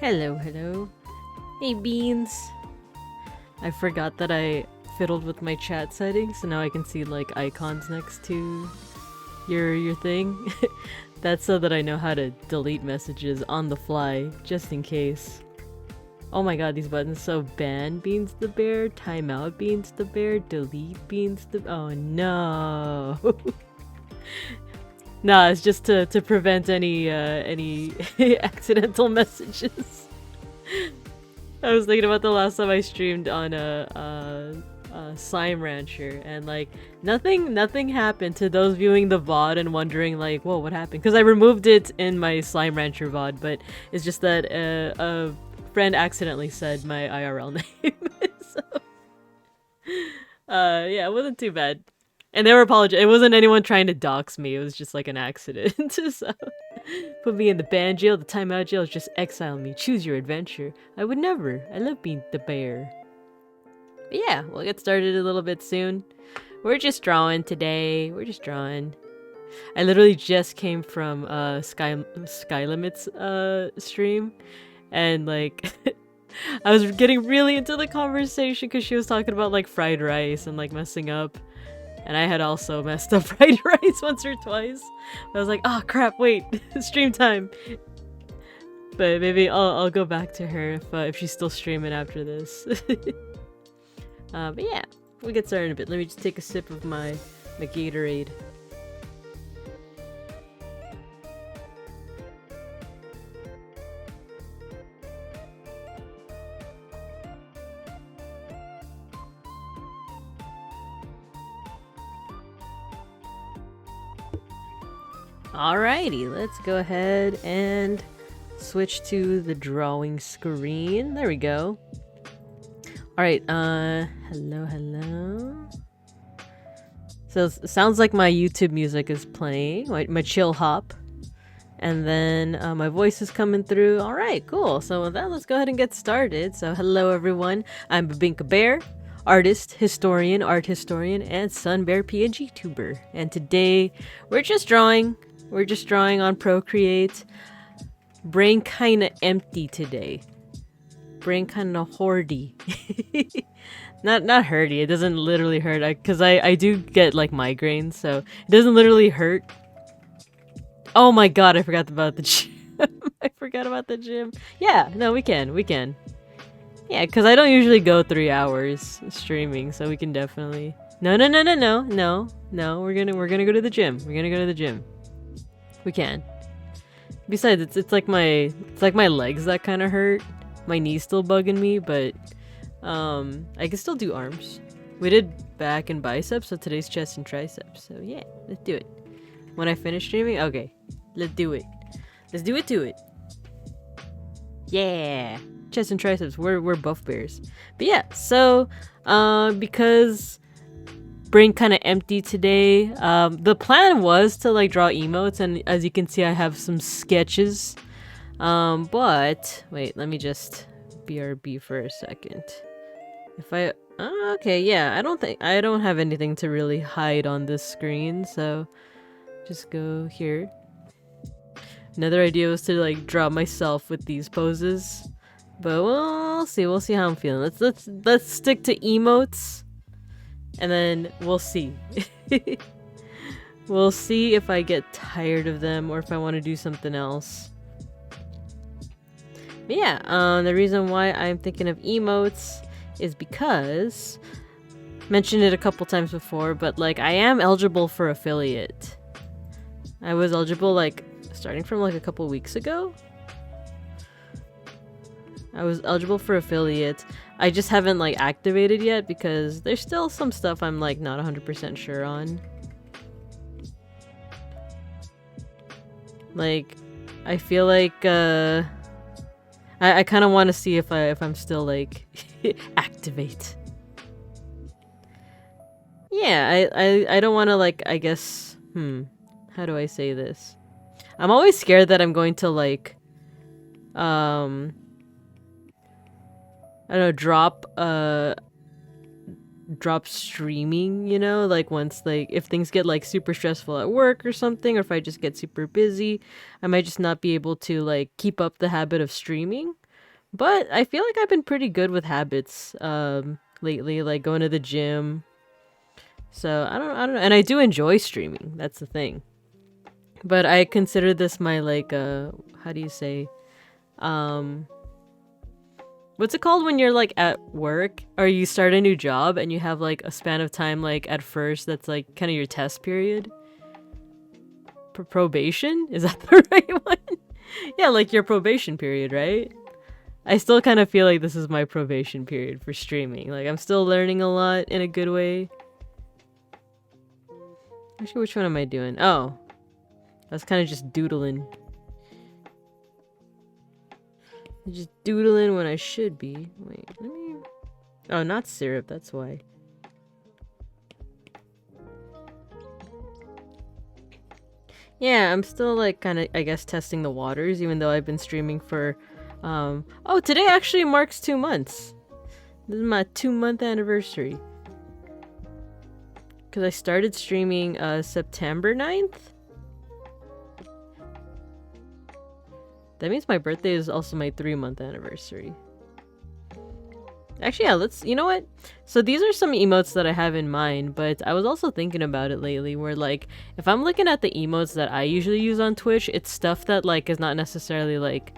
Hello, hello. Hey, Beans. I forgot that I fiddled with my chat settings, so now I can see like icons next to your thing. That's so that I know how to delete messages on the fly, just in case. Oh my god, these buttons. So ban Beans the Bear, timeout Beans the Bear, delete Beans the... Oh no! Nah, it's just to prevent any accidental messages. I was thinking about the last time I streamed on a Slime Rancher, and like nothing happened to those viewing the VOD and wondering like, whoa, what happened? Because I removed it in my Slime Rancher VOD, but it's just that a friend accidentally said my IRL name. So, yeah, it wasn't too bad. And they were apologizing. It wasn't anyone trying to dox me. It was just like an accident. So, put me in the ban jail, the timeout jail, just exile me. Choose your adventure. I would never. I love being the bear. But yeah, we'll get started a little bit soon. We're just drawing today. We're just drawing. I literally just came from Sky Limit's stream, and like I was getting really into the conversation because she was talking about like fried rice and like messing up. And I had also messed up fried rice once or twice. I was like, oh crap, wait, stream time. But maybe I'll go back to her if she's still streaming after this. But yeah, we'll get started in a bit. Let me just take a sip of my Gatorade. Alrighty, let's go ahead and switch to the drawing screen. There we go. Alright, hello. So it sounds like my YouTube music is playing, my chill hop. And then my voice is coming through. Alright, cool. So with that, let's go ahead and get started. So hello everyone, I'm Babinka Bear, artist, historian, art historian, and Sun Bear PNG tuber. And today, we're just drawing. We're just drawing on Procreate. Brain kinda empty today. Brain kinda hoardy. not hurty. It doesn't literally hurt. Cause I do get like migraines, so it doesn't literally hurt. Oh my god, I forgot about the gym. I forgot about the gym. Yeah, no, we can. Yeah, cause I don't usually go 3 hours streaming, so we can definitely. No. We're gonna go to the gym. We're gonna go to the gym. We can. Besides, it's like my legs that kind of hurt. My knee's still bugging me, but I can still do arms. We did back and biceps, so today's chest and triceps. So yeah, let's do it. When I finish streaming, okay, let's do it. Let's do it. Yeah, chest and triceps. We're buff bears. But yeah, so because brain kind of empty today. The plan was to like draw emotes, and as you can see, I have some sketches. But wait, let me just BRB for a second. If I okay, yeah, I don't have anything to really hide on this screen, so just go here. Another idea was to like draw myself with these poses, but we'll see how I'm feeling. Let's stick to emotes. And then we'll see. We'll see if I get tired of them or if I want to do something else. But yeah, the reason why I'm thinking of emotes is because mentioned it a couple times before, but like I am eligible for affiliate. I was eligible like starting from like a couple weeks ago. I was eligible for affiliate. I just haven't like activated yet because there's still some stuff I'm like not 100% sure on. Like I feel like I kind of want to see if I'm still like activate. Yeah, I don't want to like, I guess, how do I say this? I'm always scared that I'm going to like I don't know, drop streaming, you know, like once like if things get like super stressful at work or something, or if I just get super busy, I might just not be able to like keep up the habit of streaming. But I feel like I've been pretty good with habits lately, like going to the gym. So I don't know, and I do enjoy streaming. That's the thing. But I consider this my like how do you say um what's it called when you're like at work or you start a new job and you have like a span of time like at first that's like kind of your test period? Probation? Is that the right one? Yeah, like your probation period, right? I still kind of feel like this is my probation period for streaming. Like I'm still learning a lot in a good way. Actually, which one am I doing? Oh, I was kind of just doodling. Just doodling when I should be. Wait, let me... Oh, not syrup, that's why. Yeah, I'm still like kind of, I guess, testing the waters, even though I've been streaming for, Oh, today actually marks 2 months. This is my 2-month anniversary. Because I started streaming, September 9th? That means my birthday is also my 3-month anniversary. Actually, yeah, let's... You know what? So these are some emotes that I have in mind, but I was also thinking about it lately, where, like, if I'm looking at the emotes that I usually use on Twitch, it's stuff that, like, is not necessarily, like...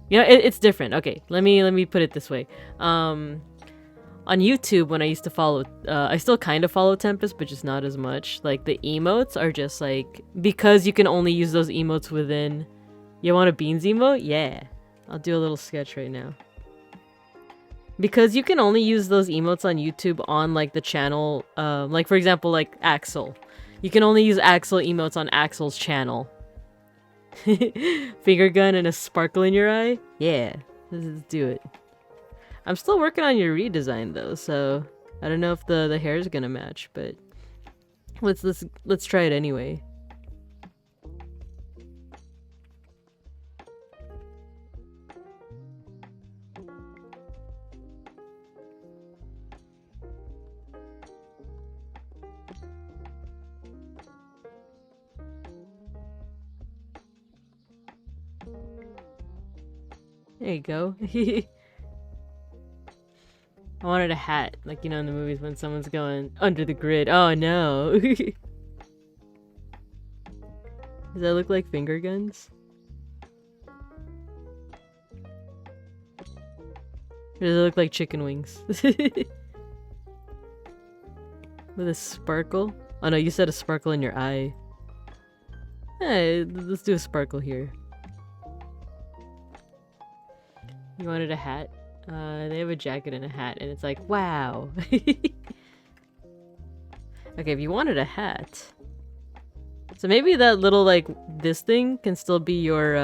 You know, it's different. Okay, let me put it this way. On YouTube, when I used to follow... I still kind of follow Tempest, but just not as much. Like, the emotes are just, like... Because you can only use those emotes within... You want a beans emote? Yeah. I'll do a little sketch right now. Because you can only use those emotes on YouTube on, like, the channel, like, for example, like, Axel. You can only use Axel emotes on Axel's channel. Finger gun and a sparkle in your eye? Yeah, let's do it. I'm still working on your redesign, though, so I don't know if the hair is gonna match, but let's try it anyway. There you go. I wanted a hat, like, you know, in the movies when someone's going under the grid. Oh no. Does that look like finger guns? Or does it look like chicken wings? With a sparkle? Oh no, you said a sparkle in your eye. Hey, let's do a sparkle here. You wanted a hat? They have a jacket and a hat, and it's like, wow. Okay, if you wanted a hat... So maybe that little, like, this thing can still be your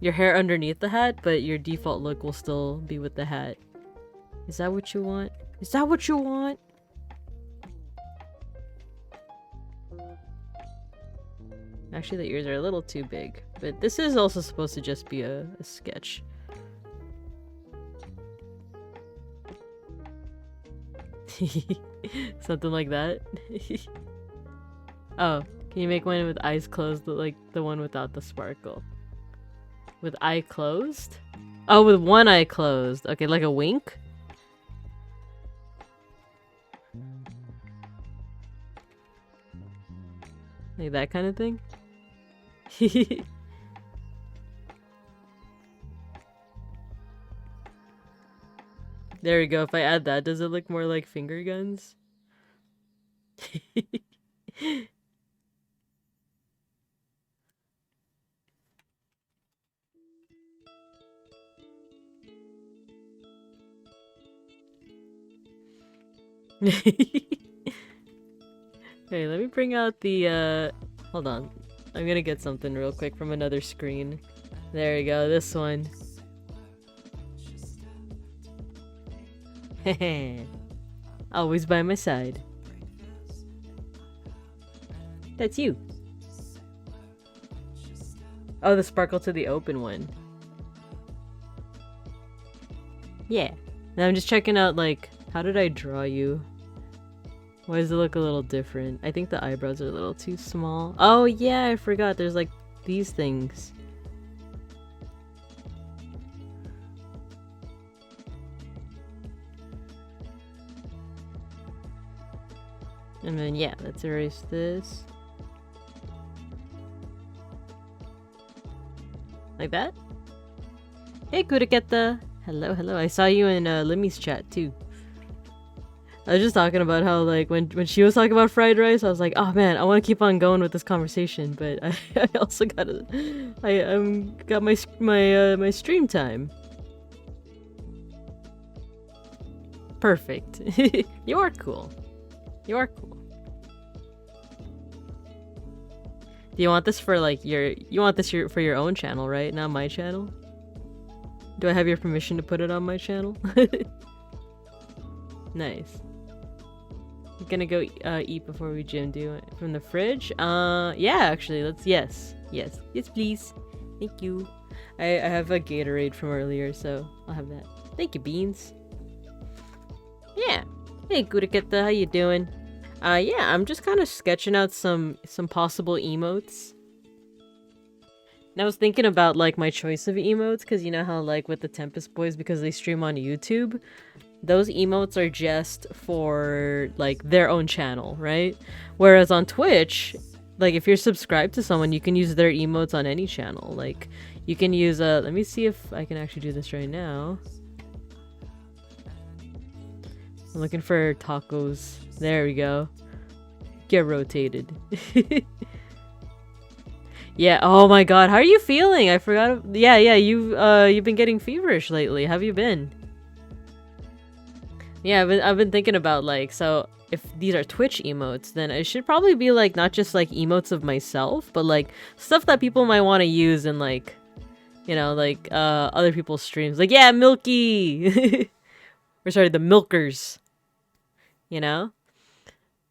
hair underneath the hat, but your default look will still be with the hat. Is that what you want? Is that what you want? Actually, the ears are a little too big, but this is also supposed to just be a sketch. Something like that. Oh, can you make one with eyes closed, like the one without the sparkle? With eye closed? Oh, with one eye closed. Okay, like a wink? Like that kind of thing? There we go. If I add that, does it look more like finger guns? Hey, let me bring out the, hold on. I'm gonna get something real quick from another screen. There we go, this one. Always by my side. That's you. Oh, the sparkle to the open one. Yeah. Now I'm just checking out, like, how did I draw you? Why does it look a little different? I think the eyebrows are a little too small. Oh yeah, I forgot. There's like these things. And then, yeah, let's erase this. Like that? Hey, Kuriketa! Hello, hello. I saw you in Limmy's chat, too. I was just talking about how, like, when she was talking about fried rice, I was like, oh man, I want to keep on going with this conversation, but I also gotta... got my stream time. Perfect. You're cool. You're cool. Do you want this for like for your own channel, right? Not my channel? Do I have your permission to put it on my channel? Nice. I'm gonna go eat before we gym. Do it from the fridge? Yeah, actually, yes, please. Thank you. I have a Gatorade from earlier, so I'll have that. Thank you, Beans. Yeah. Hey, Guriketa, how you doing? Yeah, I'm just kind of sketching out some possible emotes. And I was thinking about, like, my choice of emotes, because you know how, like, with the Tempest Boys, because they stream on YouTube, those emotes are just for, like, their own channel, right? Whereas on Twitch, like, if you're subscribed to someone, you can use their emotes on any channel. Like, you can use, let me see if I can actually do this right now. I'm looking for tacos. There we go. Get rotated. Yeah, oh my god, how are you feeling? I forgot. Yeah, you've been getting feverish lately. How have you been? Yeah, I've been thinking about, like, so if these are Twitch emotes, then it should probably be like not just like emotes of myself, but like stuff that people might want to use in, like, you know, like other people's streams. Like, yeah, Milky. Or sorry, the Milkers. You know?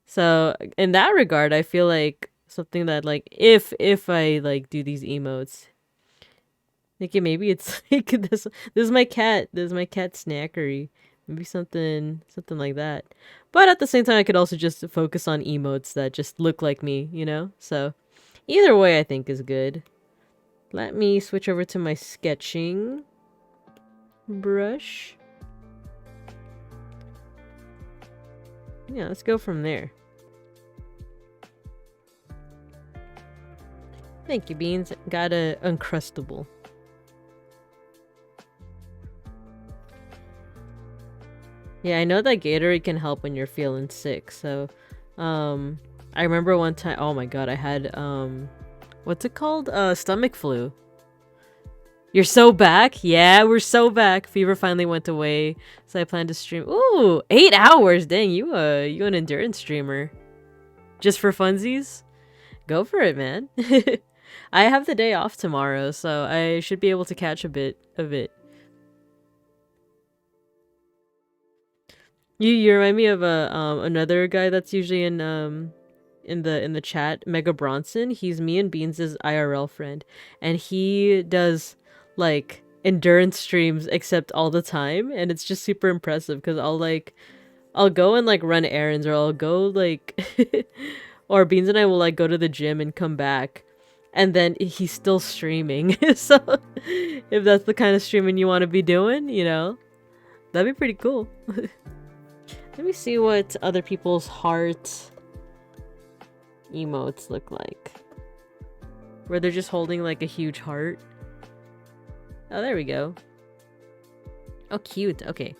So in that regard, I feel like something that, like, if I like do these emotes, thinking maybe it's like this is my cat. This is my cat snackery. Maybe something like that. But at the same time, I could also just focus on emotes that just look like me, you know? So either way, I think is good. Let me switch over to my sketching brush. Yeah, let's go from there. Thank you, Beans. Got a Uncrustable. Yeah, I know that Gatorade can help when you're feeling sick. So, I remember one time, oh my god, I had, what's it called? Stomach flu. You're so back? Yeah, we're so back. Fever finally went away, so I plan to stream. Ooh, 8 hours. Dang, you an endurance streamer. Just for funsies? Go for it, man. I have the day off tomorrow, so I should be able to catch a bit of it. You remind me of another guy that's usually in the chat, Mega Bronson. He's me and Beans' IRL friend, and he does like endurance streams except all the time, and it's just super impressive because I'll go and like run errands, or I'll go like or Beans and I will like go to the gym and come back, and then he's still streaming. So if that's the kind of streaming you want to be doing, you know, that'd be pretty cool. Let me see what other people's heart emotes look like. Where they're just holding like a huge heart. Oh, there we go. Oh, cute. Okay.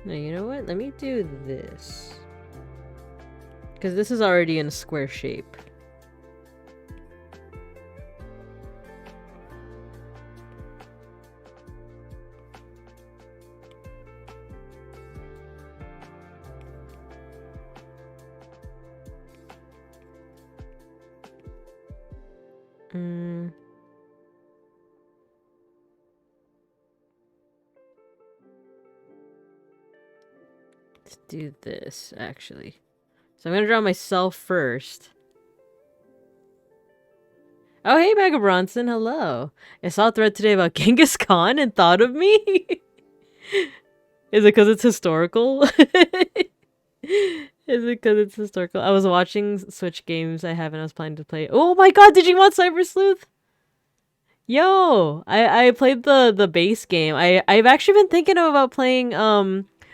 No, you know what? Let me do this. Because this is already in a square shape. Let's do this, actually. So I'm gonna draw myself first. Oh, hey, Mega Bronson, hello. I saw a thread today about Genghis Khan and thought of me. Is it because it's historical? Is it because it's historical? I was watching Switch games I have and I was planning to play. Oh my god, Digimon Cyber Sleuth! Yo! I played the base game. I've actually been thinking about playing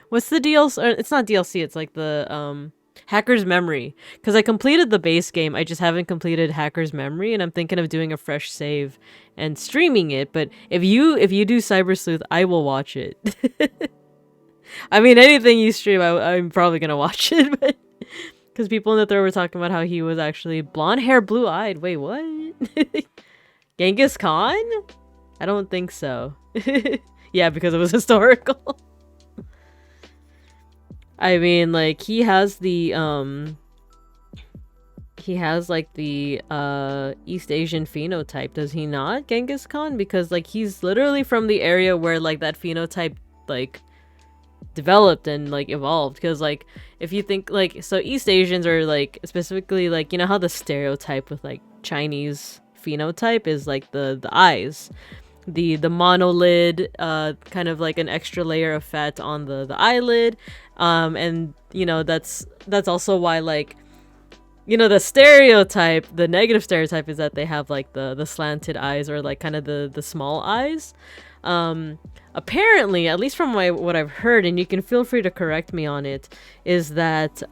what's the DLC? Or it's not DLC, it's like the Hacker's Memory. Because I completed the base game, I just haven't completed Hacker's Memory, and I'm thinking of doing a fresh save and streaming it. But if you do Cyber Sleuth, I will watch it. I mean, anything you stream, I'm probably gonna watch it, but because people in the thread were talking about how he was actually blonde hair, blue eyed. Wait, what? Genghis Khan? I don't think so. Yeah, because it was historical. I mean, like he has like the East Asian phenotype, does he not, Genghis Khan? Because like he's literally from the area where like that phenotype like developed and like evolved. Because like if you think like, so East Asians are like specifically like, you know how the stereotype with like Chinese phenotype is like the eyes, the monolid, kind of like an extra layer of fat on the eyelid, and you know that's also why, like, you know, the stereotype, the negative stereotype is that they have like the slanted eyes, or like kind of the small eyes. Apparently, at least from what I've heard, and you can feel free to correct me on it, is that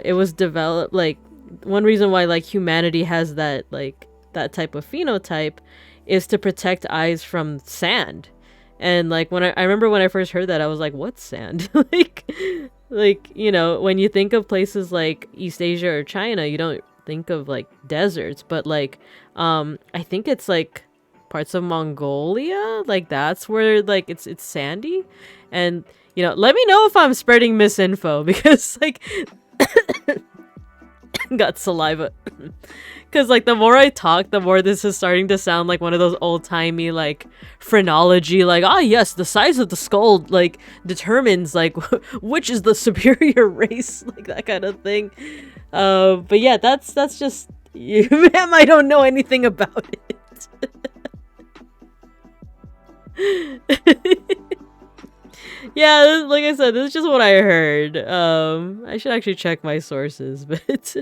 it was developed, like one reason why like humanity has that like that type of phenotype is to protect eyes from sand. And like when I remember when I first heard that, I was like, what's sand? like, you know, when you think of places like East Asia or China, you don't think of like deserts, but like I think it's like parts of Mongolia, like that's where like it's sandy. And you know, let me know if I'm spreading misinfo, because like got saliva. Because like the more I talk, the more this is starting to sound like one of those old-timey like phrenology, like, ah yes, the size of the skull like determines like which is the superior race, like that kind of thing. But yeah, that's just you, ma'am. I don't know anything about it. Yeah, like I said, this is just what I heard. I should actually check my sources, but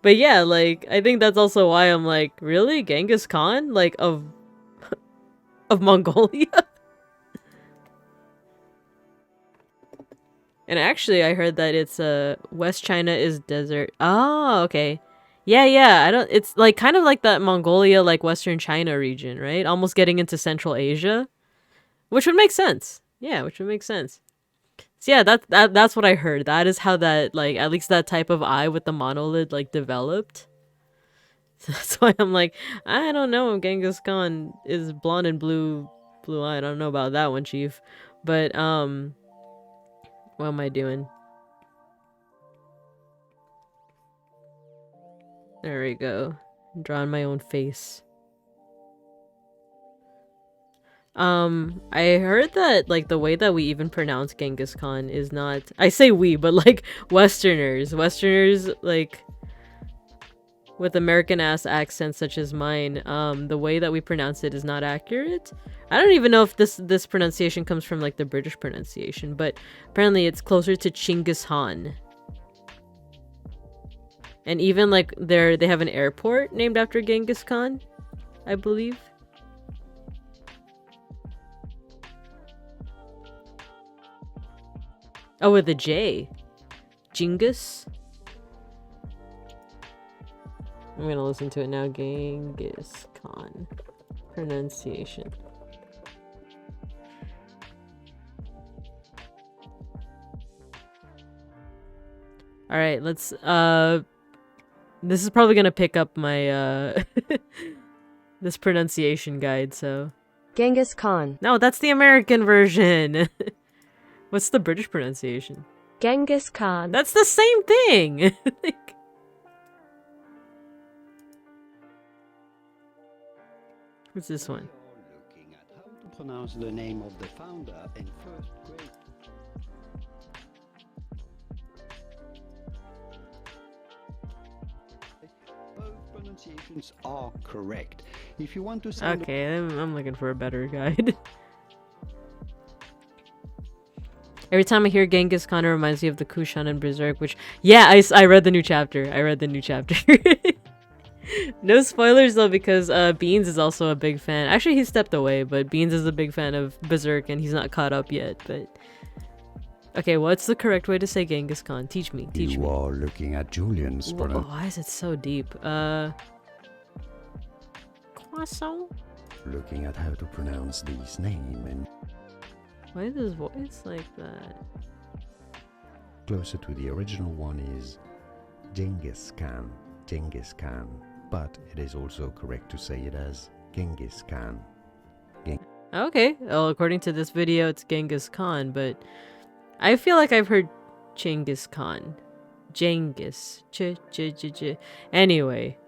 but yeah, like I think that's also why I'm like, really, Genghis Khan, like of Mongolia. And actually, I heard that it's West China is desert. Oh, okay. Yeah, I don't, it's like kind of like that Mongolia, like Western China region, right? Almost getting into Central Asia, which would make sense. Yeah, which would make sense. So yeah, that's what I heard. That is how that, like, at least that type of eye with the monolid like developed. So that's why I'm like, I don't know if Genghis Khan is blonde and blue eye. I don't know about that one, Chief. But what am I doing? There we go. I'm drawing my own face. I heard that like the way that we even pronounce Genghis Khan is not, I say we, but like Westerners like with American ass accents such as mine, the way that we pronounce it is not accurate. I don't even know if this pronunciation comes from like the British pronunciation, but apparently it's closer to Chinggis Khan. And even like they have an airport named after Genghis Khan, I believe. Oh, with a J. Genghis? I'm gonna listen to it now. Genghis Khan. Pronunciation. Alright, let's, this is probably gonna pick up my, this pronunciation guide, so. Genghis Khan. No, that's the American version. What's the British pronunciation? Genghis Khan. That's the same thing! Like, what's this one? Looking at how to pronounce the name of the founder in first grade. Both pronunciations are correct. If you want to sound Okay, I'm looking for a better guide. Every time I hear Genghis Khan, it reminds me of the Kushan and Berserk, which, yeah, I read the new chapter. I read the new chapter. No spoilers though, because Beans is also a big fan. Actually, he stepped away, but Beans is a big fan of Berserk and he's not caught up yet. But okay, what's the correct way to say Genghis Khan? Teach me. Teach me. You are looking at Julian's Whoa, why is it so deep? Croissant? looking at how to pronounce these names, and Why is his voice like that? closer to the original one is Genghis Khan. Genghis Khan. But it is also correct to say it as Genghis Khan. Okay, well, according to this video, it's Genghis Khan, but I feel like I've heard Genghis Khan. Genghis. Anyway.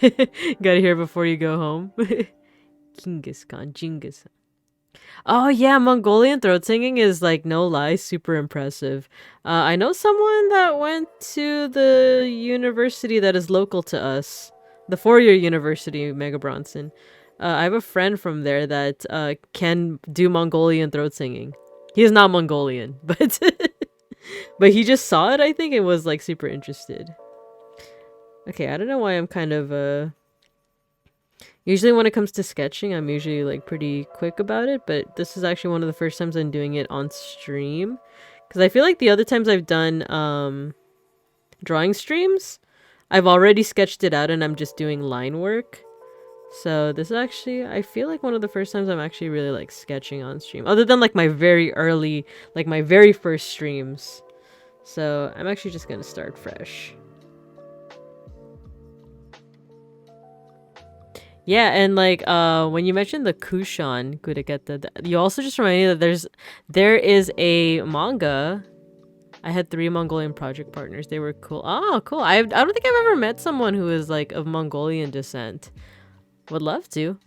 Gotta hear before you go home. Genghis Khan. Genghis. Oh yeah, Mongolian throat singing is, like, no lie, super impressive. I know someone that went to the university that is local to us. The four-year university, Mega Bronson. I have a friend from there that can do Mongolian throat singing. He is not Mongolian, but but he just saw it, I think, and was, like, super interested. Okay, I don't know why I'm kind of usually when it comes to sketching, I'm usually, like, pretty quick about it, but this is actually one of the first times I'm doing it on stream. Because I feel like the other times I've done drawing streams, I've already sketched it out and I'm just doing line work. So this is actually, I feel like one of the first times I'm actually really, like, sketching on stream. Other than, like, my very early, like, my very first streams. So I'm actually just gonna start fresh. Yeah, and, like, when you mentioned the Kushan, you also just reminded me that there is a manga. I had 3 Mongolian project partners. They were cool. Oh, cool. I don't think I've ever met someone who is, like, of Mongolian descent. Would love to.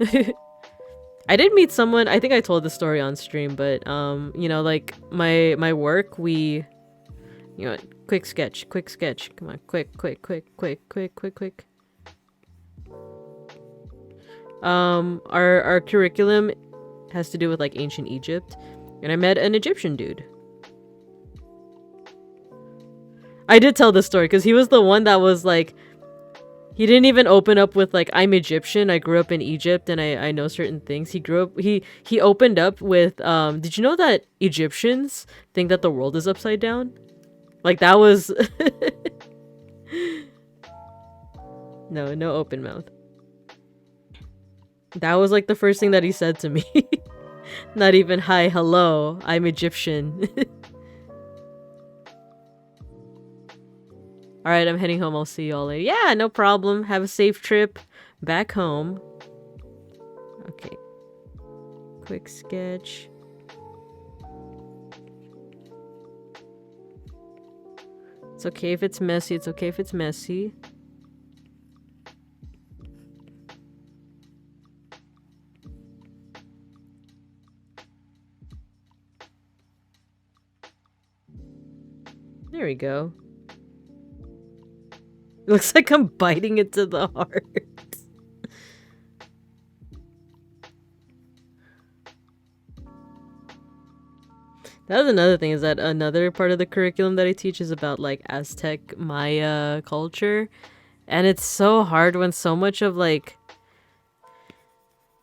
I did meet someone, I think I told the story on stream, but, you know, like, my work, you know, quick sketch. Come on, quick. Our curriculum has to do with, like, ancient Egypt, and I met an Egyptian dude. I did tell this story because he was the one that was like, he didn't even open up with, like, I'm Egyptian, I grew up in Egypt and I know certain things. He opened up with, did you know that Egyptians think that the world is upside down? Like, that was no open mouth. That was, like, the first thing that he said to me. Not even, hi, hello, I'm Egyptian. Alright, I'm heading home. I'll see y'all later. Yeah, no problem. Have a safe trip back home. Okay. Quick sketch. It's okay if it's messy. It's okay if it's messy. There we go. It looks like I'm biting into the heart. That was another thing, is that another part of the curriculum that I teach is about, like, Aztec Maya culture. And it's so hard when so much of, like...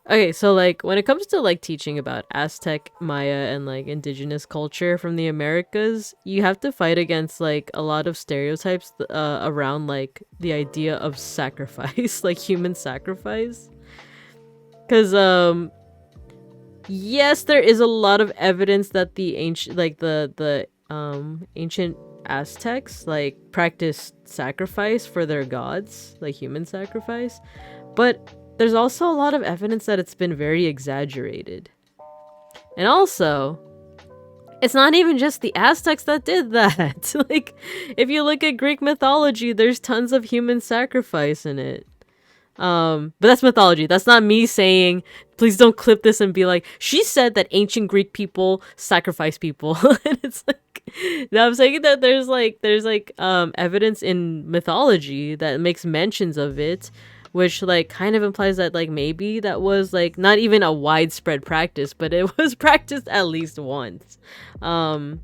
Okay, so, like, when it comes to, like, teaching about Aztec, Maya, and, like, indigenous culture from the Americas, you have to fight against, like, a lot of stereotypes around, like, the idea of sacrifice, like, human sacrifice. Because, yes, there is a lot of evidence that the ancient, like, the ancient Aztecs, like, practiced sacrifice for their gods, like, human sacrifice. But there's also a lot of evidence that it's been very exaggerated. And also, it's not even just the Aztecs that did that. Like, if you look at Greek mythology, there's tons of human sacrifice in it. But that's mythology. That's not me saying, please don't clip this and be like, she said that ancient Greek people sacrifice people. And it's like, no, I'm saying that there's evidence in mythology that makes mentions of it. which like kind of implies that like maybe that was like not even a widespread practice, but it was practiced at least once. Where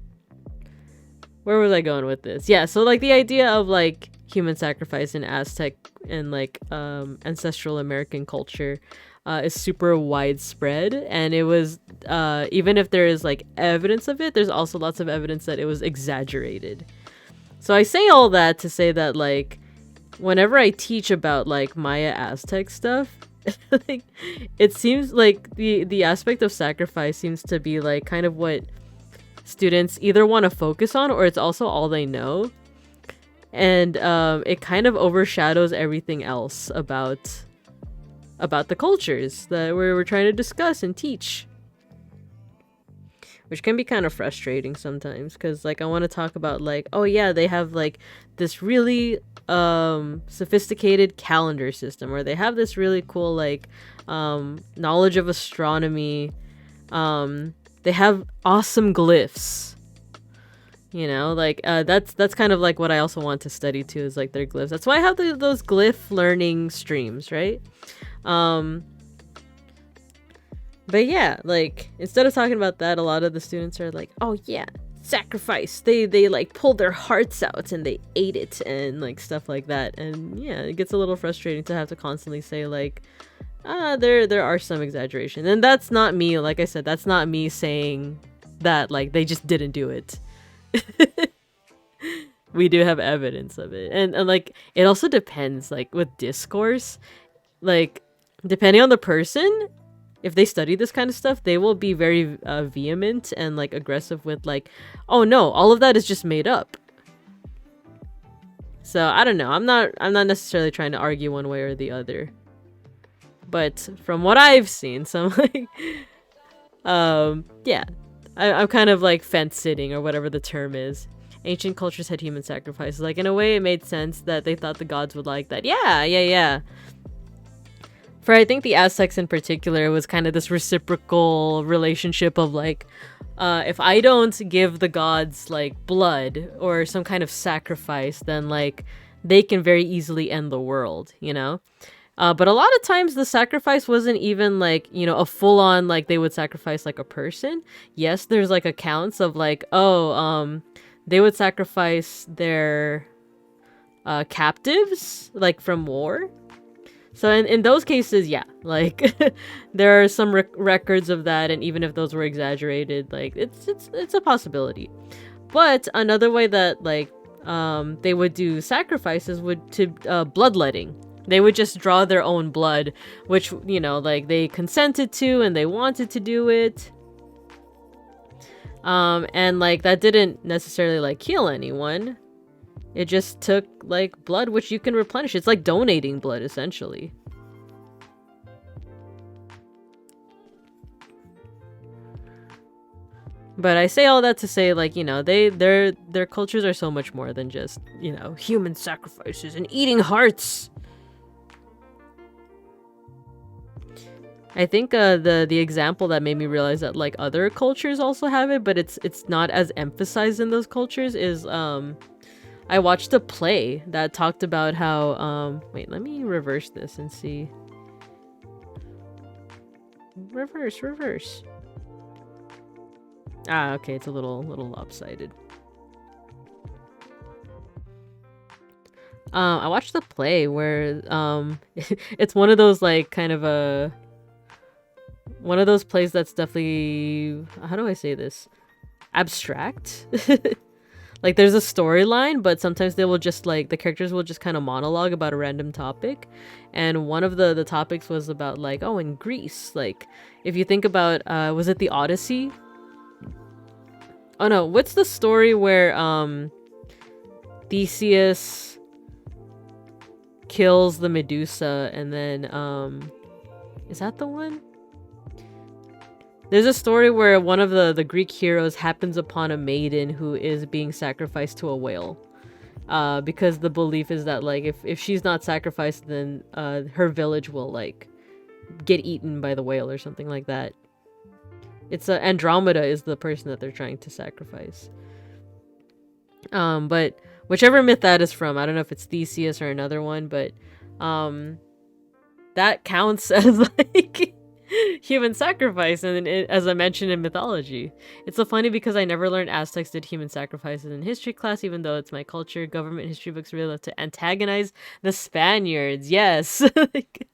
was I going with this? Yeah, so like the idea of like human sacrifice in Aztec and like ancestral American culture is super widespread, and it was even if there is like evidence of it, there's also lots of evidence that it was exaggerated. So I say all that to say that like whenever I teach about like Maya Aztec stuff, like it seems like the aspect of sacrifice seems to be like kind of what students either want to focus on, or it's also all they know, and it kind of overshadows everything else about the cultures that we're trying to discuss and teach, which can be kind of frustrating sometimes, because like I want to talk about like, oh yeah, they have like this really sophisticated calendar system, or they have this really cool like knowledge of astronomy, they have awesome glyphs, you know, like that's kind of like what I also want to study too, is like their glyphs. That's why I have those glyph learning streams, right? But yeah, like instead of talking about that, a lot of the students are like, oh yeah, sacrifice, they like pulled their hearts out and they ate it and like stuff like that. And yeah, it gets a little frustrating to have to constantly say like, there are some exaggeration. And that's not me, like I said, that's not me saying that like they just didn't do it. We do have evidence of it. And like it also depends, like with discourse, like depending on the person, if they study this kind of stuff, they will be very vehement and like aggressive with like, oh no, all of that is just made up. So I don't know, I'm not necessarily trying to argue one way or the other, but from what I've seen, some like yeah, I'm kind of like fence sitting, or whatever the term is. Ancient cultures had human sacrifices. Like in a way it made sense that they thought the gods would like that. Yeah. For I think the Aztecs in particular, it was kind of this reciprocal relationship of like, if I don't give the gods like blood or some kind of sacrifice, then like they can very easily end the world, you know? But a lot of times the sacrifice wasn't even like, you know, a full on like they would sacrifice like a person. Yes, there's like accounts of like, they would sacrifice their captives like from war. So in those cases, yeah, like there are some records of that, and even if those were exaggerated, like it's a possibility. But another way that like they would do sacrifices would to bloodletting. They would just draw their own blood, which, you know, like they consented to and they wanted to do it. And like that didn't necessarily like kill anyone. It just took like blood, which you can replenish. It's like donating blood essentially. But I say all that to say, like, you know, their cultures are so much more than just, you know, human sacrifices and eating hearts. I think the example that made me realize that like other cultures also have it, but it's not as emphasized in those cultures is I watched a play that talked about how wait, let me reverse this and see. Reverse. Ah, okay, it's a little lopsided. I watched the play where it's one of those like kind of one of those plays that's definitely, how do I say this, abstract. Like there's a storyline, but sometimes they will just like the characters will just kind of monologue about a random topic. And one of the topics was about like, oh, in Greece, like if you think about was it the Odyssey? Oh no, what's the story where Theseus kills the Medusa and then is that the one? There's a story where one of the Greek heroes happens upon a maiden who is being sacrificed to a whale. Because the belief is that like if she's not sacrificed, then her village will like get eaten by the whale or something like that. It's Andromeda is the person that they're trying to sacrifice. But whichever myth that is from, I don't know if it's Theseus or another one, but that counts as like human sacrifice, and as I mentioned in mythology. It's so funny because I never learned Aztecs did human sacrifices in history class, even though it's my culture. Government history books really love to antagonize the Spaniards. Yes. Like,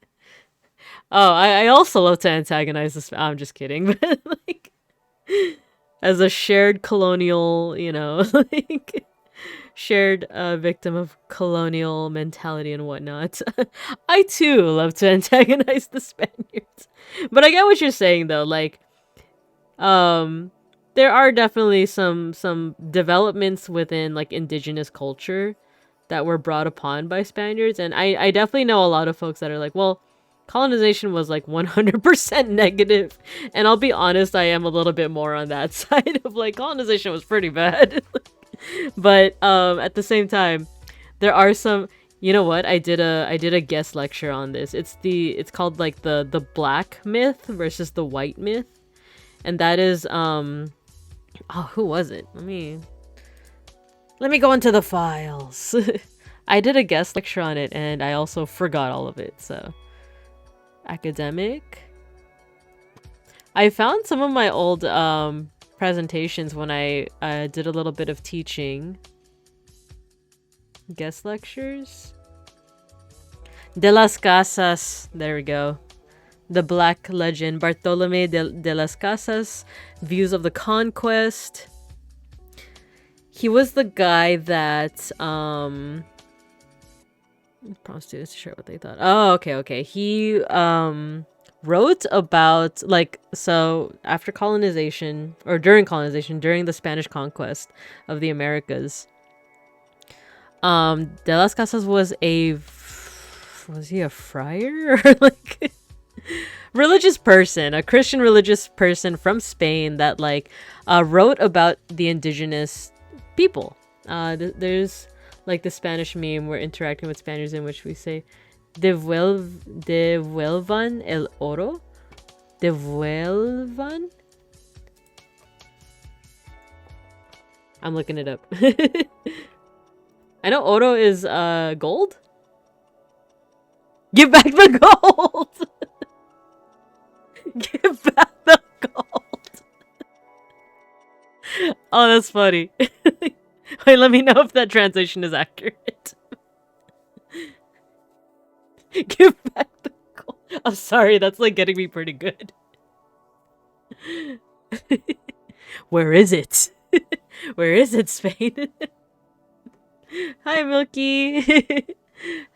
oh, I also love to antagonize the I'm just kidding. But like, as a shared colonial, you know, like shared victim of colonial mentality and whatnot, I too love to antagonize the Spaniards. But I get what you're saying though, like there are definitely some developments within like indigenous culture that were brought upon by Spaniards, and I definitely know a lot of folks that are like, well, colonization was like 100% negative, and I'll be honest, I am a little bit more on that side of like colonization was pretty bad. But at the same time, there are some, you know what, I did a guest lecture on this. It's called like the black myth versus the white myth, and that is oh, who was it? Let me go into the files. I did a guest lecture on it, and I also forgot all of it, so academic. I found some of my old presentations when I did a little bit of teaching. Guest lectures. De las Casas. There we go. The Black Legend. Bartolome de las Casas. Views of the Conquest. He was the guy that prompt students to share what they thought. Oh, okay. He wrote about, like, so after colonization, or during colonization, during the Spanish conquest of the Americas, De las Casas was he a friar or like religious person, a Christian religious person from Spain that like wrote about the indigenous people. There's like the Spanish meme, we're interacting with Spaniards, in which we say devuelvan el oro. Devuelvan. I'm looking it up. I know oro is gold. Give back the gold. Give back the gold. Oh, that's funny. Wait, let me know if that translation is accurate. Give back the gold. I'm sorry, that's like getting me pretty good. Where is it? Where is it, Spain? Hi, Milky.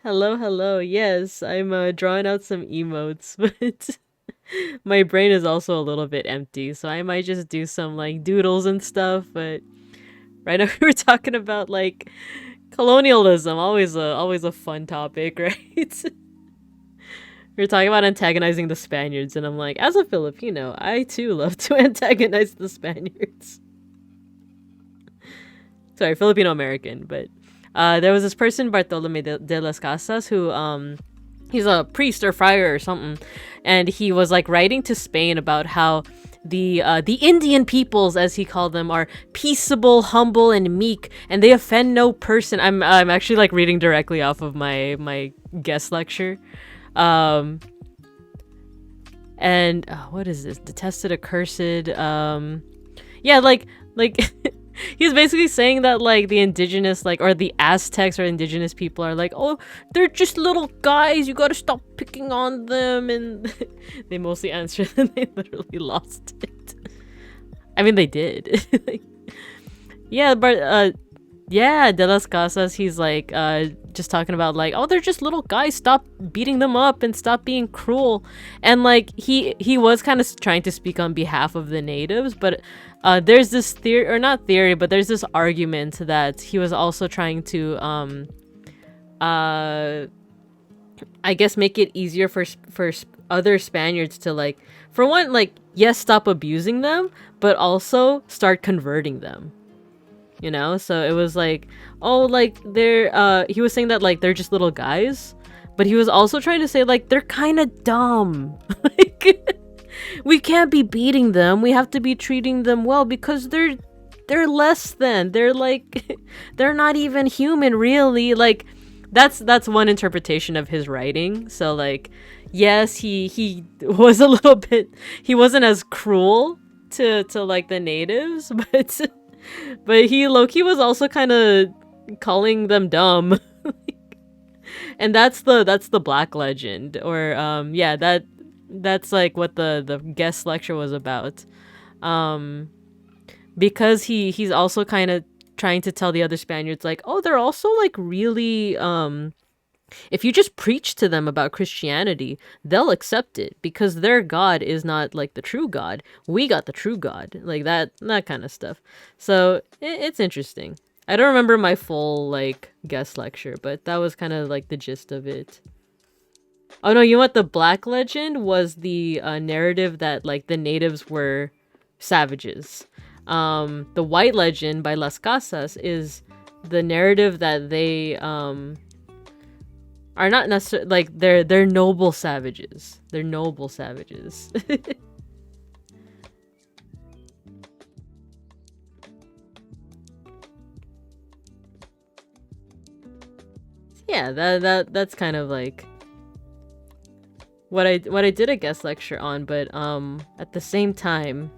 Hello. Yes, I'm drawing out some emotes, but my brain is also a little bit empty, so I might just do some like doodles and stuff. But right now we were talking about like colonialism, always a fun topic, right? We were talking about antagonizing the Spaniards, and I'm like, as a Filipino, I too love to antagonize the Spaniards. Sorry, Filipino American, but there was this person, Bartolome de las Casas, who he's a priest or friar or something, and he was like writing to Spain about how the Indian peoples, as he called them, are peaceable, humble, and meek, and they offend no person. I'm actually like reading directly off of my guest lecture. And what is this? Detested, accursed. Yeah, like he's basically saying that like the indigenous, like, or the Aztecs or indigenous people are like, oh, they're just little guys, you gotta stop picking on them, and they mostly answered and they literally lost it. I mean, they did. Yeah, but yeah, De Las Casas, he's like just talking about like, oh, they're just little guys, stop beating them up and stop being cruel. And like he was kind of trying to speak on behalf of the natives, but there's this theory, or not theory, but there's this argument that he was also trying to I guess make it easier for other Spaniards to, like, for one, like, yes, stop abusing them, but also start converting them. You know? So it was like, oh, like, they're he was saying that like they're just little guys, but he was also trying to say like they're kind of dumb. Like, we can't be beating them, we have to be treating them well, because they're less than, they're like they're not even human, really. Like, that's one interpretation of his writing. So like, yes, he was a little bit, he wasn't as cruel to like the natives, but he low-key was also kind of calling them dumb. And that's the black legend, or yeah, that's like what the guest lecture was about. Because he's also kind of trying to tell the other Spaniards like, oh, they're also like really if you just preach to them about Christianity, they'll accept it because their God is not like the true God. We got the true God, like that kind of stuff. So it's interesting. I don't remember my full like guest lecture, but that was kind of like the gist of it. Oh no, you know what? The black legend was the narrative that like the natives were savages. The white legend by Las Casas is the narrative that they are not necessarily like they're noble savages. They're noble savages. Yeah, that's kind of like what I did a guest lecture on, but at the same time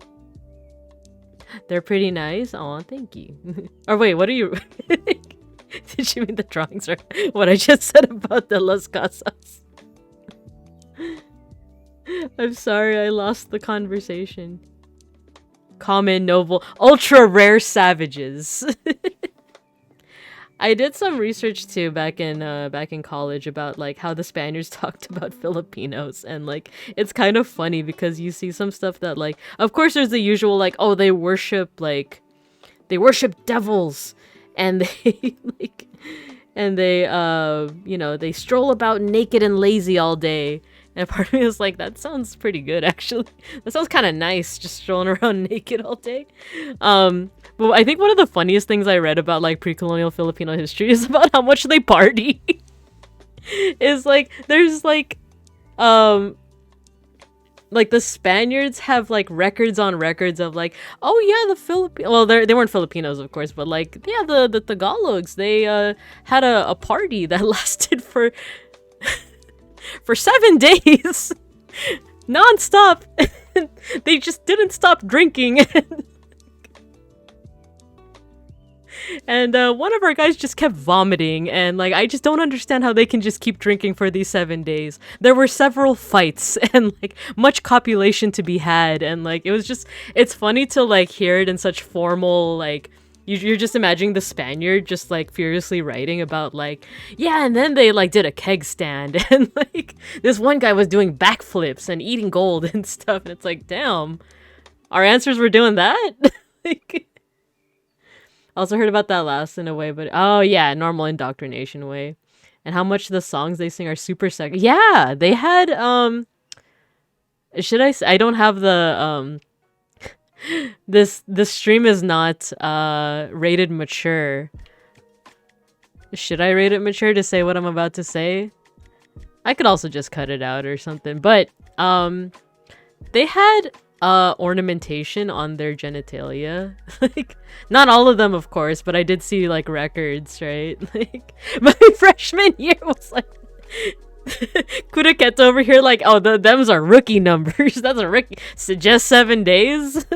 they're pretty nice. Aw, thank you. Or wait, what are you did you mean the drawings or what I just said about the Las Casas? I'm sorry, I lost the conversation. Common, noble, ultra rare savages. I did some research too back in college about like how the Spaniards talked about Filipinos, and like it's kind of funny because you see some stuff that like, of course there's the usual like, oh, they worship devils, and they like, and they you know, they stroll about naked and lazy all day. And part of me was like, that sounds pretty good, actually. That sounds kind of nice, just strolling around naked all day. But I think one of the funniest things I read about like pre-colonial Filipino history is about how much they party. Is like, there's like the Spaniards have like records on records of like, oh yeah, the well, they weren't Filipinos, of course, but like, yeah, the Tagalogs, they had a party that lasted for 7 days non-stop. They just didn't stop drinking. And one of our guys just kept vomiting, and like, I just don't understand how they can just keep drinking for these 7 days. There were several fights and like much copulation to be had, and like it's funny to like hear it in such formal, like, you're just imagining the Spaniard just like furiously writing about like, yeah, and then they like did a keg stand, and like this one guy was doing backflips and eating gold and stuff, and it's like, damn, our ancestors were doing that. Like, I also heard about that last in a way, but oh yeah, normal indoctrination way, and how much the songs they sing are super sexy. Yeah, they had should I say, I don't have the this stream is not rated mature. Should I rate it mature to say what I'm about to say? I could also just cut it out or something, but they had ornamentation on their genitalia. Like, not all of them, of course, but I did see like records, right? Like, my freshman year was like Kudaket over here like, oh, them's are rookie numbers. That's a rookie. Suggest 7 days.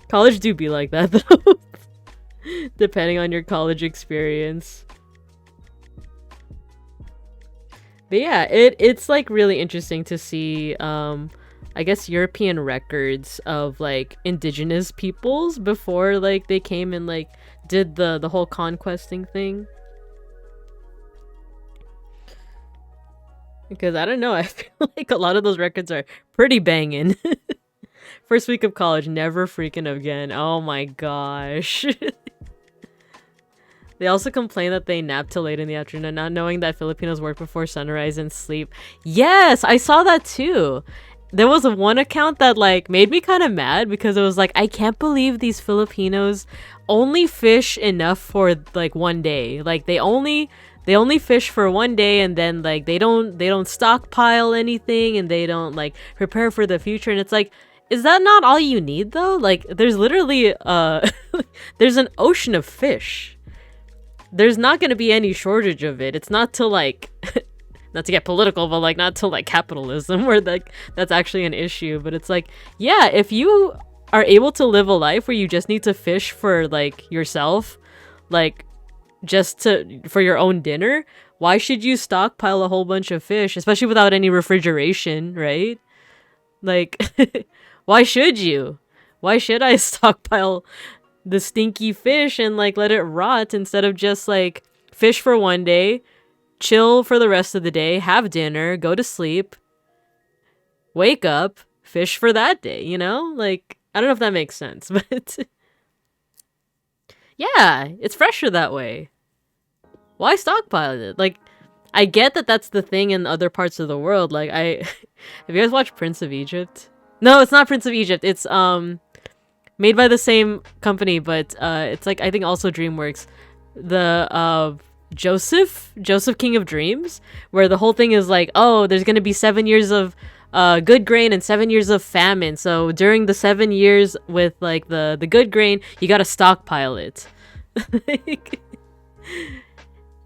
College do be like that though. Depending on your college experience. But yeah, it's like really interesting to see I guess European records of like indigenous peoples before like they came and like did the whole conquesting thing. Because I don't know, I feel like a lot of those records are pretty banging. First week of college, never freaking again. Oh my gosh. They also complain that they nap till late in the afternoon, not knowing that Filipinos work before sunrise and sleep. Yes, I saw that too. There was one account that like made me kind of mad because it was like, I can't believe these Filipinos only fish enough for like 1 day. Like they only fish for 1 day, and then like they don't stockpile anything, and they don't like prepare for the future. And it's like, is that not all you need though? Like there's literally there's an ocean of fish. there's not going to be any shortage of it. It's not to like not to get political, but like not to like capitalism where like that's actually an issue. But it's like, yeah, if you are able to live a life where you just need to fish for like yourself, like just for your own dinner, why should you stockpile a whole bunch of fish, especially without any refrigeration, right? Like why should you? Why should I stockpile the stinky fish and like let it rot instead of just like fish for one day, chill for the rest of the day, have dinner, go to sleep, wake up, fish for that day, you know? Like, I don't know if that makes sense, but yeah, it's fresher that way. Why stockpile it? Like, I get that that's the thing in other parts of the world. Like, have you guys watched Prince of Egypt? No, it's not Prince of Egypt. It's made by the same company, but it's like I think also DreamWorks. The Joseph King of Dreams, where the whole thing is like, oh, there's gonna be 7 years of good grain and 7 years of famine. So during the 7 years with like the good grain, you gotta stockpile it.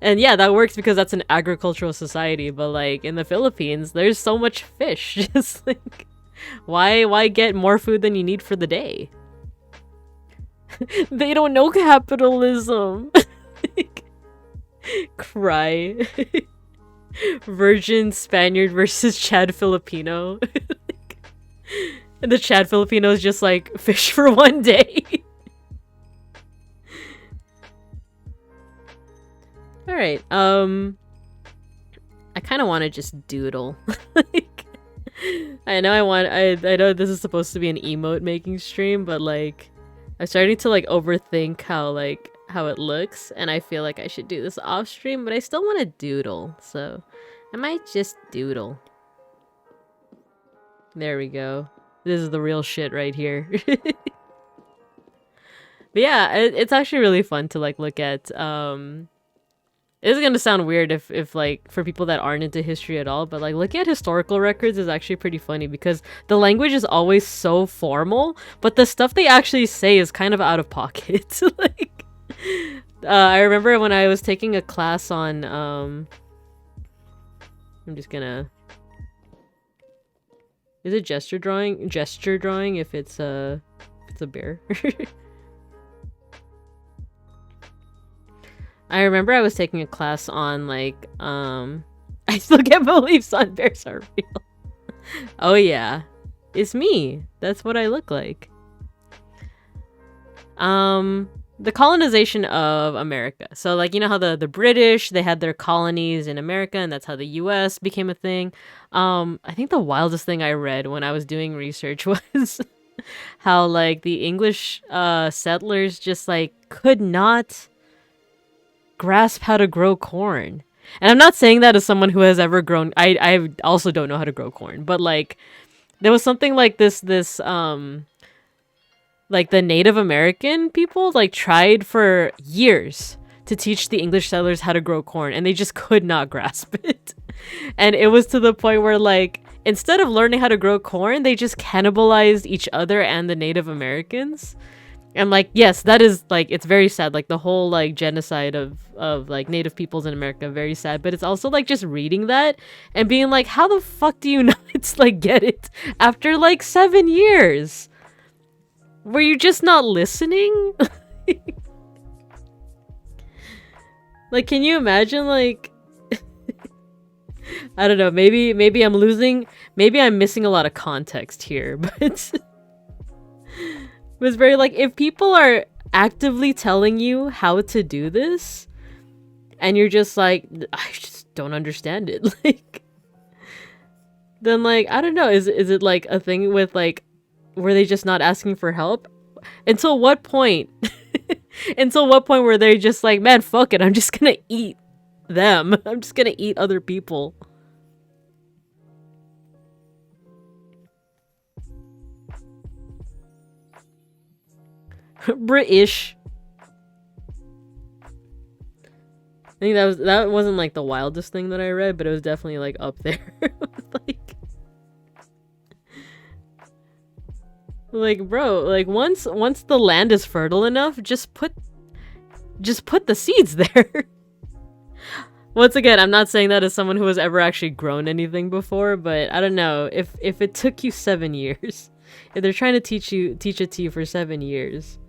And yeah, that works because that's an agricultural society. But like in the Philippines, there's so much fish. Just like, why get more food than you need for the day? They don't know capitalism. Cry. Virgin Spaniard versus Chad Filipino. And the Chad Filipino is just like, fish for one day. Alright, I kind of want to just doodle. Like, I know I know this is supposed to be an emote making stream, but like, I'm starting to like overthink how it looks, and I feel like I should do this off stream, but I still want to doodle, so I might just doodle. There we go. This is the real shit right here. But yeah, it's actually really fun to like look at. This is gonna sound weird if like for people that aren't into history at all, but like looking at historical records is actually pretty funny because the language is always so formal, but the stuff they actually say is kind of out of pocket. Like, I remember when I was taking a class on I'm just gonna. Is it gesture drawing? Gesture drawing if it's a bear. I remember I was taking a class on like I still can't believe sun bears are real. Oh yeah. It's me. That's what I look like. The colonization of America. So like, you know how the British, they had their colonies in America, and that's how the US became a thing. I think the wildest thing I read when I was doing research was how like the English settlers just like could not grasp how to grow corn. And I'm not saying that as someone who has ever grown. I also don't know how to grow corn, but like there was something like this like the Native American people like tried for years to teach the English settlers how to grow corn, and they just could not grasp it. And it was to the point where like instead of learning how to grow corn, they just cannibalized each other and the Native Americans. And like, yes, that is like, it's very sad. Like the whole like genocide of like Native peoples in America, very sad. But it's also like just reading that and being like, how the fuck do you not like get it after like 7 years? Were you just not listening? Like, can you imagine like, I don't know, maybe I'm missing a lot of context here, but it was very like, if people are actively telling you how to do this and you're just like, I just don't understand it, like, then like, I don't know, is it like a thing with like, were they just not asking for help? Until what point? Until what point were they just like, man, fuck it, I'm just gonna eat them. I'm just gonna eat other people. British. I think that wasn't like the wildest thing that I read, but it was definitely like up there. like bro, like once the land is fertile enough, just put just put the seeds there. Once again, I'm not saying that as someone who has ever actually grown anything before, but I don't know, if it took you 7 years, if they're trying to teach it to you for 7 years.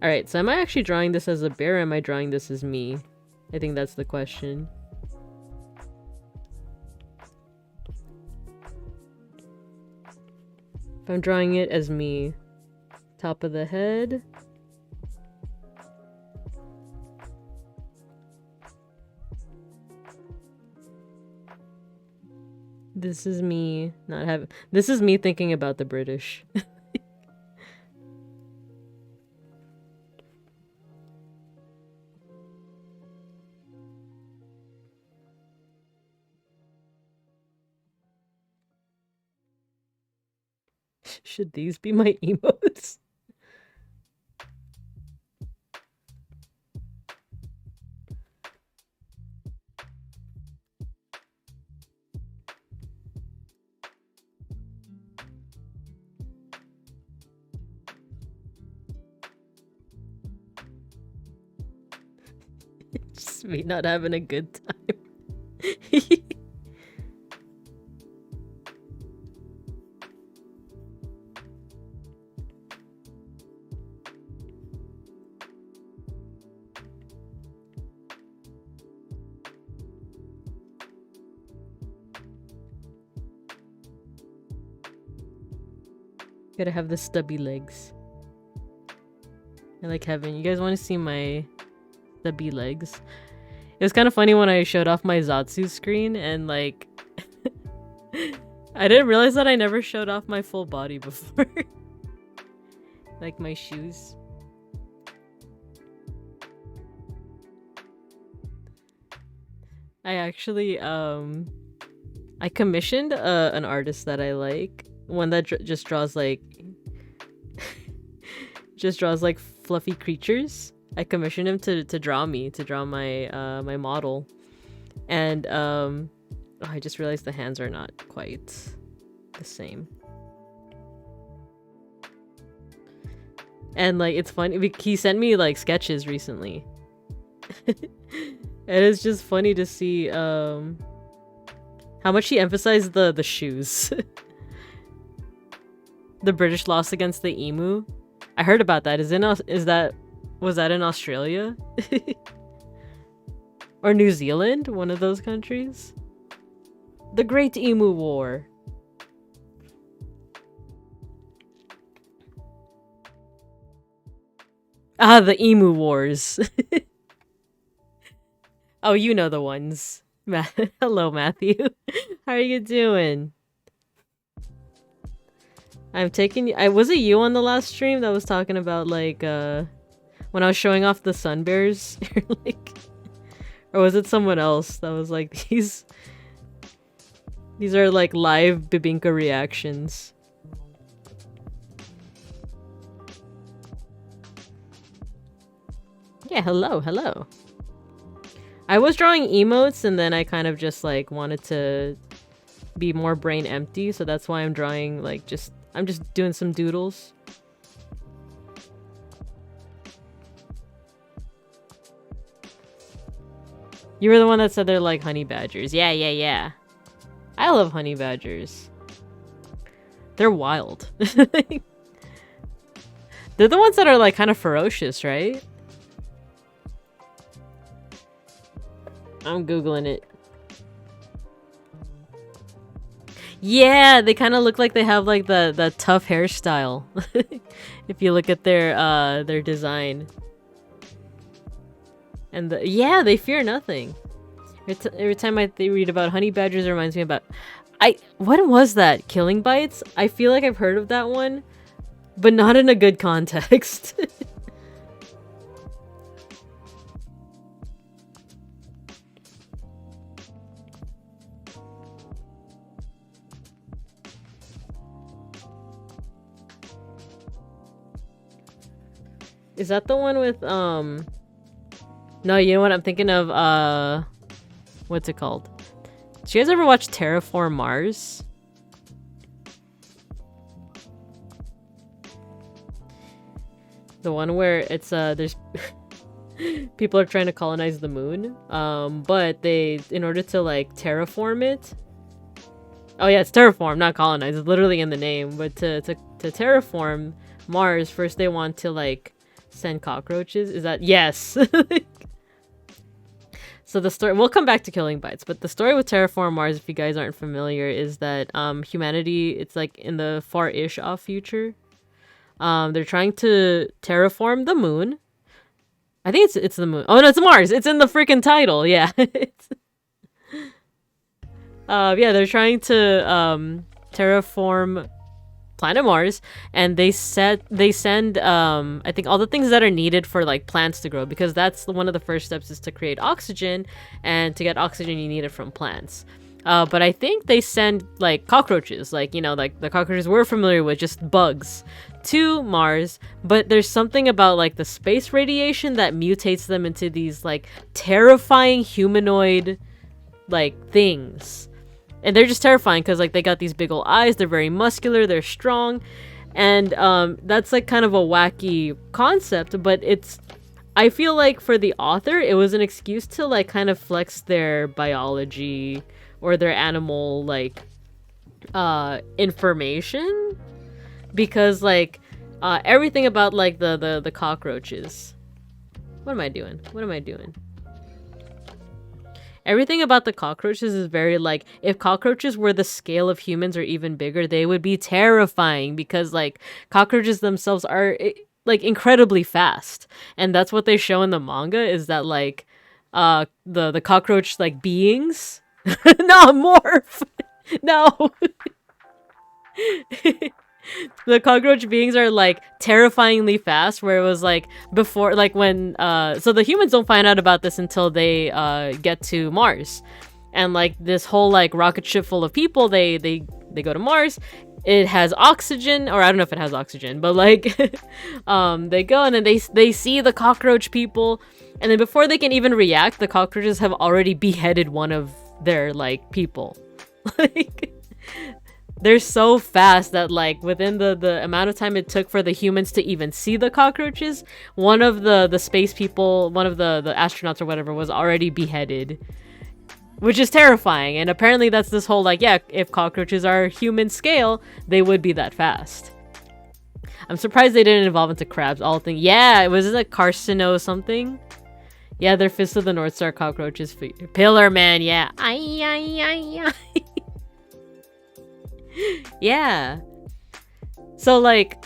Alright, so am I actually drawing this as a bear, or am I drawing this as me? I think that's the question. If I'm drawing it as me, top of the head. This is me not having. This is me thinking about the British. Should these be my emotes? Just me not having a good time. Gotta have the stubby legs. I like having. You guys want to see my stubby legs? It was kind of funny when I showed off my Zatsu screen and like I didn't realize that I never showed off my full body before. Like my shoes. I actually I commissioned an artist that I like, one that just draws like just draws like fluffy creatures. I commissioned him to draw my my model, and oh, I just realized the hands are not quite the same. And like it's funny, he sent me like sketches recently. And it's just funny to see how much he emphasized the shoes. The British lost against the emu. I heard about that. Was that in Australia? Or New Zealand? One of those countries? The Great Emu War. Ah, the Emu Wars. Oh, you know the ones. Hello, Matthew. How are you doing? I'm taking you. Was it you on the last stream that was talking about like when I was showing off the sun bears? Like, or was it someone else that was like these are like live Bibinka reactions. Yeah, hello. I was drawing emotes and then I kind of just like wanted to be more brain empty, so that's why I'm drawing like I'm just doing some doodles. You were the one that said they're like honey badgers. Yeah. I love honey badgers. They're wild. They're the ones that are like kind of ferocious, right? I'm Googling it. Yeah, they kind of look like they have like the tough hairstyle. If you look at their design. And yeah, they fear nothing. Every time I read about honey badgers, it reminds me about what was that? Killing bites? I feel like I've heard of that one, but not in a good context. Is that the one with no, you know what I'm thinking of? What's it called? Did you guys ever watch Terraform Mars? The one where it's there's people are trying to colonize the moon. But they, in order to like terraform it. Oh yeah, it's terraform, not colonize. It's literally in the name. But to terraform Mars, first they want to like send cockroaches. Is that yes? So the story, we'll come back to killing bites, but the story with Terraform Mars, if you guys aren't familiar, is that humanity, it's like in the far-ish off future. They're trying to terraform the moon. I think it's the moon. Oh no, it's Mars. It's in the freaking title. Yeah. Yeah, they're trying to terraform planet Mars, and they send I think all the things that are needed for like plants to grow, because that's one of the first steps is to create oxygen, and to get oxygen you need it from plants. But I think they send like cockroaches, like, you know, like the cockroaches we're familiar with, just bugs, to Mars. But there's something about like the space radiation that mutates them into these like terrifying humanoid like things. And they're just terrifying because like they got these big old eyes, they're very muscular, they're strong, and that's like kind of a wacky concept, but it's, I feel like for the author it was an excuse to like kind of flex their biology or their animal like information, because like everything about like the cockroaches, what am I doing? Everything about the cockroaches is very like, if cockroaches were the scale of humans or even bigger, they would be terrifying, because like cockroaches themselves are like incredibly fast. And that's what they show in the manga, is that like the cockroach like beings no, morph. No. The cockroach beings are like terrifyingly fast, where it was like before, like when so the humans don't find out about this until they get to Mars, and like this whole like rocket ship full of people, they go to Mars. It has oxygen, or I don't know if it has oxygen, but like they go, and then they see the cockroach people, and then before they can even react, the cockroaches have already beheaded one of their like people. Like, they're so fast that like within the amount of time it took for the humans to even see the cockroaches, one of the space people, one of the astronauts or whatever, was already beheaded, which is terrifying. And apparently that's this whole like, yeah, if cockroaches are human scale, they would be that fast. I'm surprised they didn't evolve into crabs. All thing, yeah, it was like carcino something. Yeah, they're Fist of the North Star cockroaches. Pillar Man, yeah. Yeah. So like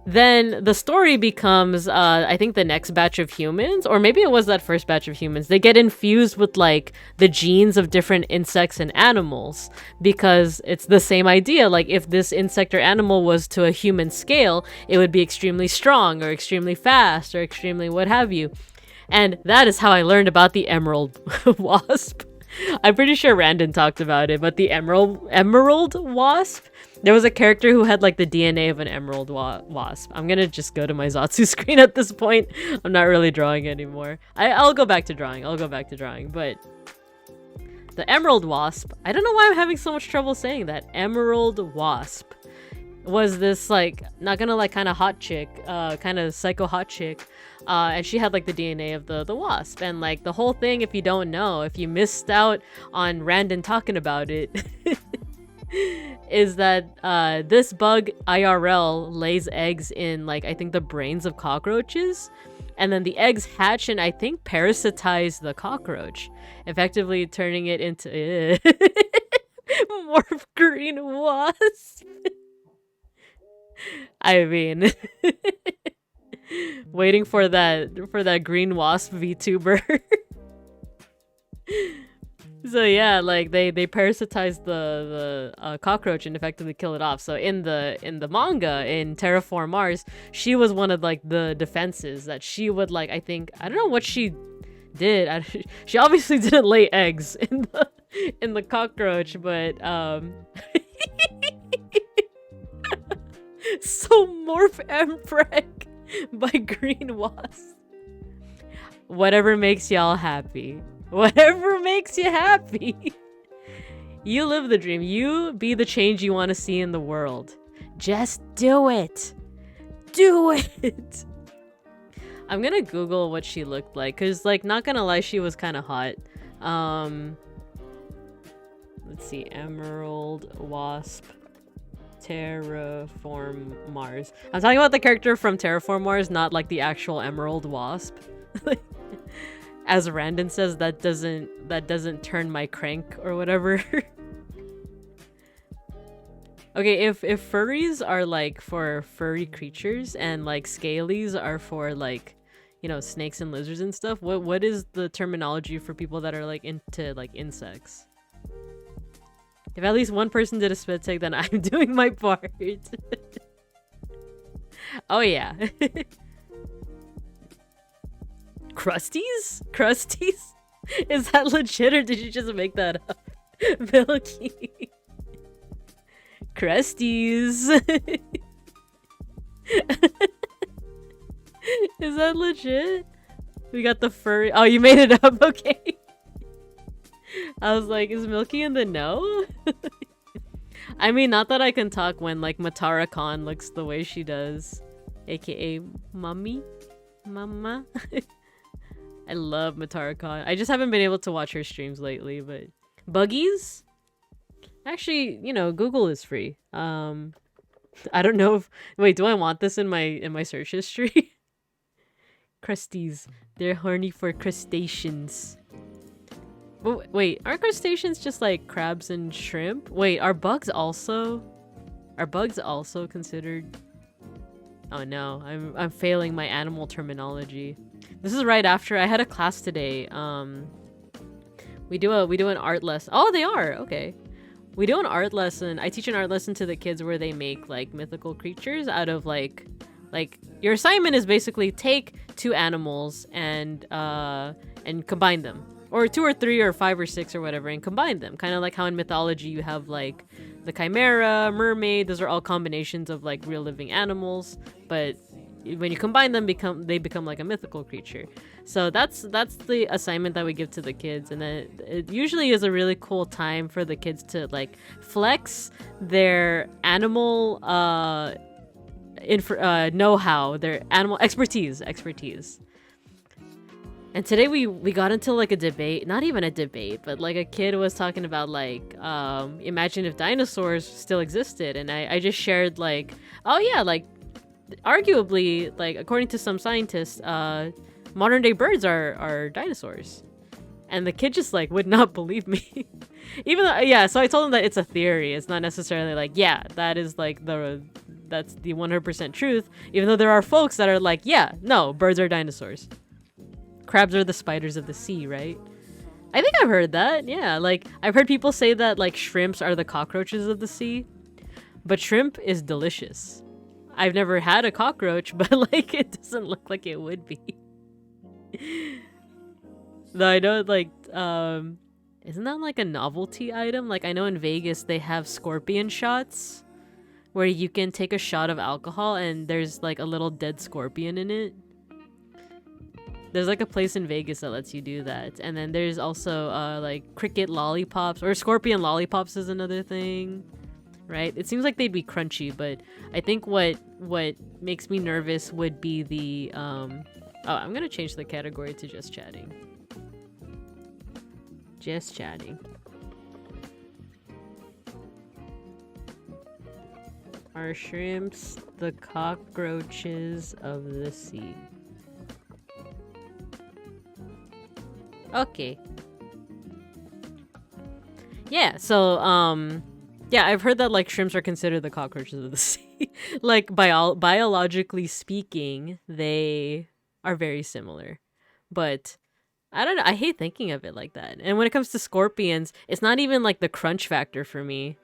then the story becomes I think the next batch of humans, or maybe it was that first batch of humans, they get infused with like the genes of different insects and animals, because it's the same idea. Like if this insect or animal was to a human scale, it would be extremely strong or extremely fast or extremely what have you. And that is how I learned about the emerald wasp. I'm pretty sure Randon talked about it, but the emerald wasp, there was a character who had like the DNA of an emerald wasp. I'm gonna just go to my Zatsu screen at this point. I'm not really drawing anymore. I'll go back to drawing. But the emerald wasp, I don't know why I'm having so much trouble saying that. Emerald wasp was this like, not gonna like kind of hot chick, kind of psycho hot chick. And she had like the DNA of the wasp, and like the whole thing, if you don't know, if you missed out on Randon talking about it, is that this bug IRL lays eggs in like, I think the brains of cockroaches, and then the eggs hatch and I think parasitize the cockroach, effectively turning it into morph green wasp. I mean, waiting for that green wasp VTuber. So yeah, like they parasitize the cockroach and effectively kill it off. So in the manga, in Terraform Mars, she was one of like the defenses that she would like, I don't know what she did. She obviously didn't lay eggs in the cockroach, but so morph Empreg by Green Wasp. Whatever makes y'all happy. Whatever makes you happy. You live the dream. You be the change you want to see in the world. Just do it. Do it. I'm gonna Google what she looked like, because, like, not gonna lie, she was kind of hot. Let's see, Emerald Wasp Terraform Mars. I'm talking about the character from Terraform Mars, not like the actual Emerald Wasp. As Randon says, that doesn't turn my crank or whatever. Okay, if furries are like for furry creatures and like scalies are for like, you know, snakes and lizards and stuff, what is the terminology for people that are like into like insects? If at least one person did a spit take, then I'm doing my part. Oh yeah. Crusties? Crusties? Is that legit or did you just make that up? Milky. Crusties. Is that legit? We got the furry. Oh, you made it up. Okay. I was like, is Milky in the know? I mean, not that I can talk when like Matara Khan looks the way she does, aka Mama. I love Matara Khan. I just haven't been able to watch her streams lately, but buggies? Actually, you know, Google is free. I don't know if wait, do I want this in my search history? Crusties. They're horny for crustaceans. But wait, aren't crustaceans just like crabs and shrimp? Wait, are bugs also considered? Oh no, I'm failing my animal terminology. This is right after I had a class today. We do an art lesson. Oh, they are. Okay. We do an art lesson. I teach an art lesson to the kids where they make like mythical creatures out of like your assignment is basically take two animals and combine them. Or 2 or 3 or 5 or 6 or whatever and combine them. Kind of like how in mythology you have like the chimera, mermaid, those are all combinations of like real living animals, but when you combine them they become like a mythical creature. So that's the assignment that we give to the kids, and then it usually is a really cool time for the kids to like flex their animal know-how, their animal expertise. And today we got into like a debate, not even a debate, but like a kid was talking about like, imagine if dinosaurs still existed. And I just shared like, oh yeah, like arguably, like according to some scientists, modern day birds are dinosaurs. And the kid just like would not believe me. Even though, yeah, so I told him that it's a theory. It's not necessarily like, yeah, that is like that's the 100% truth. Even though there are folks that are like, yeah, no, birds are dinosaurs. Crabs are the spiders of the sea, right? I think I've heard that. Yeah, like I've heard people say that like shrimps are the cockroaches of the sea, but shrimp is delicious. I've never had a cockroach, but like it doesn't look like it would be. Though I know like isn't that like a novelty item? Like I know in Vegas they have scorpion shots where you can take a shot of alcohol and there's like a little dead scorpion in it. There's like a place in Vegas that lets you do that. And then there's also like cricket lollipops, or scorpion lollipops is another thing, right? It seems like they'd be crunchy, but I think what makes me nervous would be the oh, I'm gonna change the category to just chatting. Just chatting. Are shrimps the cockroaches of the sea? Okay. Yeah, so yeah, I've heard that like shrimps are considered the cockroaches of the sea. Like biologically speaking, they are very similar. But I don't know, I hate thinking of it like that. And when it comes to scorpions, it's not even like the crunch factor for me.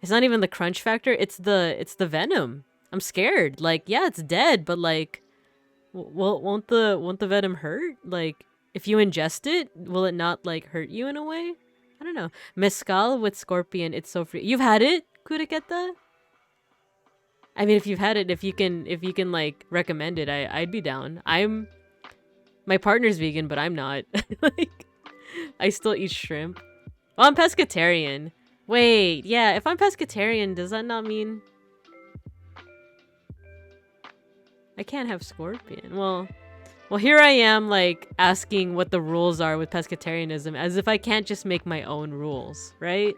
It's not even the crunch factor, it's the venom. I'm scared. Like, yeah, it's dead, but like won't the venom hurt? Like if you ingest it, will it not like hurt you in a way? I don't know. Mezcal with scorpion, it's so free. You've had it, Kuraketa? I mean, if you've had it, if you can like recommend it, I'd be down. My partner's vegan, but I'm not. Like, I still eat shrimp. Well, I'm pescatarian. Wait, yeah, if I'm pescatarian, does that not mean I can't have scorpion? Well, Well, here I am, like, asking what the rules are with pescatarianism, as if I can't just make my own rules, right?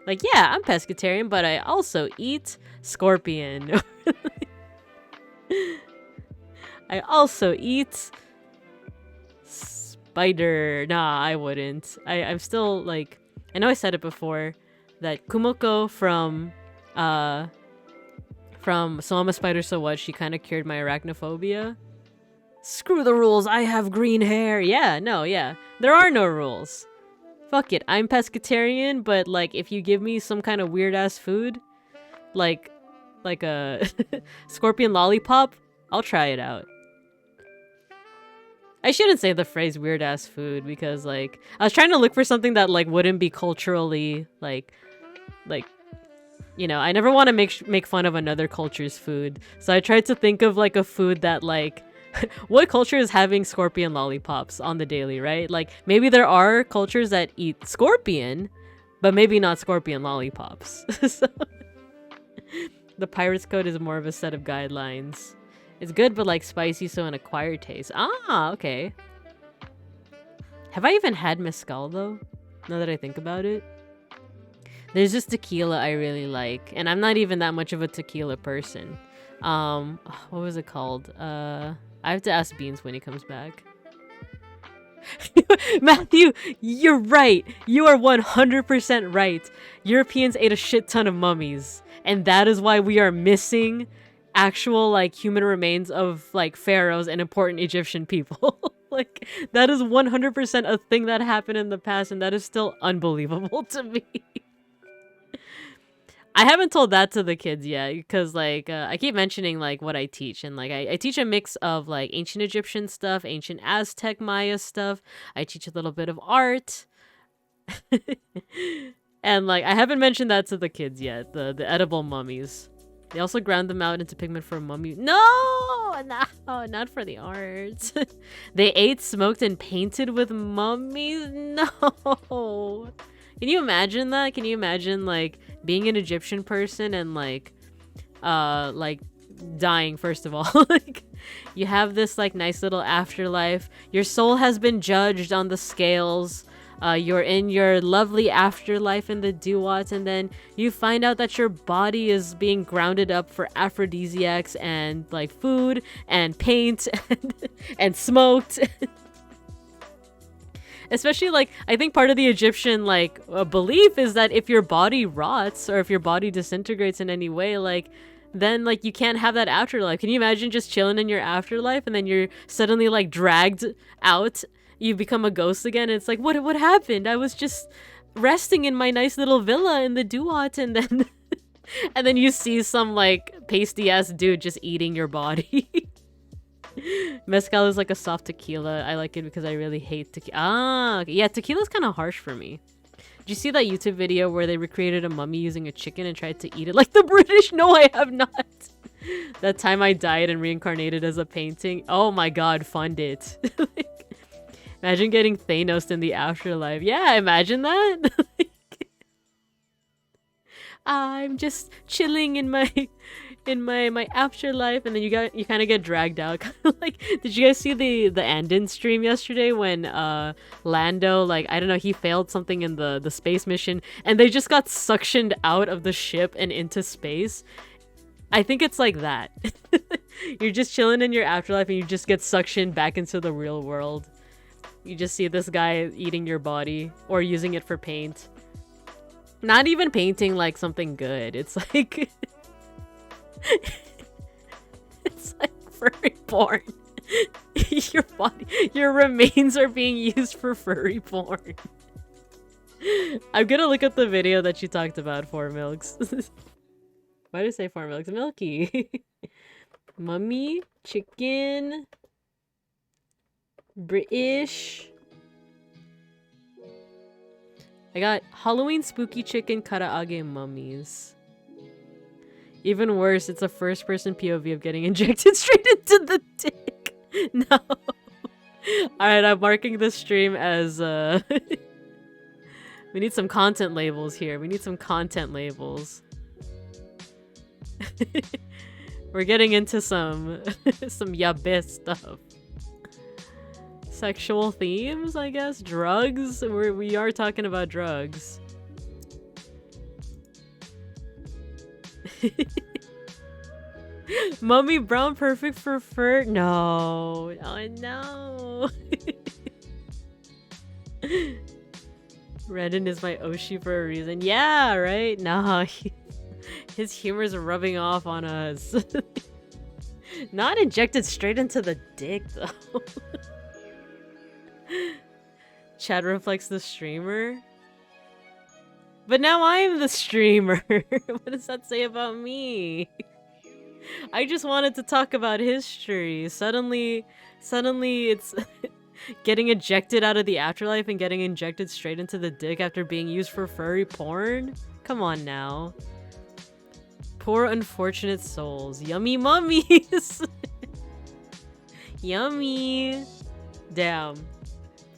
Like, yeah, I'm pescatarian, but I also eat scorpion. I also eat spider. Nah, I wouldn't. I'm still, like, I know I said it before, that Kumoko from So I'm a Spider So What, she kind of cured my arachnophobia. Screw the rules, I have green hair. Yeah, no, yeah. There are no rules. Fuck it, I'm pescatarian, but like if you give me some kind of weird ass food, like a scorpion lollipop, I'll try it out. I shouldn't say the phrase weird ass food because like I was trying to look for something that like wouldn't be culturally like you know, I never want to make fun of another culture's food. So I tried to think of like a food that like what culture is having scorpion lollipops on the daily, right? Like maybe there are cultures that eat scorpion, but maybe not scorpion lollipops. So the Pirate's Code is more of a set of guidelines. It's good, but like spicy, so an acquired taste. Ah, okay. Have I even had mezcal though? Now that I think about it. There's this tequila I really like, and I'm not even that much of a tequila person. What was it called? I have to ask Beans when he comes back. Matthew, you're right. You are 100% right. Europeans ate a shit ton of mummies, and that is why we are missing actual like human remains of like pharaohs and important Egyptian people. Like that is 100% a thing that happened in the past, and that is still unbelievable to me. I haven't told that to the kids yet because like I keep mentioning like what I teach, and like I teach a mix of like ancient Egyptian stuff, ancient Aztec Maya stuff. I teach a little bit of art. And like I haven't mentioned that to the kids yet, the edible mummies. They also ground them out into pigment for a mummy. No, not for the art. They ate, smoked, and painted with mummies? No. Can you imagine that? Can you imagine like being an Egyptian person and like dying first of all? Like you have this like nice little afterlife. Your soul has been judged on the scales. You're in your lovely afterlife in the Duat, and then you find out that your body is being grounded up for aphrodisiacs and like food and paint and smoked. Especially like I think part of the Egyptian like belief is that if your body rots or if your body disintegrates in any way, like then like you can't have that afterlife. Can you imagine just chilling in your afterlife and then you're suddenly like dragged out? You become a ghost again, and it's like what happened? I was just resting in my nice little villa in the Duat, and then and then you see some like pasty ass dude just eating your body. Mezcal is like a soft tequila. I like it because I really hate tequila. Ah, okay. Yeah, tequila's kind of harsh for me. Did you see that YouTube video where they recreated a mummy using a chicken and tried to eat it like the British? No, I have not. That time I died and reincarnated as a painting. Oh my god, fund it. Like, imagine getting Thanos in the afterlife. Yeah, imagine that. I'm just chilling in my afterlife, and then you kind of get dragged out. Like, did you guys see the Andin stream yesterday when Lando, like, I don't know, he failed something in the space mission and they just got suctioned out of the ship and into space? I think it's like that. You're just chilling in your afterlife and you just get suctioned back into the real world. You just see this guy eating your body or using it for paint. Not even painting like something good. It's like it's like furry porn. Your remains are being used for furry porn. I'm gonna look up the video that you talked about, Four Milks. Why did I say Four Milks? Milky. Mummy, chicken, British. I got Halloween spooky chicken karaage mummies. Even worse, it's a first-person POV of getting injected straight into the dick. No. Alright, I'm marking this stream as, we need some content labels here. We need some content labels. We're getting into some yabe stuff. Sexual themes, I guess. Drugs. We are talking about drugs. Mummy brown perfect for fur. No. Oh no. Redden is my Oshi for a reason. Yeah, right? Nah. His humor's rubbing off on us. Not injected straight into the dick though. Chad reflects the streamer. But now I'm the streamer. What does that say about me? I just wanted to talk about history. Suddenly it's getting ejected out of the afterlife and getting injected straight into the dick after being used for furry porn? Come on now. Poor unfortunate souls. Yummy mummies! Yummy! Damn.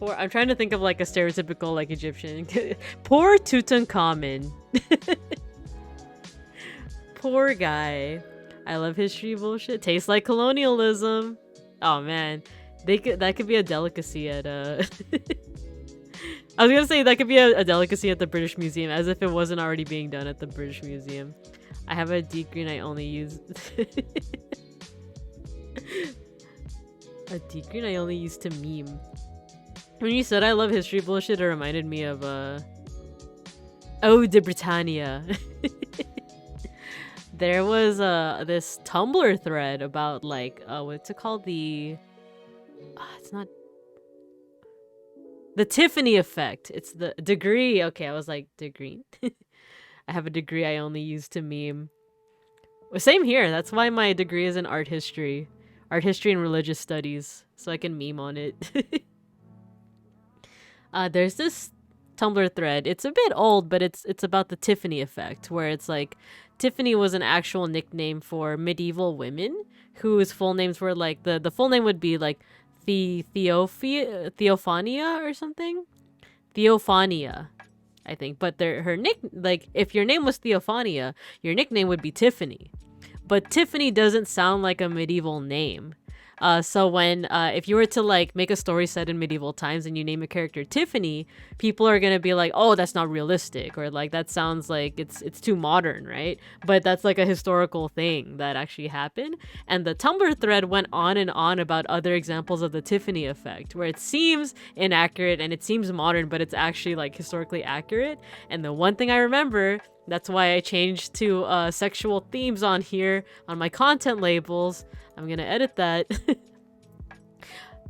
I'm trying to think of like a stereotypical like Egyptian. Poor Tutankhamun. Poor guy. I love history bullshit. Tastes like colonialism. Oh man. That could be a delicacy at I was gonna say that could be a delicacy at the British Museum, as if it wasn't already being done at the British Museum. I have a deep green I only use a deep green I only use to meme. When you said I love history bullshit, it reminded me of Ode de Britannia. There was this Tumblr thread about like what's it called, it's not the Tiffany effect. It's the degree. Okay, I was like, degree. I have a degree I only use to meme. Well, same here. That's why my degree is in art history and religious studies, so I can meme on it. There's this Tumblr thread. It's a bit old, but it's about the Tiffany effect, where it's like Tiffany was an actual nickname for medieval women whose full names were like the full name would be like Theophania or something. Theophania, I think. But her nick, like if your name was Theophania, your nickname would be Tiffany. But Tiffany doesn't sound like a medieval name. So when if you were to like make a story set in medieval times and you name a character Tiffany, people are gonna be like, oh, that's not realistic, or like that sounds like it's too modern, right? But that's like a historical thing that actually happened. And the Tumblr thread went on and on about other examples of the Tiffany effect, where it seems inaccurate and it seems modern, but it's actually like historically accurate. And the one thing I remember, that's why I changed to sexual themes on here on my content labels. I'm gonna edit that.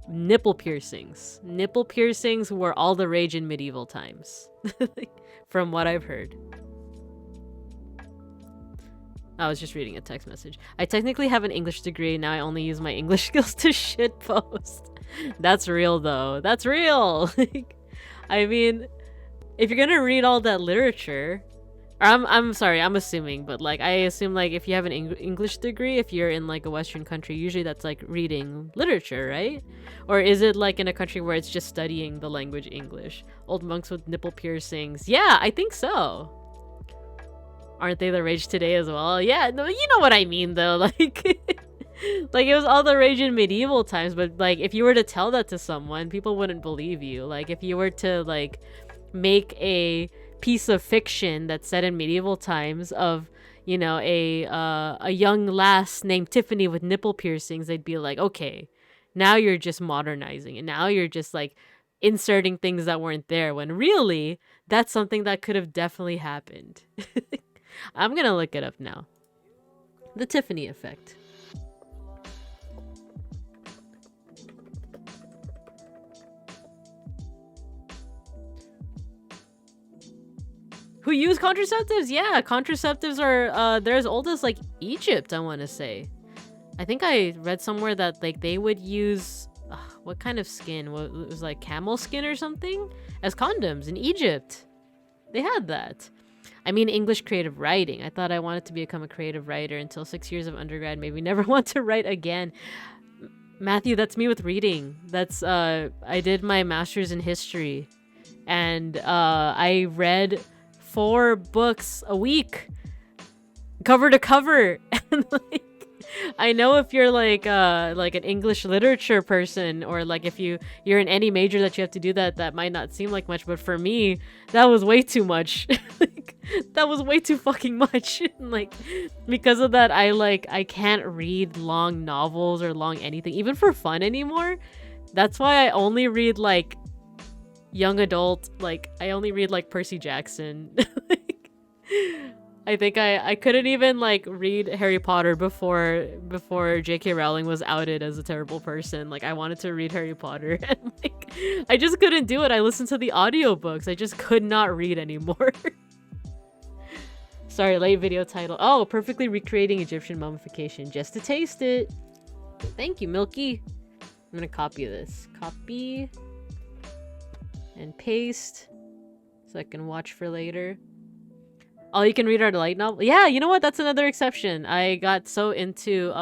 Nipple piercings. Nipple piercings were all the rage in medieval times. From what I've heard. I was just reading a text message. I technically have an English degree. Now I only use my English skills to shitpost. That's real though. That's real. I mean, if you're gonna read all that literature, I'm sorry, I'm assuming, but like I assume like if you have an English degree, if you're in like a Western country, usually that's like reading literature, right? Or is it like in a country where it's just studying the language English? Old monks with nipple piercings. Yeah, I think so. Aren't they the rage today as well? Yeah, no, you know what I mean though. Like like it was all the rage in medieval times, but like if you were to tell that to someone, people wouldn't believe you. Like if you were to like make a piece of fiction that's set in medieval times of, you know, a young lass named Tiffany with nipple piercings, they'd be like, okay, now you're just modernizing and now you're just like inserting things that weren't there, when really that's something that could have definitely happened. I'm gonna look it up now. The Tiffany effect. Who use contraceptives? Yeah, contraceptives are they're as old as like Egypt, I want to say. I think I read somewhere that like they would use what kind of skin? What, it was like camel skin or something as condoms in Egypt. They had that. I mean, English creative writing. I thought I wanted to become a creative writer until 6 years of undergrad. Maybe never want to write again. Matthew, that's me with reading. That's I did my master's in history, and I read 4 books a week, cover to cover, and like I know if you're like an English literature person, or like if you're in any major that you have to do that, that might not seem like much, but for me that was way too much. Like, that was way too fucking much. Like, because of that, I can't read long novels or long anything even for fun anymore. That's why I only read like young adult, like I only read like Percy Jackson. Like, I think I couldn't even like read Harry Potter before J.K. Rowling was outed as a terrible person. Like, I wanted to read Harry Potter and like I just couldn't do it. I listened to the audiobooks. I just could not read anymore. Sorry, late video title. Oh, perfectly recreating Egyptian mummification just to taste it. Thank you, Milky. I'm gonna copy this. Copy and paste so I can watch for later. Oh, you can read our light novel? Yeah, you know what? That's another exception. I got so into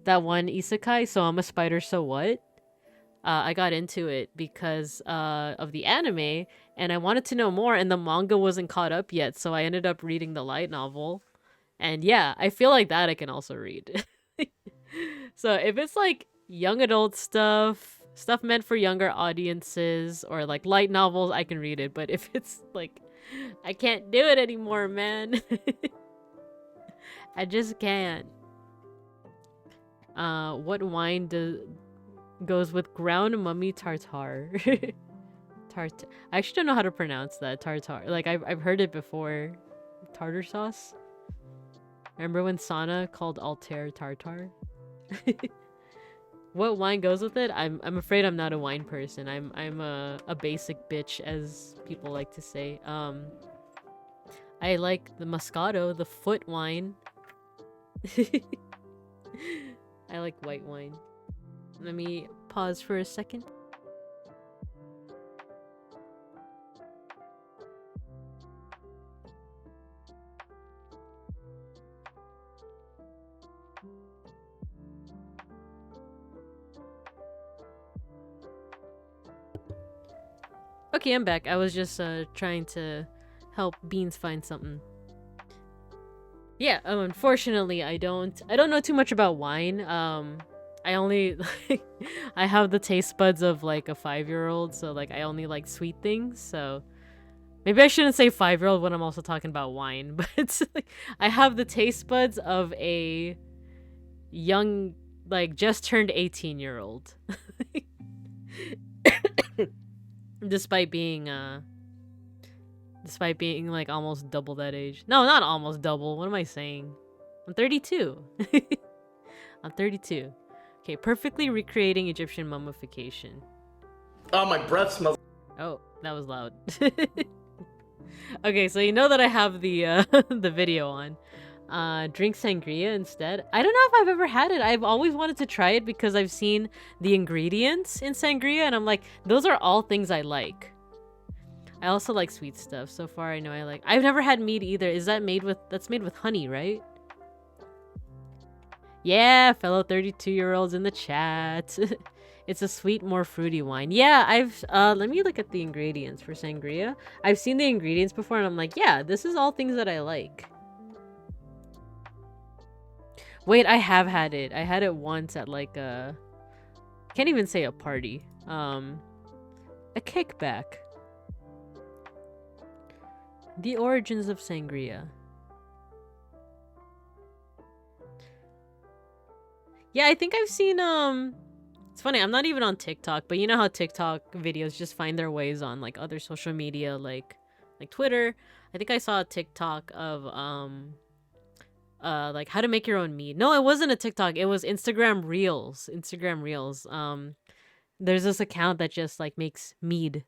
that one isekai, So I'm a Spider, So What? I got into it because of the anime, and I wanted to know more, and the manga wasn't caught up yet, so I ended up reading the light novel. And yeah, I feel like that I can also read. So if it's like young adult stuff meant for younger audiences, or like light novels, I can read it. But if it's like, I can't do it anymore, man. I just can't. What wine goes with ground mummy tartar? Tartar. I actually don't know how to pronounce that. Tartar. Like, I've heard it before. Tartar sauce. Remember when Sana called Altair tartar? What wine goes with it? I'm afraid I'm not a wine person. I'm a basic bitch, as people like to say. I like the Moscato, the foot wine. I like white wine. Let me pause for a second. Okay, I'm back. I was just trying to help Beans find something. Yeah, unfortunately I don't know too much about wine. I only like, I have the taste buds of like a 5-year-old, so like I only like sweet things. So maybe I shouldn't say 5-year-old when I'm also talking about wine, but it's like I have the taste buds of a young, like just turned 18-year-old. Despite being like almost double that age. No, not almost double. What am I saying? I'm 32. I'm 32. Okay, perfectly recreating Egyptian mummification. Oh, my breath smells. Oh, that was loud. Okay, so you know that I have the the video on. Drink sangria instead. I don't know if I've ever had it. I've always wanted to try it because I've seen the ingredients in sangria, and I'm like, those are all things I like. I also like sweet stuff. So far, I know I like. I've never had mead either. Is that made with? That's made with honey, right? Yeah, fellow 32-year-olds in the chat. It's a sweet, more fruity wine. Yeah, I've let me look at the ingredients for sangria. I've seen the ingredients before, and I'm like, yeah, this is all things that I like. Wait, I have had it. I had it once at like a... can't even say a party. A kickback. The origins of sangria. Yeah, I think I've seen, it's funny, I'm not even on TikTok, but you know how TikTok videos just find their ways on, like, other social media, like Twitter. I think I saw a TikTok of, like, how to make your own mead. No, it wasn't a TikTok, it was Instagram Reels. Instagram Reels. There's this account that just, like, makes mead.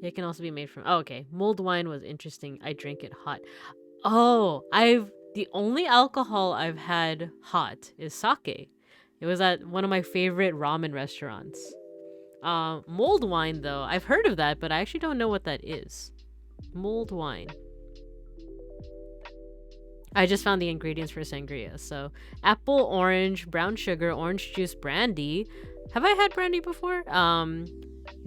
It can also be made from... oh, okay. Mulled wine was interesting. I drank it hot. Oh, the only alcohol I've had hot is sake. It was at one of my favorite ramen restaurants. Mulled wine, though, I've heard of that, but I actually don't know what that is. Mulled wine. I just found the ingredients for sangria. So, apple, orange, brown sugar, orange juice, brandy. Have I had brandy before?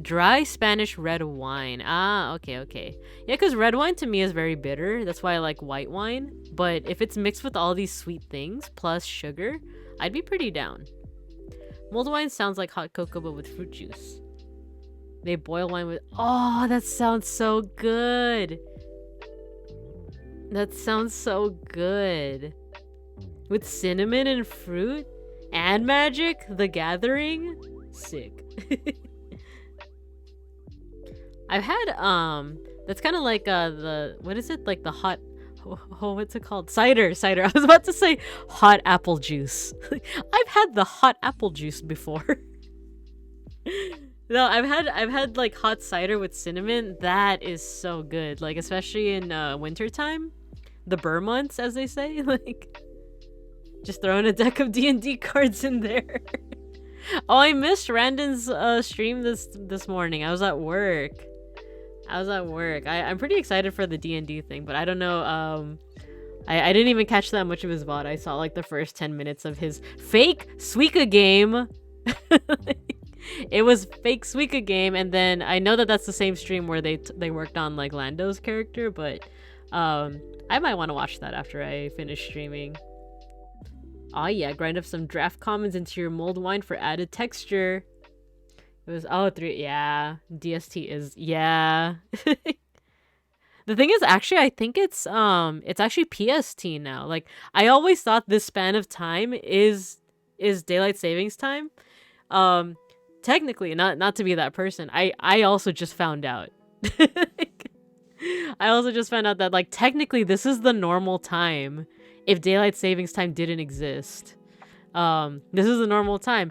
Dry Spanish red wine. Ah, okay, okay. Yeah, because red wine to me is very bitter. That's why I like white wine. But if it's mixed with all these sweet things plus sugar, I'd be pretty down. Mulled wine sounds like hot cocoa but with fruit juice. They boil wine with... Oh, that sounds so good. That sounds so good. With cinnamon and fruit and magic, the gathering. Sick. I've had that's kind of like the, what is it, like the hot, oh, what's it called, cider. I was about to say hot apple juice. I've had the hot apple juice before. No, I've had like hot cider with cinnamon. That is so good, like especially in winter time, the Burr months, as they say. Like just throwing a deck of D&D cards in there. Oh, I missed Randon's stream this morning. I was at work. I'm pretty excited for the D&D thing, but I don't know. I didn't even catch that much of his VOD. I saw like the first 10 minutes of his fake Suika game. It was fake Suika game, and then I know that that's the same stream where they worked on like Lando's character, but I might want to watch that after I finish streaming. Oh yeah, grind up some draft commons into your mulled wine for added texture. It was 3, yeah. DST is, yeah. The thing is, actually, I think it's actually PST now. Like, I always thought this span of time is daylight savings time. Technically, not to be that person. I also just found out. I also just found out that like technically this is the normal time if daylight savings time didn't exist. This is the normal time,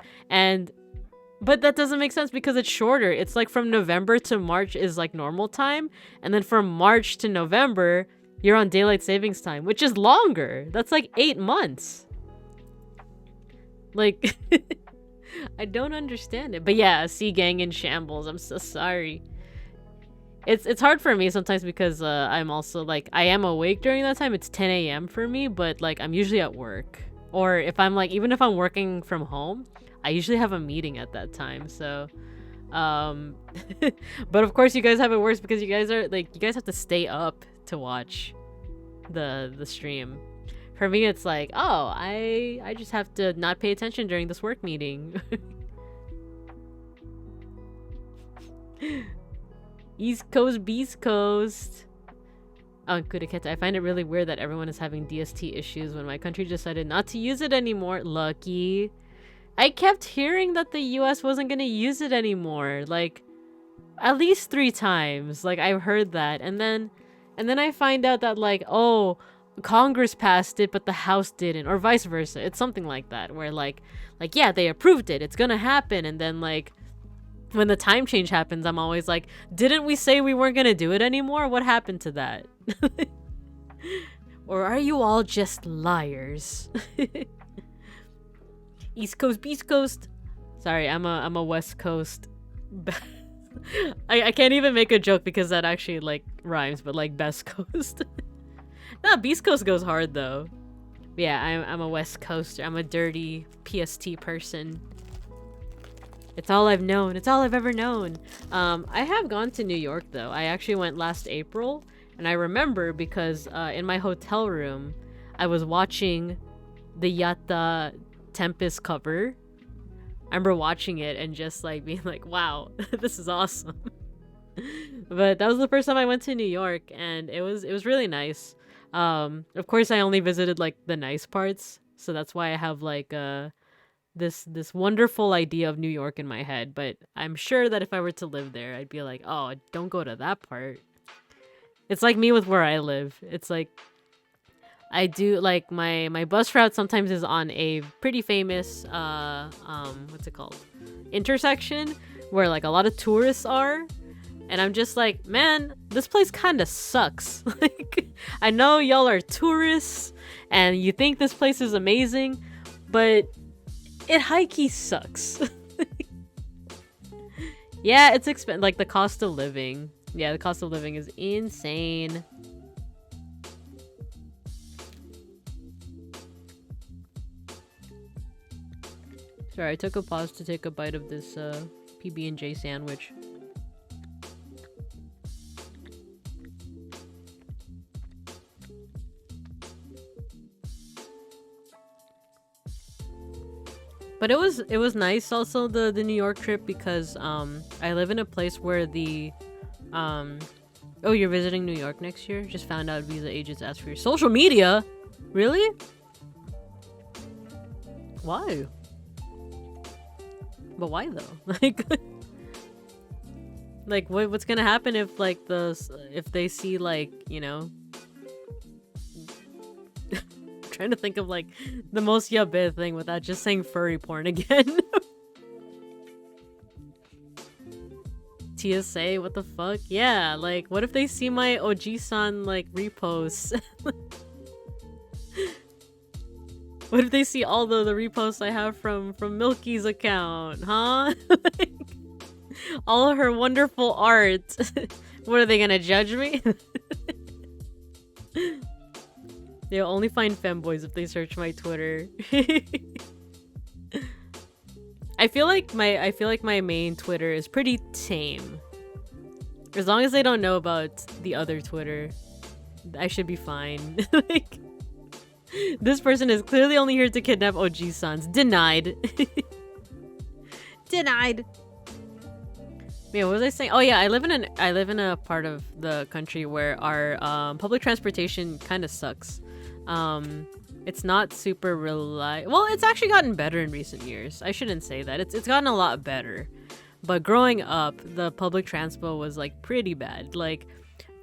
but that doesn't make sense because it's shorter. It's like from November to March is like normal time, and then from March to November you're on daylight savings time, which is longer. That's like 8 months. Like I don't understand it. But yeah, Sea Gang in shambles. I'm so sorry. It's hard for me sometimes because I'm also like I am awake during that time. It's 10 a.m. for me, but like I'm usually at work. Or if I'm like, even if I'm working from home, I usually have a meeting at that time. So but of course you guys have it worse because you guys are like, you guys have to stay up to watch the stream. For me it's like, oh, I just have to not pay attention during this work meeting. East Coast, Beast Coast. Oh, Kudaketa, I find it really weird that everyone is having DST issues when my country decided not to use it anymore. Lucky. I kept hearing that the US wasn't gonna use it anymore. Like, at least 3 times. Like, I've heard that. And then I find out that, like, oh, Congress passed it, but the House didn't. Or vice versa. It's something like that. Where, like, yeah, they approved it. It's gonna happen. And then, like, when the time change happens, I'm always like, didn't we say we weren't gonna do it anymore? What happened to that? Or are you all just liars? East Coast, Beast Coast. Sorry, I'm a West Coast. I can't even make a joke because that actually like rhymes, but like Best Coast. Nah, Beast Coast goes hard though. But yeah, I'm a West Coaster. I'm a dirty PST person. It's all I've known. It's all I've ever known. I have gone to New York though. I actually went last April, and I remember because in my hotel room, I was watching the Yatta Tempest cover. I remember watching it and just like being like, wow, this is awesome. But that was the first time I went to New York, and it was really nice. Of course I only visited like the nice parts, so that's why I have like this wonderful idea of New York in my head. But I'm sure that if I were to live there, I'd be like, oh, don't go to that part. It's like me with where I live. It's like I do like my bus route sometimes is on a pretty famous what's it called, intersection where like a lot of tourists are, and I'm just like, man, this place kind of sucks. Like, I know y'all are tourists and you think this place is amazing, but it high-key sucks. Yeah, it's expensive. Like the cost of living. Yeah, the cost of living is insane. Sorry, I took a pause to take a bite of this PB&J sandwich. But it was nice also the New York trip because I live in a place where the oh, you're visiting New York next year? Just found out visa agents ask for your social media. Really? Why? But why though? Like what's gonna happen if like if they see like, you know, trying to think of like the most yabe thing without just saying furry porn again. TSA, what the fuck? Yeah, like what if they see my Oji-san like reposts? What if they see all the reposts I have from Milky's account, huh? Like, all of her wonderful art. What, are they gonna judge me? They'll only find femboys if they search my Twitter. I feel like my main Twitter is pretty tame. As long as they don't know about the other Twitter, I should be fine. Like, this person is clearly only here to kidnap OG-sans. Denied. Denied. Yeah, what was I saying? Oh yeah, I live in a part of the country where our public transportation kind of sucks. It's not super reliable. Well, it's actually gotten better in recent years. I shouldn't say that. It's gotten a lot better. But growing up, the public transpo was like pretty bad. Like,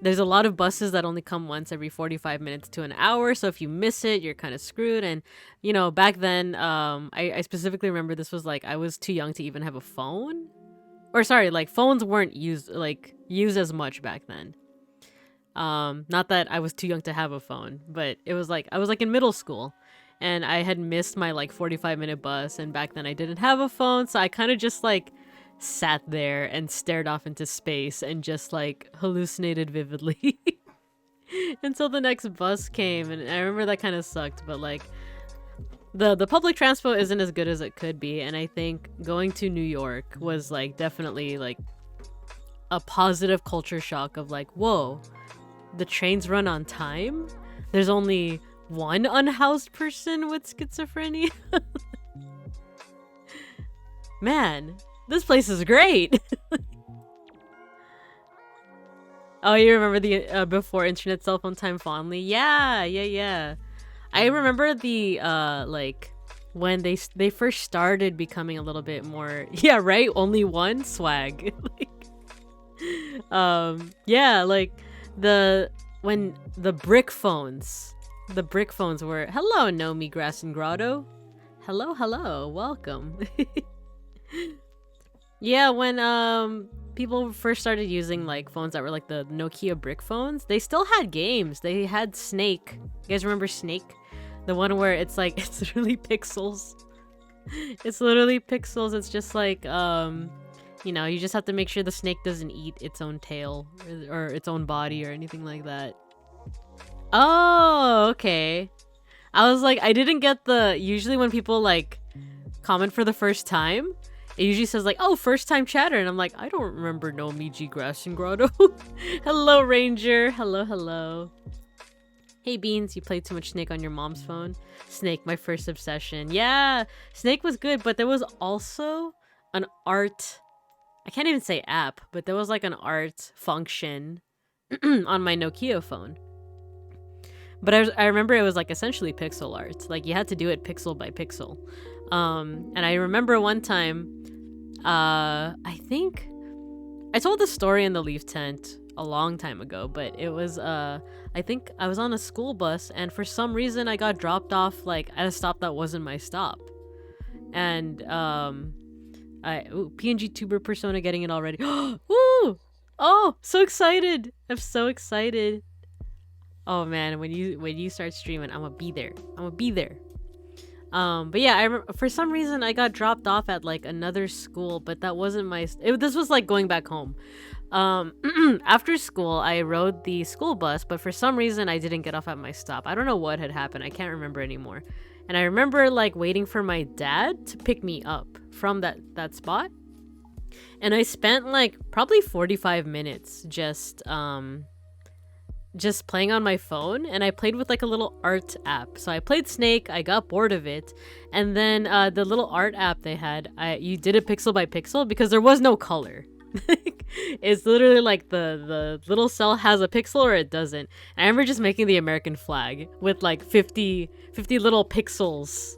there's a lot of buses that only come once every 45 minutes to an hour. So if you miss it, you're kind of screwed. And, you know, back then, I specifically remember this was like, I was too young to even have a phone. Or sorry, like phones weren't used as much back then. Not that I was too young to have a phone, but it was like I was like in middle school and I had missed my like 45-minute bus, and back then I didn't have a phone, so I kind of just like sat there and stared off into space and just like hallucinated vividly until the next bus came. And I remember that kind of sucked, but like the public transport isn't as good as it could be, and I think going to New York was like definitely like a positive culture shock of like, whoa, the trains run on time? There's only one unhoused person with schizophrenia? Man, this place is great. Oh, you remember the before internet cell phone time fondly? Yeah. I remember the like when they first started becoming a little bit more, yeah, right, only one swag. Like, yeah, like when the brick phones were, hello Nomi Grass and Grotto, hello, welcome. Yeah, when people first started using like phones that were like the Nokia brick phones, they still had games. They had Snake. You guys remember Snake? The one where it's like, it's literally pixels. It's literally pixels. It's just like you know, you just have to make sure the snake doesn't eat its own tail or its own body or anything like that. Oh, okay. I was like, I didn't get the, usually when people like comment for the first time, it usually says like, oh, first time chatter, and I'm like, I don't remember no Miji Grass and Grotto. Hello Ranger, hello. Hey Beans, you played too much Snake on your mom's phone? Snake, my first obsession. Yeah, Snake was good, but there was also an art, I can't even say app, but there was like an art function on my Nokia phone. But I remember it was like essentially pixel art. Like you had to do it pixel by pixel. And I remember one time, I think I told the story in the Leaf Tent a long time ago, but it was, I think I was on a school bus and for some reason I got dropped off like at a stop that wasn't my stop. And, PNG tuber persona getting it already. Woo! Oh, so excited! I'm so excited. Oh man, when you start streaming, I'm gonna be there. But yeah, for some reason I got dropped off at like another school, but that wasn't my. This was like going back home. After school, I rode the school bus, but for some reason I didn't get off at my stop. I don't know what had happened. I can't remember anymore. And I remember like waiting for my dad to pick me up from that spot. And I spent like probably 45 minutes just just playing on my phone, and I played with like a little art app. So I played Snake, I got bored of it, and then the little art app they had, you did it pixel by pixel because there was no color. It's literally like the little cell has a pixel or it doesn't. I remember just making the American flag with like 50 little pixels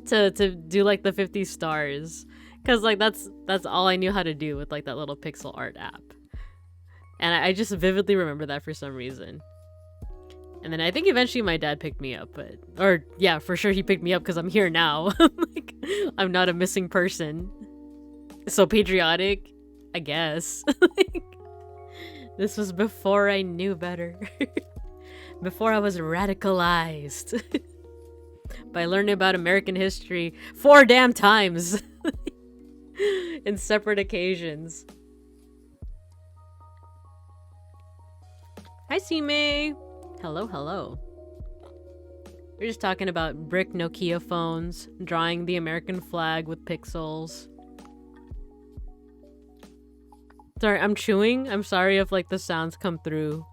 to do like the 50 stars, because like that's all I knew how to do with like that little pixel art app. And I just vividly remember that for some reason. And then I think eventually my dad picked me up, or yeah, for sure he picked me up because I'm here now. Like, I'm not a missing person. So patriotic, I guess. Like, this was before I knew better. Before I was radicalized by learning about American history 4 damn times in separate occasions. Hi, C-May. Hello, hello. We're just talking about brick Nokia phones, drawing the American flag with pixels. Sorry, I'm chewing. I'm sorry if like the sounds come through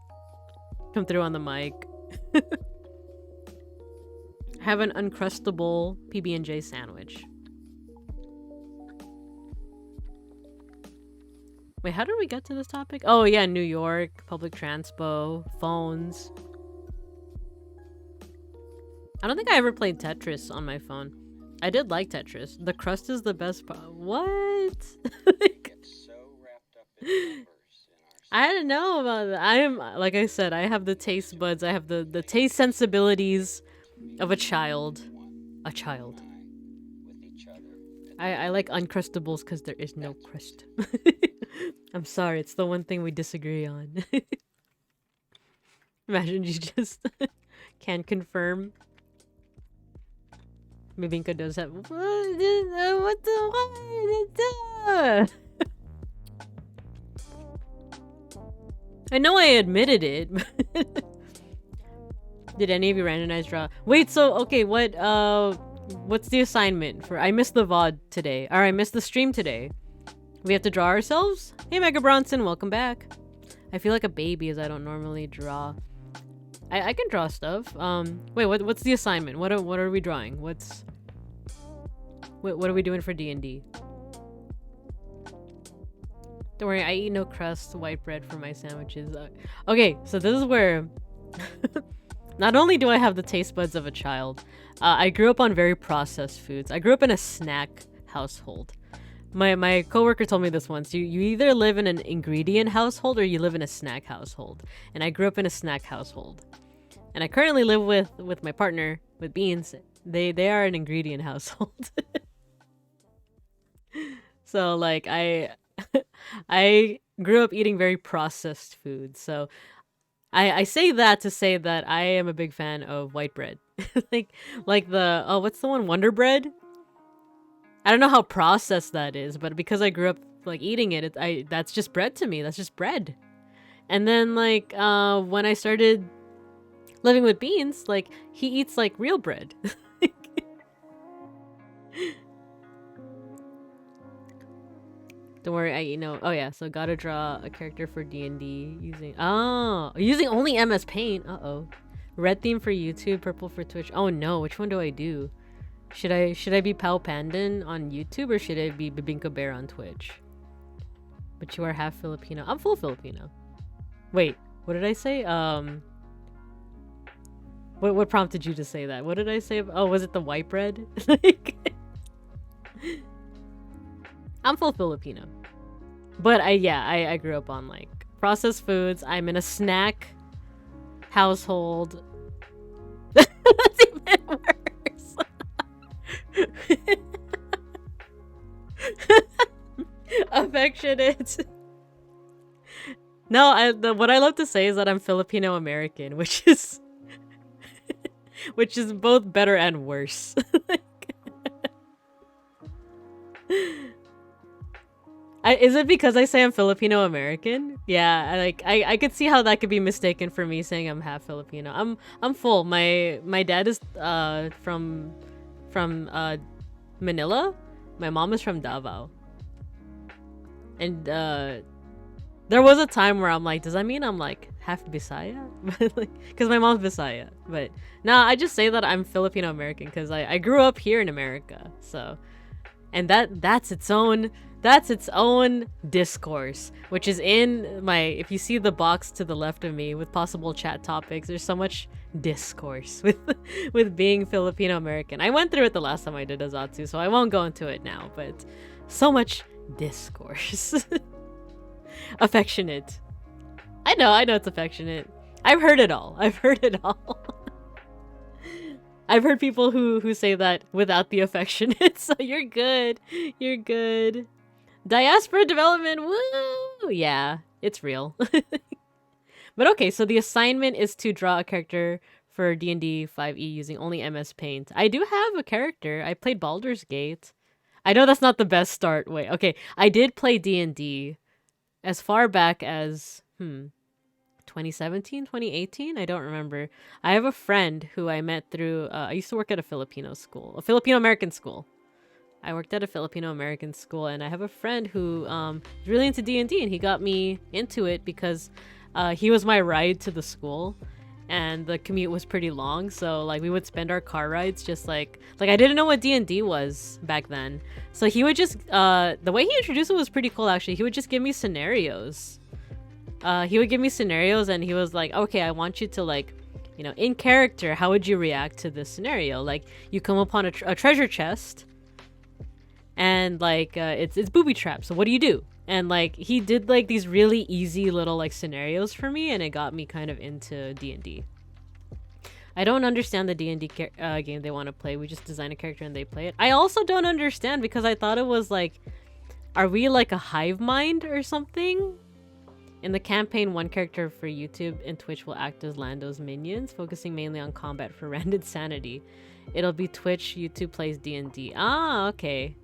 on the mic. I have an Uncrustable PB&J sandwich. Wait, how did we get to this topic? Oh yeah, New York, public transpo, phones. I don't think I ever played Tetris on my phone. I did like Tetris. The crust is the best part. What? I don't know about that. I am, like I said, I have the taste buds. I have the taste sensibilities of a child. A child. I like Uncrustables because there is no crust. I'm sorry, it's the one thing we disagree on. Imagine you just can't confirm. Mibinka does have. What the? I know I admitted it. Did any of you randomize draw? Wait, so okay, what's the assignment for? I missed the VOD today. Or I missed the stream today. We have to draw ourselves? Hey, Mega Bronson, welcome back. I feel like a baby as I don't normally draw. I can draw stuff. Wait, what's the assignment? What are we drawing? What are we doing for D&D? Don't worry, I eat no crust, white bread for my sandwiches. Okay, so this is where not only do I have the taste buds of a child, I grew up on very processed foods. I grew up in a snack household. My coworker told me this once. You either live in an ingredient household or you live in a snack household. And I grew up in a snack household. And I currently live with my partner, with Beans. They are an ingredient household. So like I grew up eating very processed food. So I say that to say that I am a big fan of white bread. like the what's the one, Wonder Bread? I don't know how processed that is, but because I grew up like eating it, that's just bread to me. That's just bread. And then like when I started living with Beans, like he eats like real bread. Don't worry, oh yeah, so gotta draw a character for D&D using only MS Paint. Uh-oh. Red theme for YouTube, purple for Twitch. Oh no, which one do I do? Should I be Pau Pandan on YouTube or should I be Bibinka Bear on Twitch? But you are half Filipino. I'm full Filipino. Wait, what did I say? What prompted you to say that? What did I say? Oh, was it the white bread? I'm full Filipino. But I grew up on like processed foods. I'm in a snack household. That's even worse. Affectionate. No, what I love to say is that I'm Filipino American, which is both better and worse. Is it because I say I'm Filipino American? Yeah, I could see how that could be mistaken for me saying I'm half Filipino. I'm full. My dad is from Manila. My mom is from Davao. And the There was a time where I'm like, does that mean I'm like half Bisaya? Because my mom's Bisaya. But nah, I just say that I'm Filipino American because I grew up here in America. So, and that's its own discourse, which is in my, if you see the box to the left of me with possible chat topics, there's so much discourse with being Filipino American. I went through it the last time I did Azatsu, so I won't go into it now, but so much discourse. Affectionate. I know it's affectionate. I've heard it all. I've heard people who say that without the affectionate, so you're good. You're good. Diaspora development, woo! Yeah, it's real. But okay, so the assignment is to draw a character for D&D 5e using only MS Paint. I do have a character. I played Baldur's Gate. I know that's not the best start. Wait, okay. I did play D&D as far back as 2017, 2018. I don't remember. I have a friend who I met through I used to work at a Filipino American school. I worked at a Filipino American school, and I have a friend who is really into D&D, and he got me into it because he was my ride to the school, and the commute was pretty long, so like we would spend our car rides just like I didn't know what D&D was back then, so he would just the way he introduced it was pretty cool. Actually, he would just give me scenarios. He would give me scenarios, and he was like, okay, I want you to, like, you know, in character, how would you react to this scenario? Like, you come upon a treasure chest, and like it's booby traps, so what do you do? And like he did like these really easy little like scenarios for me, and it got me kind of into D&D. I don't understand the D&D game they want to play. We just design a character and they play it. I also don't understand because I thought it was like, are we like a hive mind or something? In the campaign, one character for YouTube and Twitch will act as Lando's minions, focusing mainly on combat for rendered sanity. It'll be Twitch, YouTube plays D&D. Ah, okay.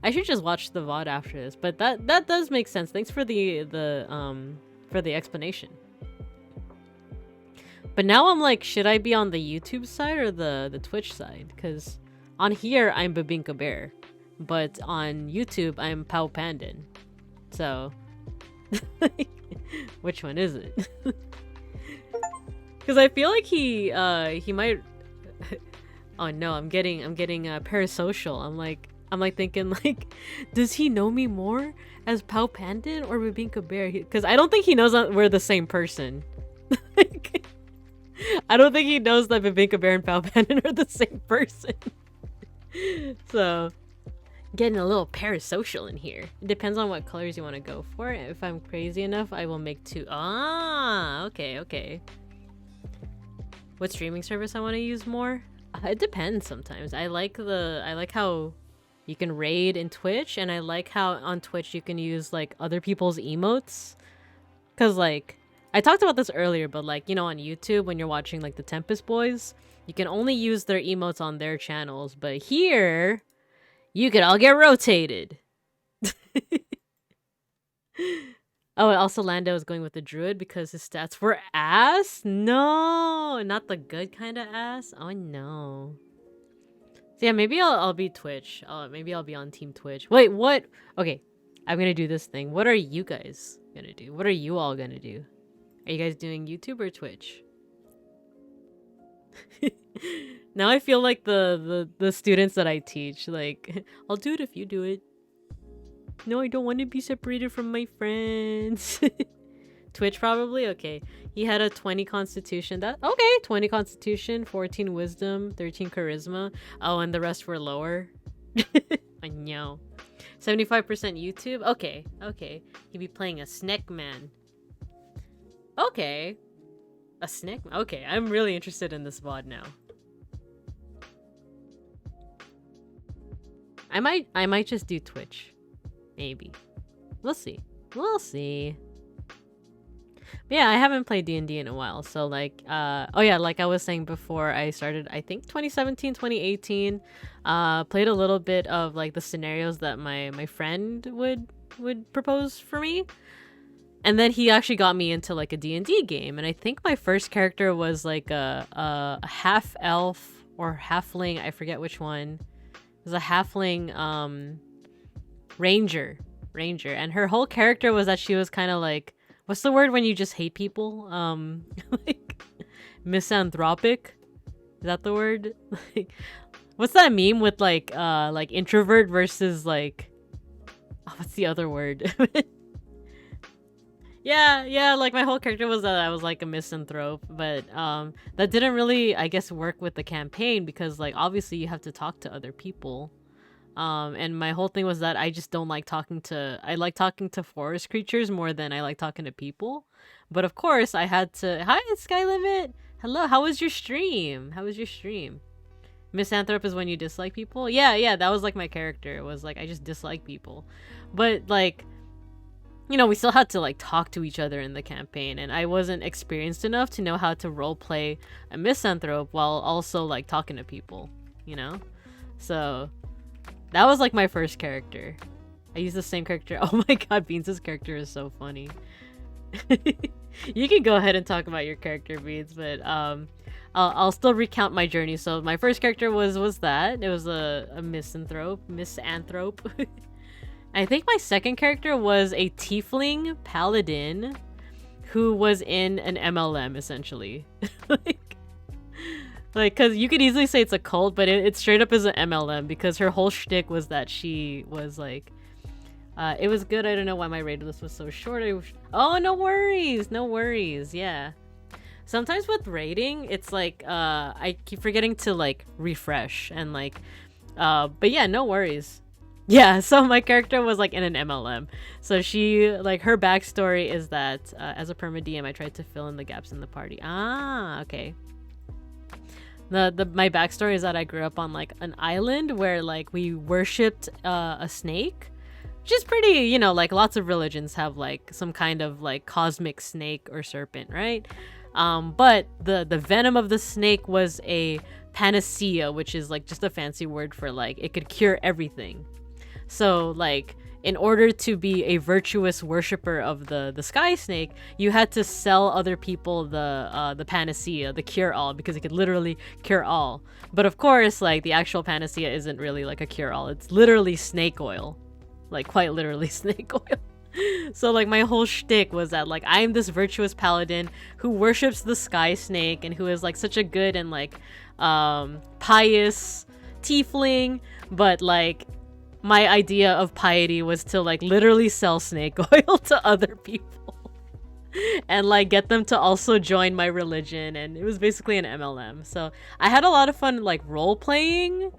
I should just watch the VOD after this, but that does make sense. Thanks for the explanation. But now I'm like, should I be on the YouTube side or the Twitch side? Because on here I'm Babinka Bear, but on YouTube I'm Pau Pandan. So which one is it? Because I feel like he might. Oh no, I'm getting parasocial. I'm like thinking like, does he know me more as Pau Pandan or Babinka Bear? Because I don't think he knows that we're the same person. I don't think he knows that Babinka Bear and Pau Pandan are the same person. So, getting a little parasocial in here. It depends on what colors you want to go for. If I'm crazy enough, I will make two. Ah, okay. What streaming service I want to use more? It depends sometimes. I like how you can raid in Twitch, and I like how on Twitch you can use like other people's emotes. Cause like, I talked about this earlier, but like, you know, on YouTube when you're watching like the Tempest Boys, you can only use their emotes on their channels, but here you could all get rotated. Oh, and also Lando is going with the druid because his stats were ass? No, not the good kind of ass. Oh no. So yeah, maybe I'll be Twitch. Maybe I'll be on Team Twitch. Wait, what? Okay, I'm gonna do this thing. What are you guys gonna do? What are you all gonna do? Are you guys doing YouTube or Twitch? Now I feel like the students that I teach. Like, I'll do it if you do it. No, I don't want to be separated from my friends. Twitch probably? Okay. He had a 20 constitution. 20 constitution, 14 wisdom, 13 charisma. Oh, and the rest were lower. I know. 75% YouTube? Okay. He'd be playing a snack man. Okay. A snack? Okay, I'm really interested in this VOD now. I might just do Twitch. Maybe. We'll see. But yeah, I haven't played D&D in a while, so like oh yeah, like I was saying before, I started I think 2017, 2018. Played a little bit of like the scenarios that my friend would propose for me. And then he actually got me into like a D&D game, and I think my first character was like a half elf or halfling, I forget which one. It was a halfling ranger. ranger, and her whole character was that she was kind of like, what's the word when you just hate people? Like misanthropic. Is that the word? Like, what's that meme with like introvert versus like, oh, what's the other word? Yeah, like my whole character was that I was like a misanthrope, but that didn't really, I guess, work with the campaign because like obviously you have to talk to other people. And my whole thing was that I just don't like I like talking to forest creatures more than I like talking to people. But of course I had to, hi Sky Limit. Hello, how was your stream? How was your stream? Misanthrope is when you dislike people? Yeah, that was like my character. It was like I just dislike people. But like, you know, we still had to like talk to each other in the campaign, and I wasn't experienced enough to know how to roleplay a misanthrope while also like talking to people, you know? So that was like my first character. I used the same character. Oh my god, Beans' character is so funny. You can go ahead and talk about your character, Beans, but I'll still recount my journey. So my first character was that. It was a misanthrope. I think my second character was a tiefling paladin who was in an MLM, essentially. like, cause you could easily say it's a cult, but it straight up is an MLM because her whole shtick was that she was like, it was good. I don't know why my raid list was so short. Oh, no worries. Yeah. Sometimes with raiding, it's like, I keep forgetting to like refresh and like, but yeah, no worries. Yeah, so my character was like in an MLM. So she, like, her backstory is that as a perma DM, I tried to fill in the gaps in the party. Ah, okay. My backstory is that I grew up on like an island where like we worshipped a snake, which is pretty, you know, like lots of religions have like some kind of like cosmic snake or serpent, right? But the venom of the snake was a panacea, which is like just a fancy word for like it could cure everything. So like in order to be a virtuous worshiper of the sky snake, you had to sell other people the panacea, the cure-all, because it could literally cure all. But of course, like the actual panacea isn't really like a cure-all. It's literally snake oil, like quite literally snake oil. So like my whole shtick was that like I'm this virtuous paladin who worships the sky snake and who is like such a good and like pious tiefling, but like my idea of piety was to like literally sell snake oil to other people and like get them to also join my religion, and it was basically an MLM. So I had a lot of fun like role playing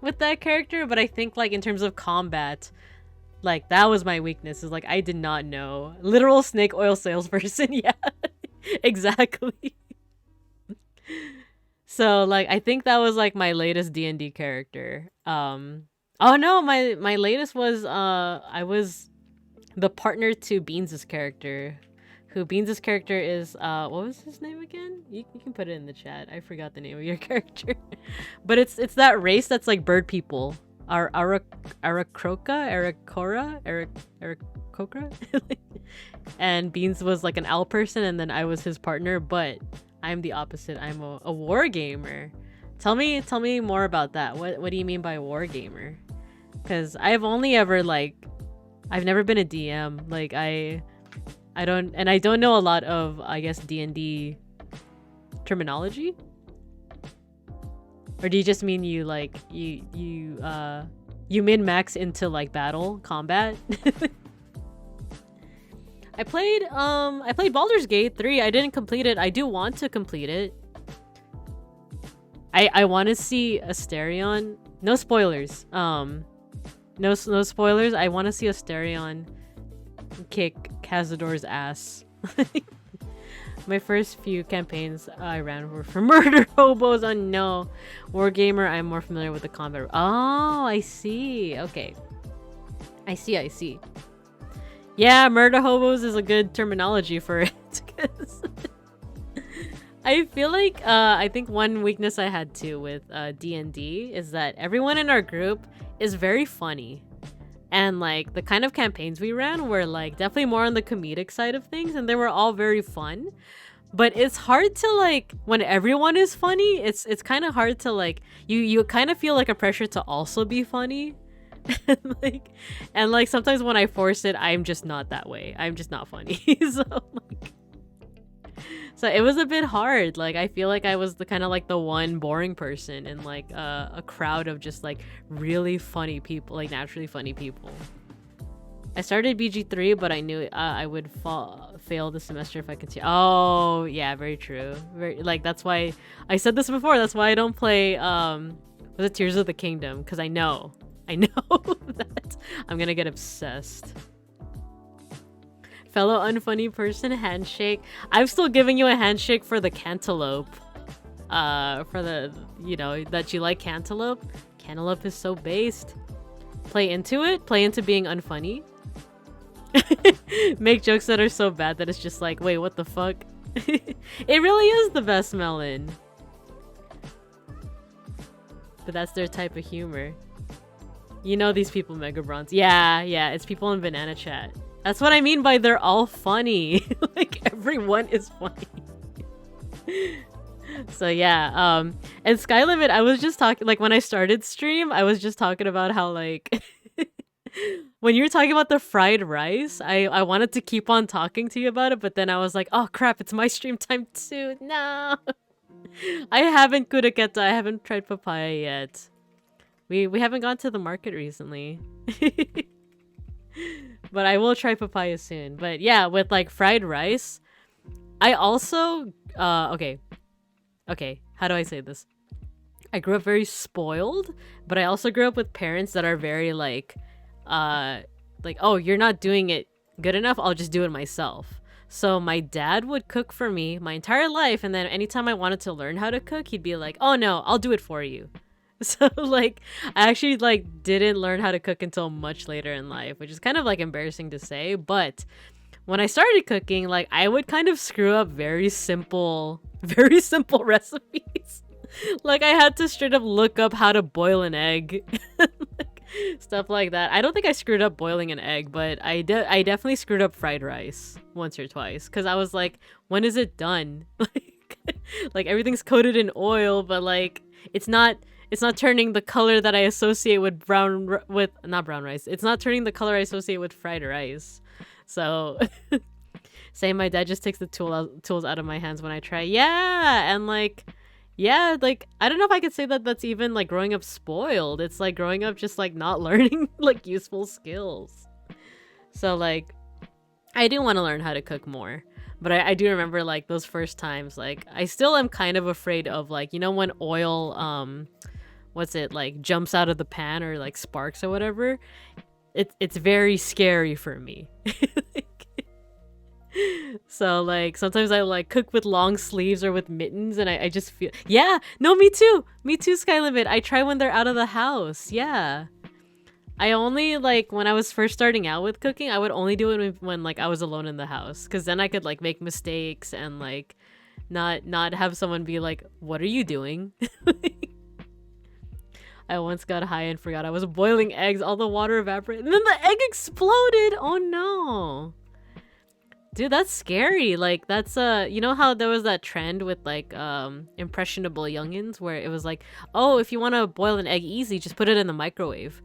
with that character, but I think like in terms of combat, like that was my weakness, is like I did not know. Literal snake oil salesperson. Yeah. Exactly. So like I think that was like my latest D&D character. Oh no, my latest was I was the partner to Beans' character. Who Beans' character is what was his name again? You can put it in the chat. I forgot the name of your character. But it's that race that's like bird people. Arakokra? And Beans was like an owl person, and then I was his partner, but I'm the opposite. I'm a war gamer. Tell me more about that. What do you mean by war gamer? Because I've only ever like I've never been a DM. Like I don't know a lot of, I guess, D&D terminology. Or do you just mean you like you min-max into like battle combat? I played Baldur's Gate 3. I didn't complete it. I do want to complete it. I want to see Asterion. No spoilers. No spoilers. I want to see Asterion kick Cazador's ass. My first few campaigns I ran were for murder hobos. Oh no. Wargamer, I'm more familiar with the combat. Oh, I see. Okay. I see. Yeah, murder hobos is a good terminology for it. I feel like I think one weakness I had too with D&D is that everyone in our group is very funny. And like the kind of campaigns we ran were like definitely more on the comedic side of things, and they were all very fun. But it's hard to like when everyone is funny, it's kind of hard to like you kind of feel like a pressure to also be funny and sometimes when I force it, I'm just not that way. I'm just not funny. So it was a bit hard. Like, I feel like I was the kind of like the one boring person in like a crowd of just like really funny people, like naturally funny people. I started BG3, but I knew I would fail the semester if I continued. Oh, yeah, very true. That's why I said this before. That's why I don't play was it Tears of the Kingdom, because I know that I'm gonna get obsessed. Fellow unfunny person, handshake. I'm still giving you a handshake for the cantaloupe. For the, that you like cantaloupe. Cantaloupe is so based. Play into it. Play into being unfunny. Make jokes that are so bad that it's just like, wait, what the fuck? It really is the best melon. But that's their type of humor. You know these people, Mega Bronze. Yeah, it's people in Banana Chat. That's what I mean by they're all funny. Like, everyone is funny. So yeah, and Sky Limit, I was just talking, like, when I started stream, I was just talking about how, like, when you were talking about the fried rice, I wanted to keep on talking to you about it, but then I was like, oh crap, it's my stream time too. No. I haven't tried papaya yet. We haven't gone to the market recently. But I will try papaya soon. But yeah, with like fried rice, I also okay, how do I say this? I grew up very spoiled, but I also grew up with parents that are very like, oh, you're not doing it good enough, I'll just do it myself. So my dad would cook for me my entire life, and then anytime I wanted to learn how to cook, he'd be like, oh no, I'll do it for you. So like, I actually like didn't learn how to cook until much later in life, which is kind of like embarrassing to say, but when I started cooking, like, I would kind of screw up very simple recipes. Like, I had to straight up look up how to boil an egg. Stuff like that. I don't think I screwed up boiling an egg, but I definitely screwed up fried rice once or twice, because I was like, when is it done? Like everything's coated in oil, but like it's not turning the color that I associate with not brown rice. It's not turning the color I associate with fried rice. So saying my dad just takes the tools out of my hands when I try. Yeah, and like, yeah, like, I don't know if I could say that that's even like growing up spoiled. It's like growing up just like not learning like useful skills. So like, I do want to learn how to cook more. But I do remember like those first times, like I still am kind of afraid of like, you know, when oil, like jumps out of the pan or like sparks or whatever. It's very scary for me. So like sometimes I like cook with long sleeves or with mittens, and I just feel, yeah, no, me too, Sky Limit. I try when they're out of the house. Yeah, I only like when I was first starting out with cooking, I would only do it when like I was alone in the house, because then I could like make mistakes and like not have someone be like, what are you doing? I once got high and forgot I was boiling eggs, all the water evaporated, and then the egg exploded. Oh no. Dude, that's scary. Like, that's you know how there was that trend with like impressionable youngins where it was like, oh, if you want to boil an egg easy, just put it in the microwave.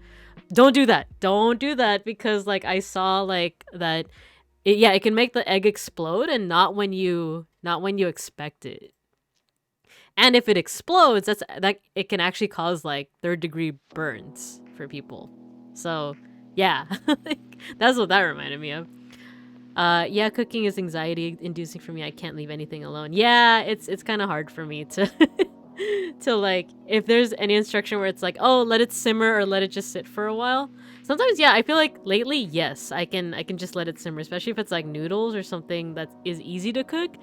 Don't do that, because like I saw like that it can make the egg explode, and not when you expect it. And if it explodes, that it can actually cause like 3rd-degree burns for people. So yeah, that's what that reminded me of. Yeah, cooking is anxiety inducing for me. I can't leave anything alone. Yeah, it's kind of hard for me to to like, if there's any instruction where it's like, oh, let it simmer or let it just sit for a while. Sometimes, yeah, I feel like lately, yes, I can just let it simmer, especially if it's like noodles or something that is easy to cook.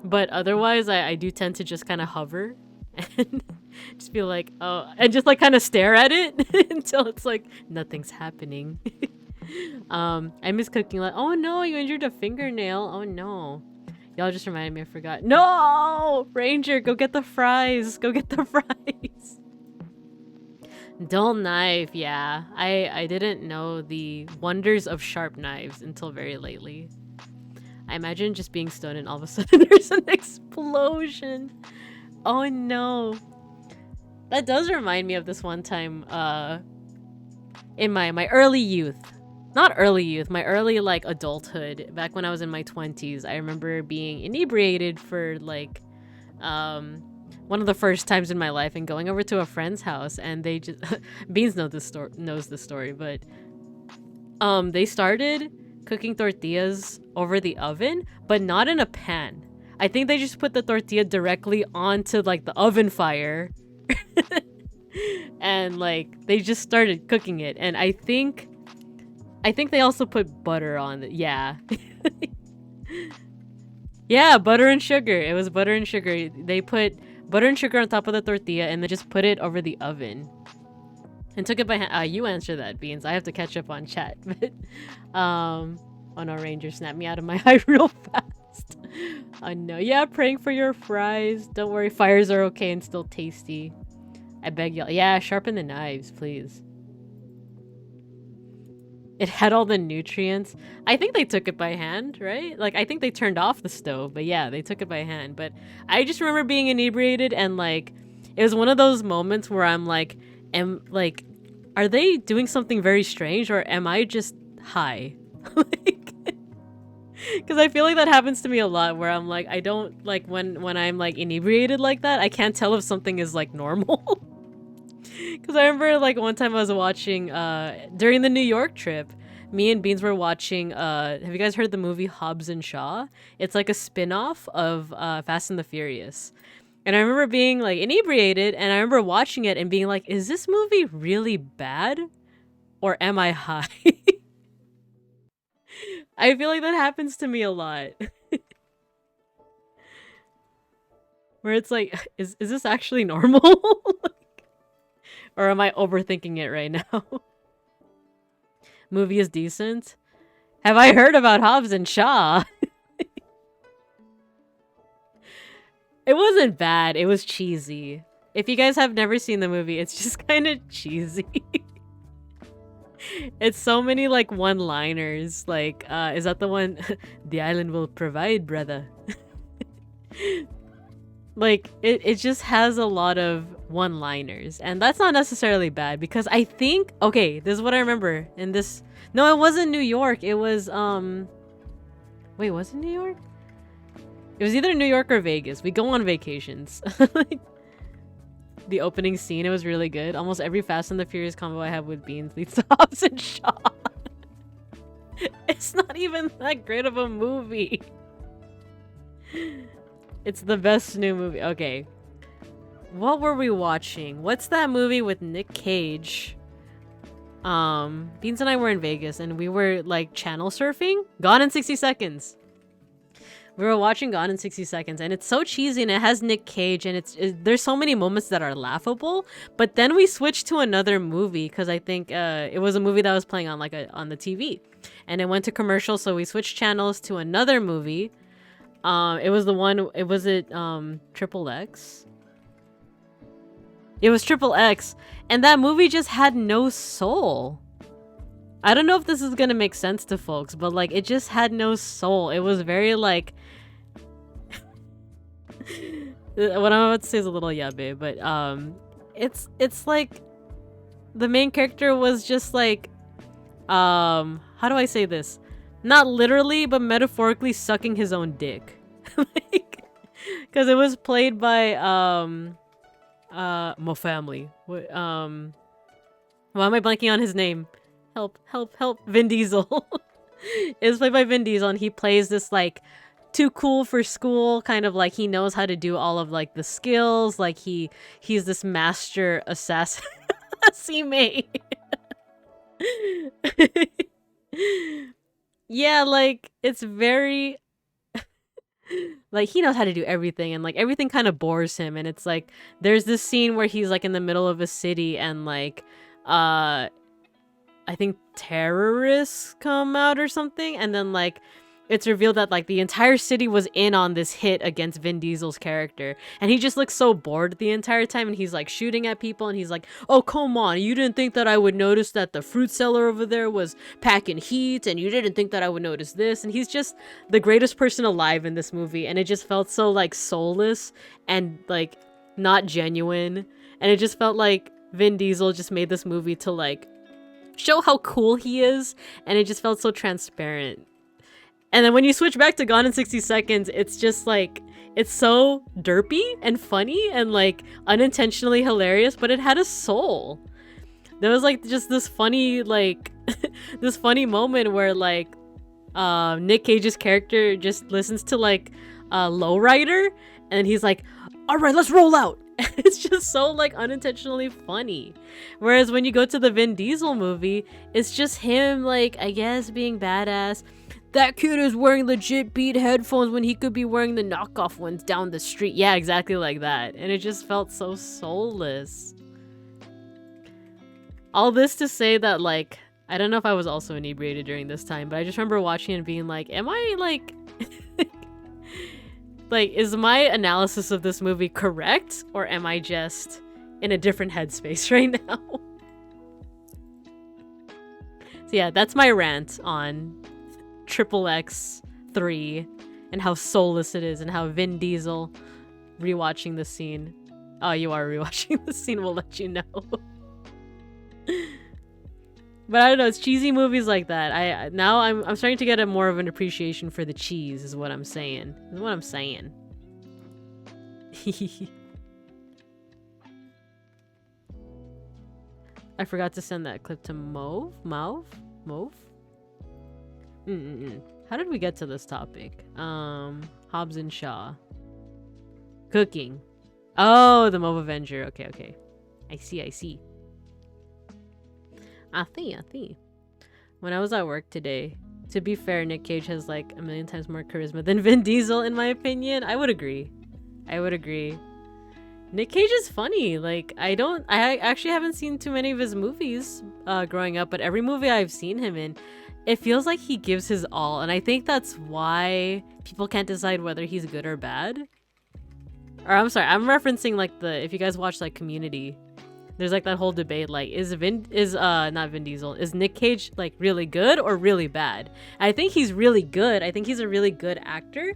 But otherwise, I do tend to just kind of hover and just be like, oh, and just like kind of stare at it until it's like nothing's happening. I miss cooking. Like, oh no, you injured a fingernail. Oh no. Y'all just reminded me, I forgot. No! Ranger, go get the fries. Go get the fries. Dull knife, yeah. I didn't know the wonders of sharp knives until very lately. I imagine just being stoned and all of a sudden there's an explosion. Oh no. That does remind me of this one time, in my early youth. Not early youth, my early like adulthood, back when I was in my 20s, I remember being inebriated for like one of the first times in my life and going over to a friend's house, and they just Beans knows this story, but they started cooking tortillas over the oven, but not in a pan. I think they just put the tortilla directly onto like the oven fire. And like they just started cooking it, and I think they also put butter on it. Yeah. Yeah, butter and sugar. It was butter and sugar. They put butter and sugar on top of the tortilla and then just put it over the oven. And took it by hand. You answer that, Beans. I have to catch up on chat. But oh no, Ranger snapped me out of my eye real fast. Oh no. Yeah, praying for your fries. Don't worry, fires are okay and still tasty. I beg y'all. Yeah, sharpen the knives, please. It had all the nutrients. I think they took it by hand, right? Like, I think they turned off the stove, but yeah, they took it by hand. But I just remember being inebriated, and like, it was one of those moments where I'm like, are they doing something very strange, or am I just high? Like, because I feel like that happens to me a lot, where I'm like, I don't, like, when I'm like inebriated like that, I can't tell if something is like normal. Because I remember like one time I was watching during the New York trip, me and Beans were watching have you guys heard the movie Hobbs and Shaw? It's like a spin-off of Fast and the Furious. And I remember being like inebriated, and I remember watching it and being like, is this movie really bad, or am I high? I feel like that happens to me a lot. Where it's like, is this actually normal? Or am I overthinking it right now? Movie is decent. Have I heard about Hobbs and Shaw? It wasn't bad. It was cheesy. If you guys have never seen the movie, it's just kind of cheesy. It's so many like one-liners. Like, is that the one? The island will provide, brother. Like, it just has a lot of one-liners, and that's not necessarily bad, because I think, okay, this is what I remember in this. No, it wasn't New York. It was wait, was it New York? It was either New York or Vegas. We go on vacations. Like, the opening scene, it was really good. Almost every Fast and the Furious combo I have with Beans leads to Hobbs and Shaw. It's not even that great of a movie. It's the best new movie. Okay. What were we watching? What's that movie with Nick Cage? Beans and I were in Vegas, and we were like channel surfing. Gone in 60 Seconds. We were watching Gone in 60 Seconds, and it's so cheesy, and it has Nick Cage, and there's so many moments that are laughable. But then we switched to another movie, because I think it was a movie that was playing on like on the TV, and it went to commercial, so we switched channels to another movie. It was the one. Triple X? It was Triple X, and that movie just had no soul. I don't know if this is gonna make sense to folks, but like, it just had no soul. It was very like what I'm about to say is a little yabe, but it's like the main character was just like how do I say this? Not literally, but metaphorically sucking his own dick. Like, because it was played by Mo Family. Why am I blanking on his name? Help, help, help. Vin Diesel. It was played by Vin Diesel, and he plays this like too cool for school, kind of like he knows how to do all of like the skills, like he's this master assassin. Yeah, like, it's very like, he knows how to do everything, and like everything kind of bores him. And it's like, there's this scene where he's like in the middle of a city, and like I think terrorists come out or something, and then like it's revealed that like the entire city was in on this hit against Vin Diesel's character, and he just looks so bored the entire time, and he's like shooting at people, and he's like, oh come on, you didn't think that I would notice that the fruit seller over there was packing heat, and you didn't think that I would notice this. And he's just the greatest person alive in this movie, and it just felt so like soulless and like not genuine, and it just felt like Vin Diesel just made this movie to like show how cool he is, and it just felt so transparent. And then when you switch back to Gone in 60 Seconds, it's just like, it's so derpy and funny and like unintentionally hilarious, but it had a soul. There was like just this funny like this funny moment where like Nick Cage's character just listens to like Lowrider, and he's like, all right, let's roll out. It's just so like unintentionally funny. Whereas when you go to the Vin Diesel movie, it's just him like, I guess, being badass. That kid is wearing legit Beat headphones when he could be wearing the knockoff ones down the street. Yeah, exactly like that. And it just felt so soulless. All this to say that, like, I don't know if I was also inebriated during this time, but I just remember watching and being like, am I like... like, is my analysis of this movie correct? Or am I just in a different headspace right now? So yeah, that's my rant on XXX3 and how soulless it is, and how Vin Diesel rewatching the scene. Oh, you are rewatching the scene, we'll let you know. But I don't know, it's cheesy movies like that. I'm starting to get a more of an appreciation for the cheese, is what I'm saying. I forgot to send that clip to Mauve? How did we get to this topic? Hobbs and Shaw. Cooking. Oh, the Mauve Avenger. Okay. I see. I see. When I was at work today, to be fair, Nick Cage has like a million times more charisma than Vin Diesel, in my opinion. I would agree. Nick Cage is funny. Like, I actually haven't seen too many of his movies growing up, but every movie I've seen him in, it feels like he gives his all. And I think that's why people can't decide whether he's good or bad. Or I'm sorry, I'm referencing like if you guys watch like Community, there's like that whole debate, like, is Nick Cage like really good or really bad? I think he's really good. I think he's a really good actor.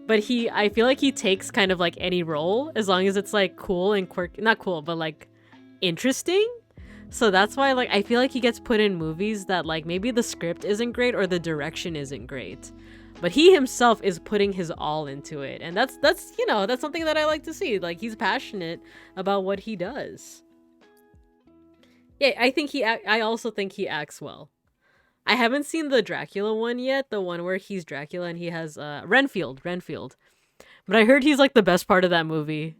But I feel like he takes kind of like any role as long as it's like cool and quirky. Not cool, but like interesting. So that's why like I feel like he gets put in movies that like maybe the script isn't great or the direction isn't great. But he himself is putting his all into it. And that's you know, that's something that I like to see. Like, he's passionate about what he does. Yeah, I also think he acts well. I haven't seen the Dracula one yet, the one where he's Dracula and he has Renfield. But I heard he's like the best part of that movie.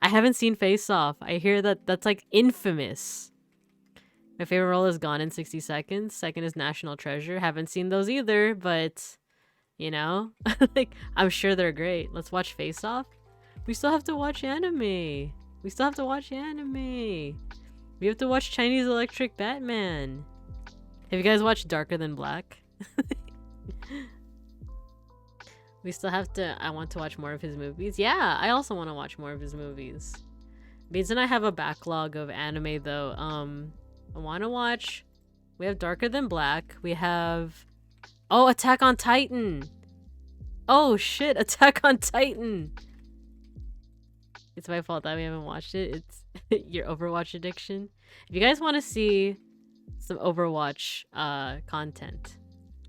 I haven't seen Face Off. I hear that's like infamous. My favorite role is Gone in 60 Seconds. Second is National Treasure. Haven't seen those either, but you know, like, I'm sure they're great. Let's watch Face Off. We still have to watch anime. We have to watch Chinese Electric Batman. Have you guys watched Darker Than Black? We still have to... I want to watch more of his movies. Yeah, I also want to watch more of his movies. Beans and I have a backlog of anime, though. I want to watch... We have Darker Than Black. We have... Oh, Attack on Titan! Oh, shit, Attack on Titan! It's my fault that we haven't watched it. It's your Overwatch addiction. If you guys want to see some Overwatch content,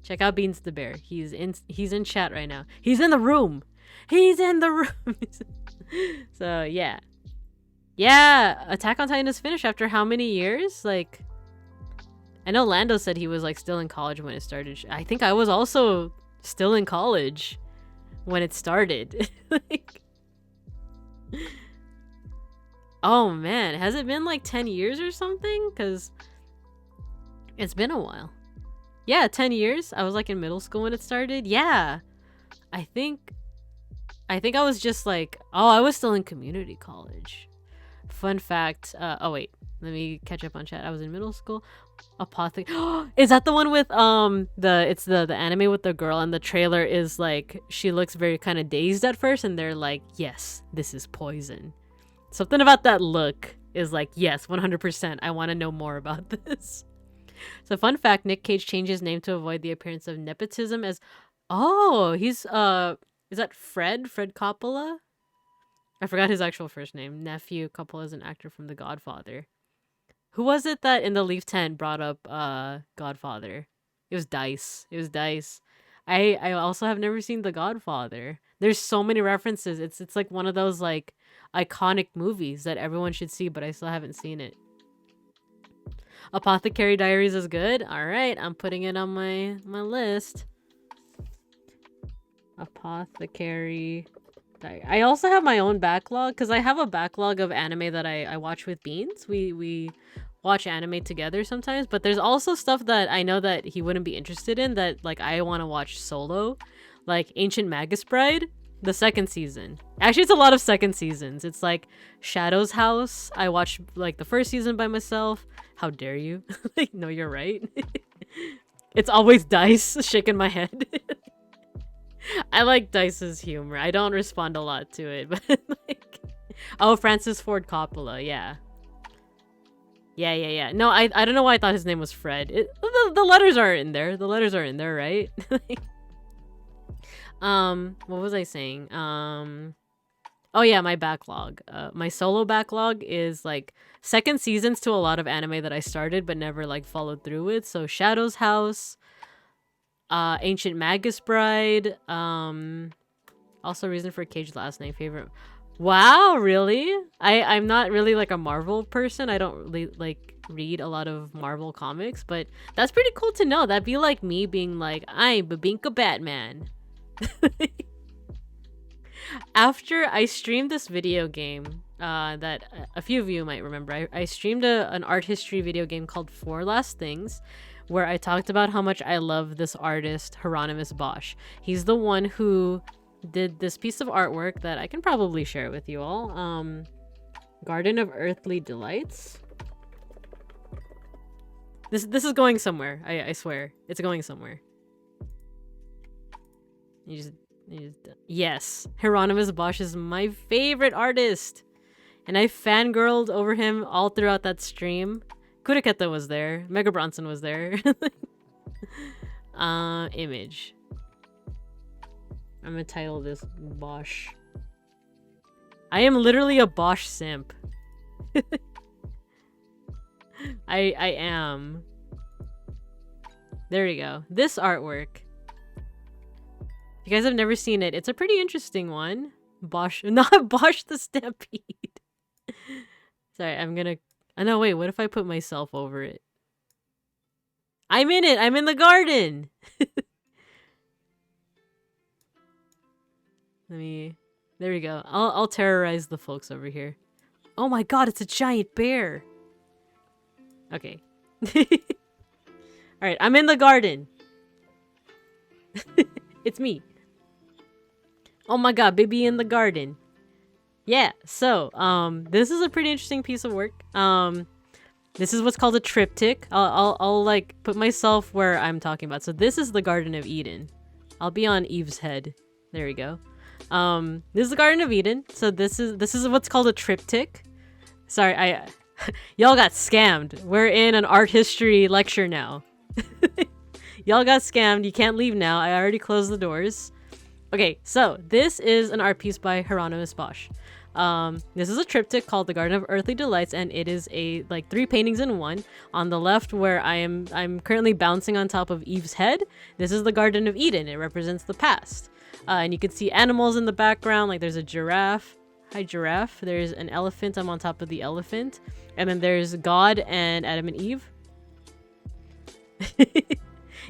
check out Beans the Bear. He's in chat right now. He's in the room. So yeah, Attack on Titan is finished after how many years? Like, I know Lando said he was like still in college when it started. I think I was also still in college when it started. Like, oh man, has it been like 10 years or something? Because it's been a while. Yeah, 10 years. I was like in middle school when it started. Yeah. I think I was just like, oh, I was still in community college. Fun fact. Oh wait, let me catch up on chat. I was in middle school. Is that the one with the anime with the girl, and the trailer is like she looks very kind of dazed at first, and they're like, yes, this is poison. Something about that look is like, yes, 100%. I want to know more about this. So fun fact, Nick Cage changed his name to avoid the appearance of nepotism as... Oh, he's, is that Fred Coppola? I forgot his actual first name. Nephew Coppola is an actor from The Godfather. Who was it that in the Leaf tent brought up Godfather? It was Dice. It was Dice. I also have never seen The Godfather. There's so many references. It's like one of those like iconic movies that everyone should see, but I still haven't seen it. Apothecary Diaries is good. All right, I'm putting it on my list. Apothecary Diary. I also have my own backlog because I have a backlog of anime that I watch with Beans. We watch anime together sometimes, but there's also stuff that I know that he wouldn't be interested in that like I want to watch solo, like Ancient Magus Bride, the second season. Actually, it's a lot of second seasons. It's like Shadow's House. I watched like the first season by myself. How dare you? Like, no, you're right. It's always Dice shaking my head. I like Dice's humor. I don't respond a lot to it, but like, oh, Francis Ford Coppola, yeah. Yeah. No, I don't know why I thought his name was Fred. The letters are in there. The letters are in there, right? What was I saying? Oh yeah, my backlog. My solo backlog is like second seasons to a lot of anime that I started but never like followed through with. So Shadow's House, Ancient Magus Bride, also Reason for Cage last name favorite. Wow, really? I'm not really like a Marvel person. I don't really like read a lot of Marvel comics, but that's pretty cool to know. That'd be like me being like, I'm Babinka Batman. After I streamed this video game that a few of you might remember, I streamed an art history video game called Four Last Things, where I talked about how much I love this artist, Hieronymus Bosch. He's the one who did this piece of artwork that I can probably share with you all. Garden of Earthly Delights. This is going somewhere. I swear. It's going somewhere. Yes. Hieronymus Bosch is my favorite artist. And I fangirled over him all throughout that stream. Kuraketa was there. Mega Bronson was there. Image. I'm gonna title this Bosch. I am literally a Bosch simp. I am. There we go. This artwork. If you guys have never seen it, it's a pretty interesting one. Bosch, not Bosch the Stampede. Sorry, I'm gonna... Oh, no, wait, what if I put myself over it? I'm in it! I'm in the garden! There we go. I'll terrorize the folks over here. Oh my god, it's a giant bear! Okay. Alright, I'm in the garden. It's me. Oh my god, baby in the garden. Yeah, so, this is a pretty interesting piece of work. This is what's called a triptych. I'll like put myself where I'm talking about. So this is the Garden of Eden. I'll be on Eve's head. There we go. This is the Garden of Eden. So this is what's called a triptych. Sorry, y'all got scammed. We're in an art history lecture now. Y'all got scammed. You can't leave now. I already closed the doors. Okay, so this is an art piece by Hieronymus Bosch. This is a triptych called The Garden of Earthly Delights, and it is a like 3 paintings in one. On the left, where I'm currently bouncing on top of Eve's head, this is the Garden of Eden. It represents the past. And you can see animals in the background, like there's a giraffe. Hi, giraffe. There's an elephant. I'm on top of the elephant. And then there's God and Adam and Eve.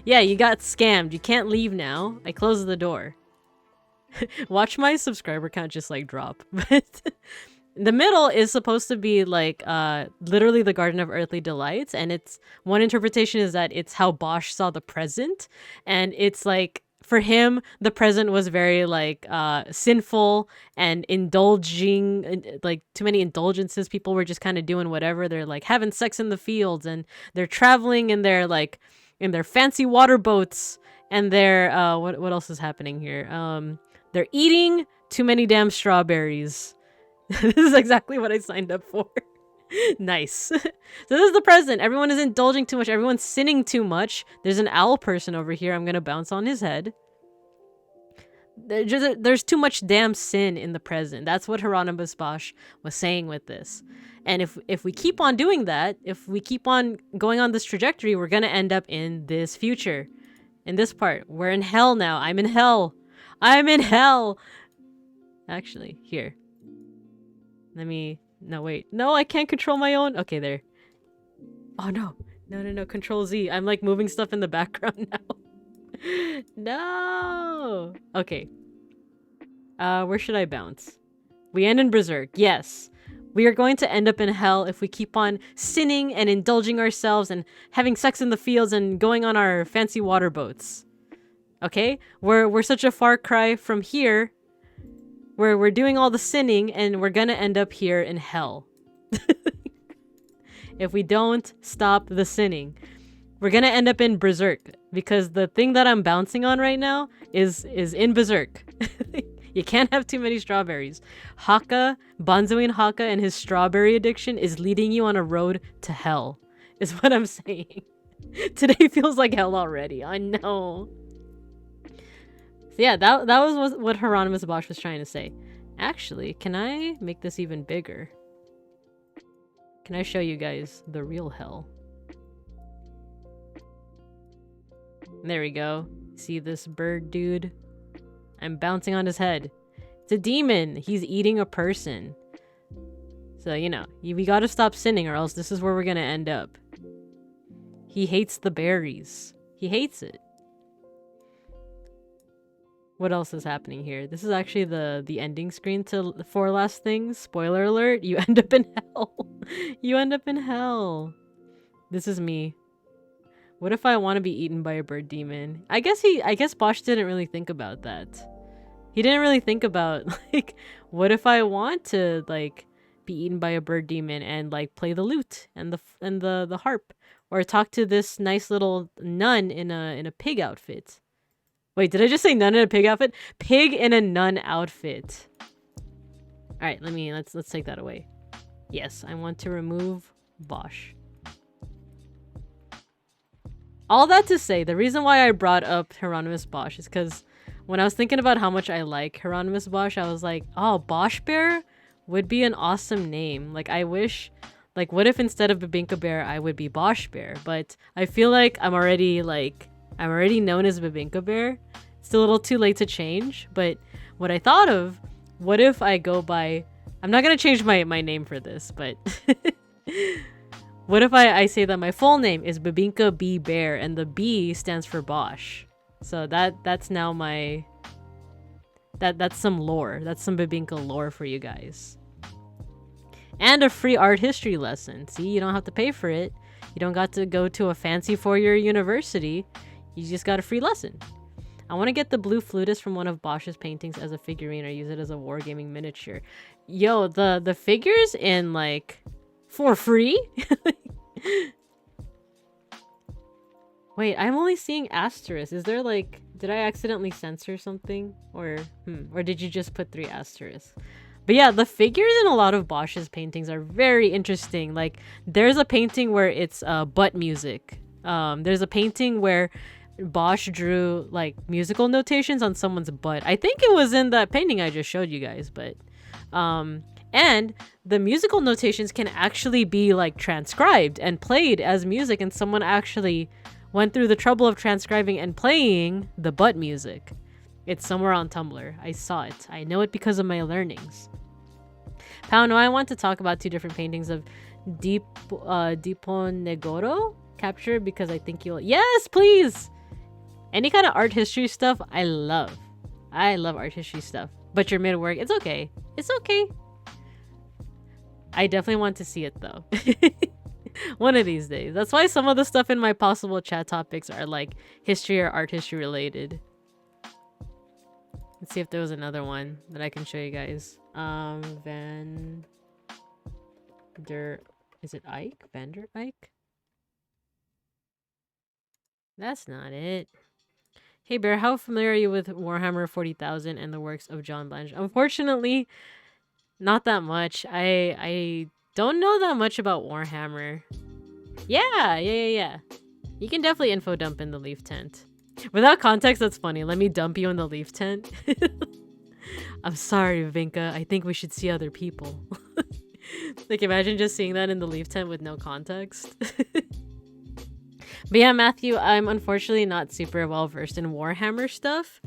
Yeah, you got scammed. You can't leave now. I closed the door. Watch my subscriber count just like drop. But the middle is supposed to be like literally the Garden of Earthly Delights, and it's one interpretation is that it's how Bosch saw the present, and it's like for him the present was very like sinful and indulging, like too many indulgences. People were just kind of doing whatever. They're like having sex in the fields, and they're traveling in their like in their fancy water boats, and they're what else is happening here? They're eating too many damn strawberries. This is exactly what I signed up for. Nice. So this is the present. Everyone is indulging too much. Everyone's sinning too much. There's an owl person over here. I'm gonna bounce on his head. There's too much damn sin in the present. That's what Hieronymus Bosch was saying with this. And if we keep on doing that, if we keep on going on this trajectory, we're gonna end up in this future. In this part. We're in hell now. I'm in hell. I'm in hell. Actually, here. No, wait. No, I can't control my own. Okay, there. Oh, no. No. Control Z. I'm like moving stuff in the background now. No. Okay. Where should I bounce? We end in Berserk. Yes. We are going to end up in hell if we keep on sinning and indulging ourselves and having sex in the fields and going on our fancy water boats. Okay? We're such a far cry from here where we're doing all the sinning and we're gonna end up here in hell. If we don't stop the sinning. We're gonna end up in Berserk because the thing that I'm bouncing on right now is in Berserk. You can't have too many strawberries. Haka, Banzoin Haka and his strawberry addiction is leading you on a road to hell, is what I'm saying. Today feels like hell already. I know. So yeah, that was what Hieronymus Bosch was trying to say. Actually, can I make this even bigger? Can I show you guys the real hell? There we go. See this bird dude? I'm bouncing on his head. It's a demon. He's eating a person. So, you know, we gotta stop sinning or else this is where we're gonna end up. He hates the berries. He hates it. What else is happening here? This is actually the ending screen to the 4 Last Things. Spoiler alert, you end up in hell. You end up in hell. This is me. What if I want to be eaten by a bird demon? I guess Bosch didn't really think about that. He didn't really think about, like, what if I want to, like, be eaten by a bird demon and, like, play the lute and the harp, or talk to this nice little nun in a pig outfit. Wait, did I just say nun in a pig outfit? Pig in a nun outfit. All right, let's take that away. Yes, I want to remove Bosch. All that to say, the reason why I brought up Hieronymus Bosch is because when I was thinking about how much I like Hieronymus Bosch, I was like, oh, Bosch Bear would be an awesome name. Like, I wish, like, what if instead of Bebinka Bear, I would be Bosch Bear? But I feel like I'm already known as Bebinka Bear. It's a little too late to change. But what I thought of, what if I go by, I'm not going to change my name for this, but what if I say that my full name is Bebinka B. Bear and the B stands for Bosch? So that's now my... That's some lore. That's some Bebinka lore for you guys. And a free art history lesson. See, you don't have to pay for it. You don't got to go to a fancy 4-year university. You just got a free lesson. I want to get the blue flutist from one of Bosch's paintings as a figurine or use it as a wargaming miniature. Yo, the figures in, like... For free? Wait, I'm only seeing asterisks. Is there like... Did I accidentally censor something? Or did you just put 3 asterisks? But yeah, the figures in a lot of Bosch's paintings are very interesting. Like, there's a painting where it's butt music. There's a painting where Bosch drew like musical notations on someone's butt. I think it was in that painting I just showed you guys, but... And the musical notations can actually be like transcribed and played as music, and someone actually went through the trouble of transcribing and playing the butt music. It's somewhere on Tumblr. I saw it. I know it because of my learnings. Pauno, I want to talk about 2 different paintings of Diponegoro captured because I think you'll... Yes, please! Any kind of art history stuff, I love. I love art history stuff. But you're mid-work. It's okay. It's okay. I definitely want to see it though. One of these days. That's why some of the stuff in my possible chat topics are like history or art history related. Let's see if there was another one that I can show you guys. Is it Ike? Vander Ike? That's not it. Hey Bear, how familiar are you with Warhammer 40,000 and the works of John Blanche? Unfortunately, not that much. I don't know that much about Warhammer. Yeah. You can definitely info dump in the Leaf Tent. Without context, that's funny. Let me dump you in the leaf tent. I'm sorry, Vinka. I think we should see other people. Like, imagine just seeing that in the leaf tent with no context. But yeah, Matthew, I'm unfortunately not super well versed in Warhammer stuff.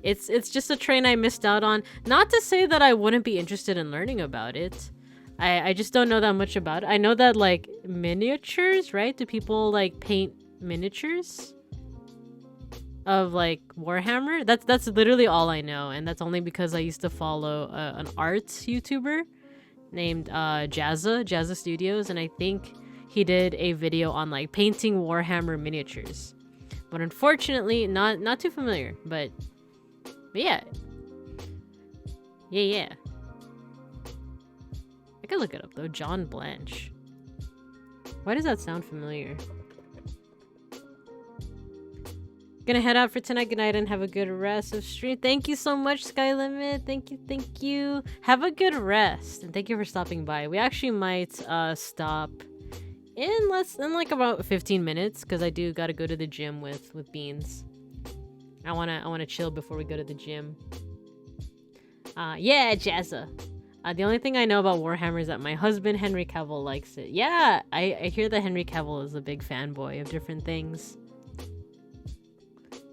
It's just a train I missed out on. Not to say that I wouldn't be interested in learning about it. I just don't know that much about it. I know that, like, miniatures, right? Do people, like, paint miniatures of, like, Warhammer? That's literally all I know, and that's only because I used to follow an arts YouTuber named Jazza Studios, and I think he did a video on, like, painting Warhammer miniatures. But unfortunately, not too familiar, but yeah. Yeah. I could look it up though. John Blanche. Why does that sound familiar? Gonna head out for tonight. Good night and have a good rest of stream. Thank you so much, Skylimit. Thank you. Have a good rest. And thank you for stopping by. We actually might stop in like about 15 minutes because I do gotta go to the gym with Beans. I wanna chill before we go to the gym. Yeah, Jazza. The only thing I know about Warhammer is that my husband Henry Cavill likes it. Yeah, I hear that Henry Cavill is a big fanboy of different things.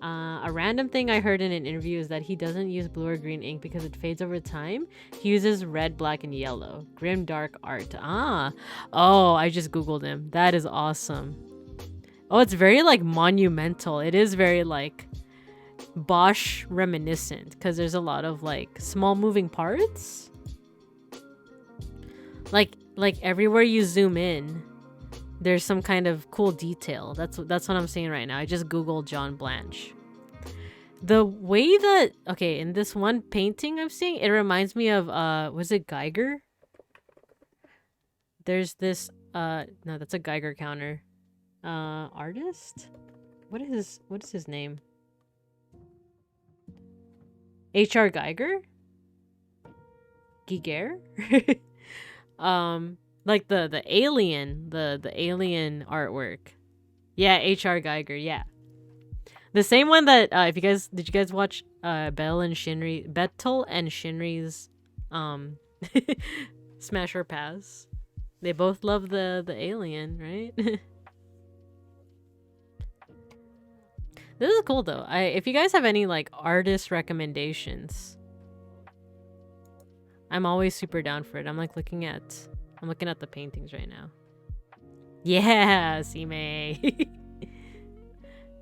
A random thing I heard in an interview is that he doesn't use blue or green ink because it fades over time. He uses red, black, and yellow. Grim dark art. Oh, I just googled him. That is awesome. Oh, it's very like monumental. It is very like Bosch reminiscent because there's a lot of like small moving parts. Like everywhere you zoom in, there's some kind of cool detail. That's what I'm saying right now. I just googled John Blanche. The way that in this one painting I'm seeing, it reminds me of was it Geiger? There's this no, that's a Geiger counter. Artist? What is his name? H.R. Geiger? Giger? Like the alien, the alien artwork. Yeah, H.R. Geiger, yeah. The same one that did you guys watch Betel and Shinri's Smash or Pass? They both love the alien, right? This is cool though. If you guys have any like artist recommendations, I'm always super down for it. I'm looking at the paintings right now. Yeah, Sime.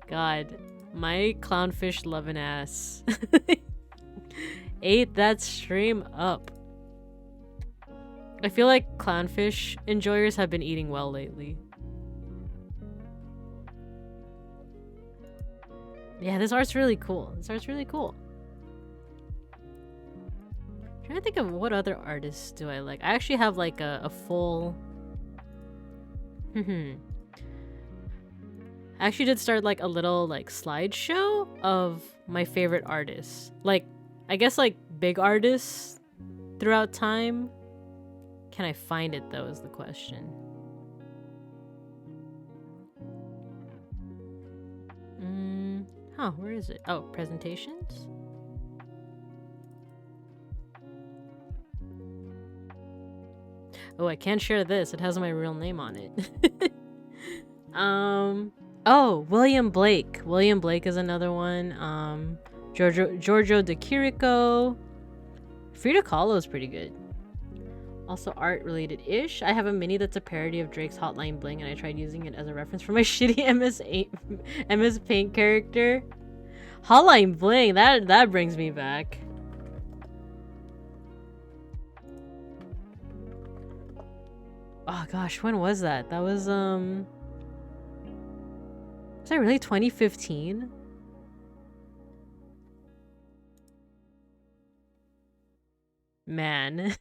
God, my clownfish loving ass ate that stream up. I feel like clownfish enjoyers have been eating well lately. Yeah, this art's really cool. I'm trying to think of what other artists do I like. I actually have like a full I actually did start like a little like slideshow of my favorite artists. Like, I guess like big artists throughout time. Can I find it though is the question. Where is it? Oh, presentations? Oh, I can't share this. It has my real name on it. Oh, William Blake. William Blake is another one. Giorgio de Chirico. Frida Kahlo is pretty good. Also art related ish. I have a mini that's a parody of Drake's Hotline Bling, and I tried using it as a reference for my shitty MS Paint character. Hotline Bling, that brings me back. Oh gosh, when was that? That was that really 2015? Man.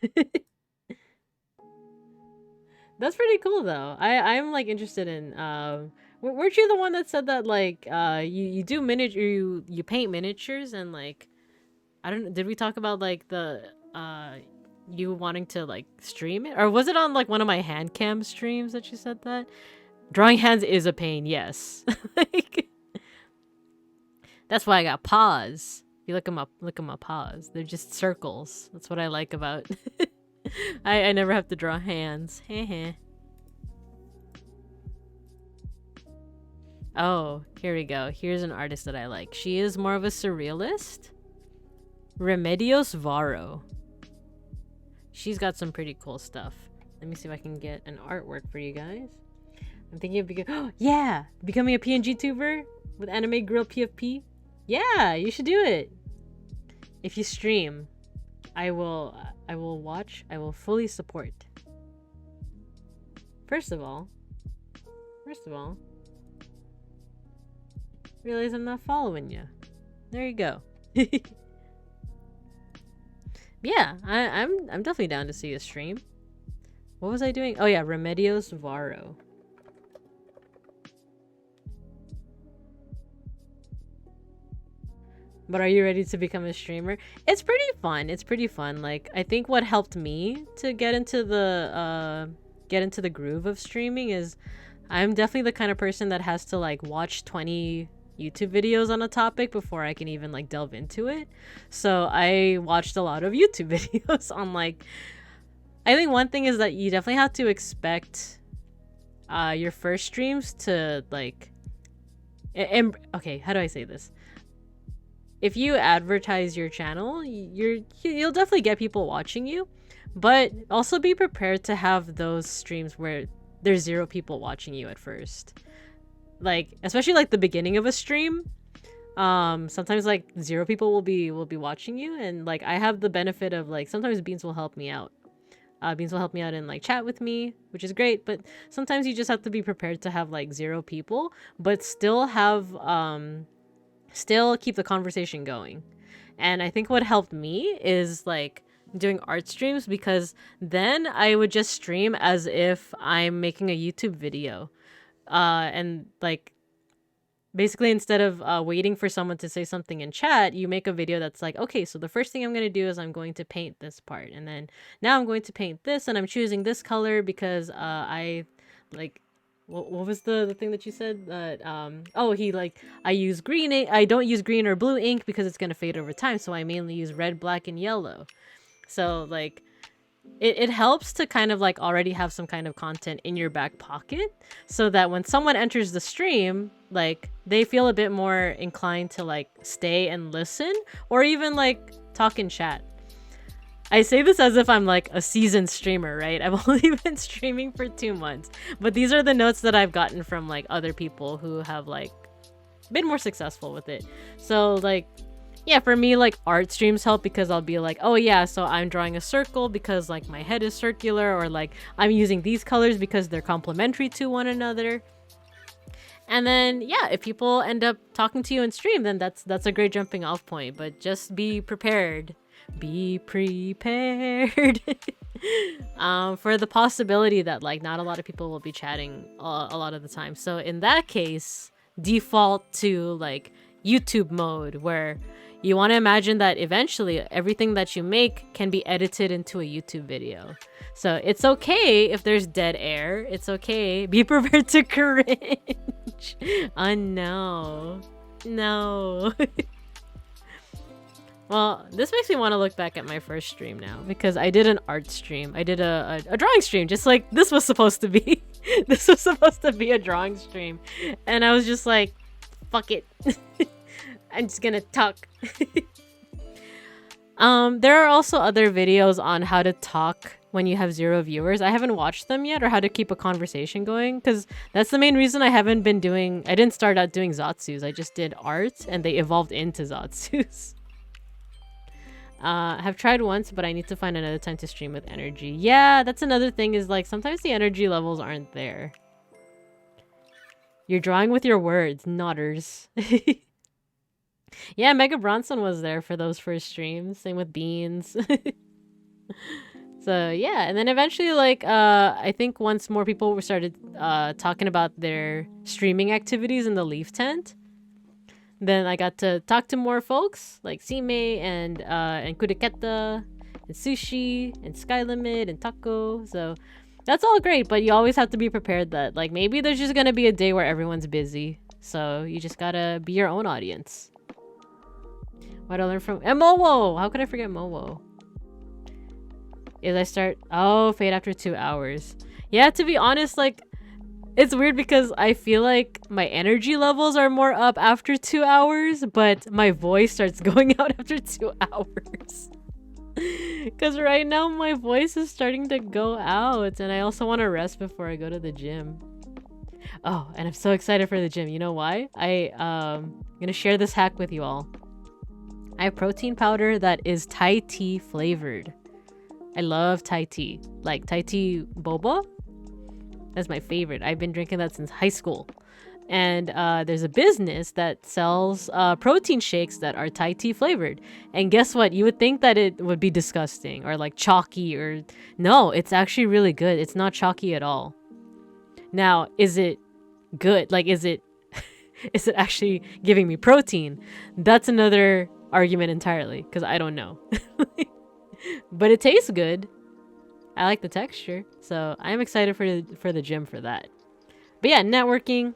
That's pretty cool though. I'm like interested in weren't you the one that said that like you do you paint miniatures and like I don't know, did we talk about like the you wanting to like stream it, or was it on like one of my hand cam streams that you said that? Drawing hands is a pain, yes. Like That's why I got paws. You look at my paws. They're just circles. That's what I like about. I never have to draw hands. Oh, here we go. Here's an artist that I like. She is more of a surrealist. Remedios Varo. She's got some pretty cool stuff. Let me see if I can get an artwork for you guys. I'm thinking of becoming a PNG tuber with Anime Grill PFP. Yeah, you should do it. If you stream, I will watch. I will fully support. First of all, realize I'm not following you. There you go. Yeah, I'm definitely down to see a stream. What was I doing? Oh yeah, Remedios Varo. But are you ready to become a streamer? It's pretty fun. It's pretty fun. Like, I think what helped me to get into the groove of streaming is I'm definitely the kind of person that has to like watch 20 YouTube videos on a topic before I can even like delve into it. So I watched a lot of YouTube videos on like, I think one thing is that you definitely have to expect your first streams to like, okay, how do I say this? If you advertise your channel, you'll definitely get people watching you, but also be prepared to have those streams where there's 0 people watching you at first. Like, especially like the beginning of a stream, sometimes like 0 people will be watching you, and like I have the benefit of like sometimes Beans will help me out. Beans will help me out and like chat with me, which is great, but sometimes you just have to be prepared to have like 0 people, but still have still keep the conversation going. And I think what helped me is like doing art streams, because then I would just stream as if I'm making a YouTube video, and like basically instead of waiting for someone to say something in chat, you make a video that's like, okay, so the first thing I'm going to do is I'm going to paint this part, and then now I'm going to paint this, and I'm choosing this color because I like, what was the thing that you said that I use green ink. I don't use green or blue ink because it's going to fade over time, so I mainly use red, black, and yellow. So like it helps to kind of like already have some kind of content in your back pocket, so that when someone enters the stream, like they feel a bit more inclined to like stay and listen, or even like talk in chat. I say this as if I'm like a seasoned streamer, right? I've only been streaming for 2 months, but these are the notes that I've gotten from like other people who have like been more successful with it. So like, yeah, for me, like art streams help because I'll be like, oh yeah, so I'm drawing a circle because like my head is circular, or like I'm using these colors because they're complementary to one another. And then yeah, if people end up talking to you in stream, then that's a great jumping off point. But just be prepared. Be prepared for the possibility that like not a lot of people will be chatting a lot of the time. So in that case, default to like YouTube mode, where you want to imagine that eventually everything that you make can be edited into a YouTube video. So it's okay if there's dead air. It's okay. Be prepared to cringe. Oh no. No. Well, this makes me want to look back at my first stream now, because I did an art stream. I did a drawing stream, just like this was supposed to be. This was supposed to be a drawing stream. And I was just like, fuck it. I'm just gonna talk. There are also other videos on how to talk when you have 0 viewers. I haven't watched them yet, or how to keep a conversation going, because that's the main reason I didn't start out doing Zatsus. I just did art, and they evolved into Zatsus. Have tried once, but I need to find another time to stream with energy. Yeah, that's another thing, is like sometimes the energy levels aren't there. You're drawing with your words, nodders. Yeah, Mega Bronson was there for those first streams. Same with Beans. So yeah, and then eventually like I think once more people started talking about their streaming activities in the Leaf Tent, then I got to talk to more folks like Sime and Kuriketa and Sushi and Sky Limit and Taco. So that's all great, but you always have to be prepared that like maybe there's just gonna be a day where everyone's busy. So you just gotta be your own audience. What I learned from and Mowo. How could I forget Mowo? Is I start fade after 2 hours. Yeah, to be honest, like it's weird because I feel like my energy levels are more up after 2 hours, but my voice starts going out after 2 hours. Because right now my voice is starting to go out, and I also want to rest before I go to the gym. Oh, and I'm so excited for the gym. You know why? I'm gonna share this hack with you all. I have protein powder that is Thai tea flavored. I love Thai tea. Like Thai tea boba. That's my favorite. I've been drinking that since high school. And there's a business that sells protein shakes that are Thai tea flavored. And guess what? You would think that it would be disgusting or like chalky or... No, it's actually really good. It's not chalky at all. Now, is it good? Like, is it is it actually giving me protein? That's another argument entirely because I don't know. But it tastes good. I like the texture, so I'm excited for the gym for that. But yeah, networking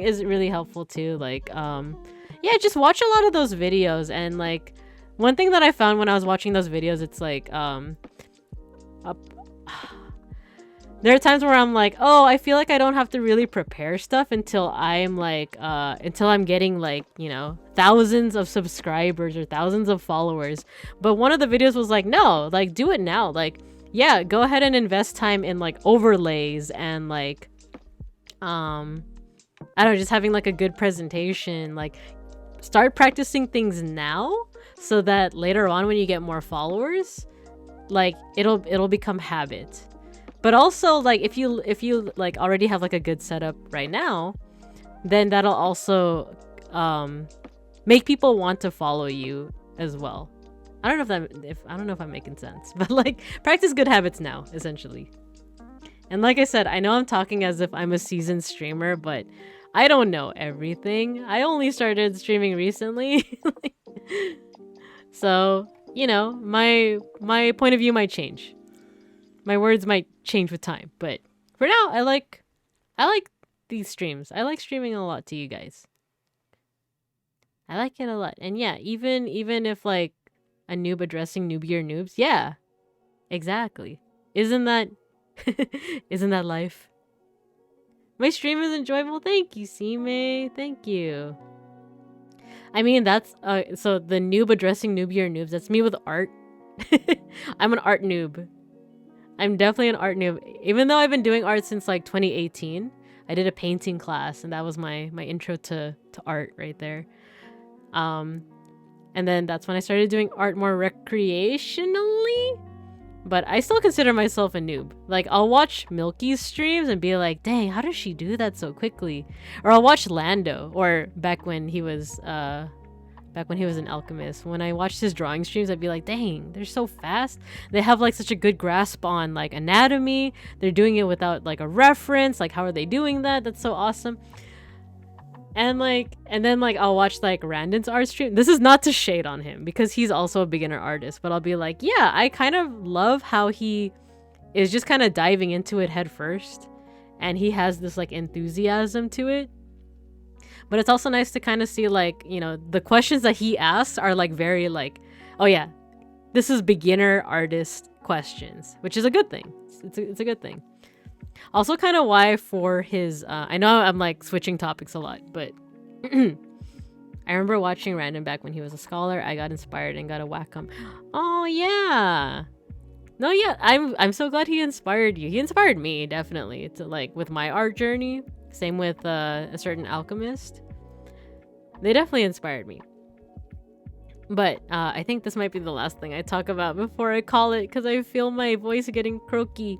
is really helpful too. Like yeah, just watch a lot of those videos. And like one thing that I found when I was watching those videos, it's like there are times where I'm like, oh, I feel like I don't have to really prepare stuff until I'm like until I'm getting like, you know, thousands of subscribers or thousands of followers. But one of the videos was like, no, like do it now. Like, yeah, go ahead and invest time in like overlays and like I don't know, just having like a good presentation. Like start practicing things now so that later on when you get more followers, like it'll become habit. But also, like, if you like already have like a good setup right now, then that'll also make people want to follow you as well. I don't know if I'm making sense, but like practice good habits now, essentially. And like I said, I know I'm talking as if I'm a seasoned streamer, but I don't know everything. I only started streaming recently. So, you know, my point of view might change. My words might change with time, but for now, I like these streams. I like streaming a lot to you guys. I like it a lot. And yeah, even if like a noob addressing noobier noobs, yeah, exactly. Isn't that life? My stream is enjoyable. Thank you, C-May. Thank you. I mean, that's so the noob addressing noobier noobs. That's me with art. I'm an art noob. I'm definitely an art noob. Even though I've been doing art since like 2018, I did a painting class, and that was my intro to art right there. And then that's when I started doing art more recreationally. But I still consider myself a noob. Like I'll watch Milky's streams and be like, "Dang, how does she do that so quickly?" Or I'll watch Lando, or back when he was an alchemist. When I watched his drawing streams, I'd be like, dang, they're so fast. They have like such a good grasp on like anatomy. They're doing it without like a reference. Like, how are they doing that? That's so awesome. And then I'll watch like Randon's art stream. This is not to shade on him because he's also a beginner artist, but I'll be like, yeah, I kind of love how he is just kind of diving into it head first. And he has this like enthusiasm to it. But it's also nice to kind of see like, you know, the questions that he asks are like very like, oh yeah, this is beginner artist questions, which is a good thing. It's a good thing. Also kind of why for his, I know I'm like switching topics a lot, but I remember watching Random back when he was a scholar. I got inspired and got a Wacom. Oh yeah. No, yeah, I'm so glad he inspired you. He inspired me, definitely, to like with my art journey. Same with a certain alchemist. They definitely inspired me. But I think this might be the last thing I talk about before I call it, because I feel my voice getting croaky.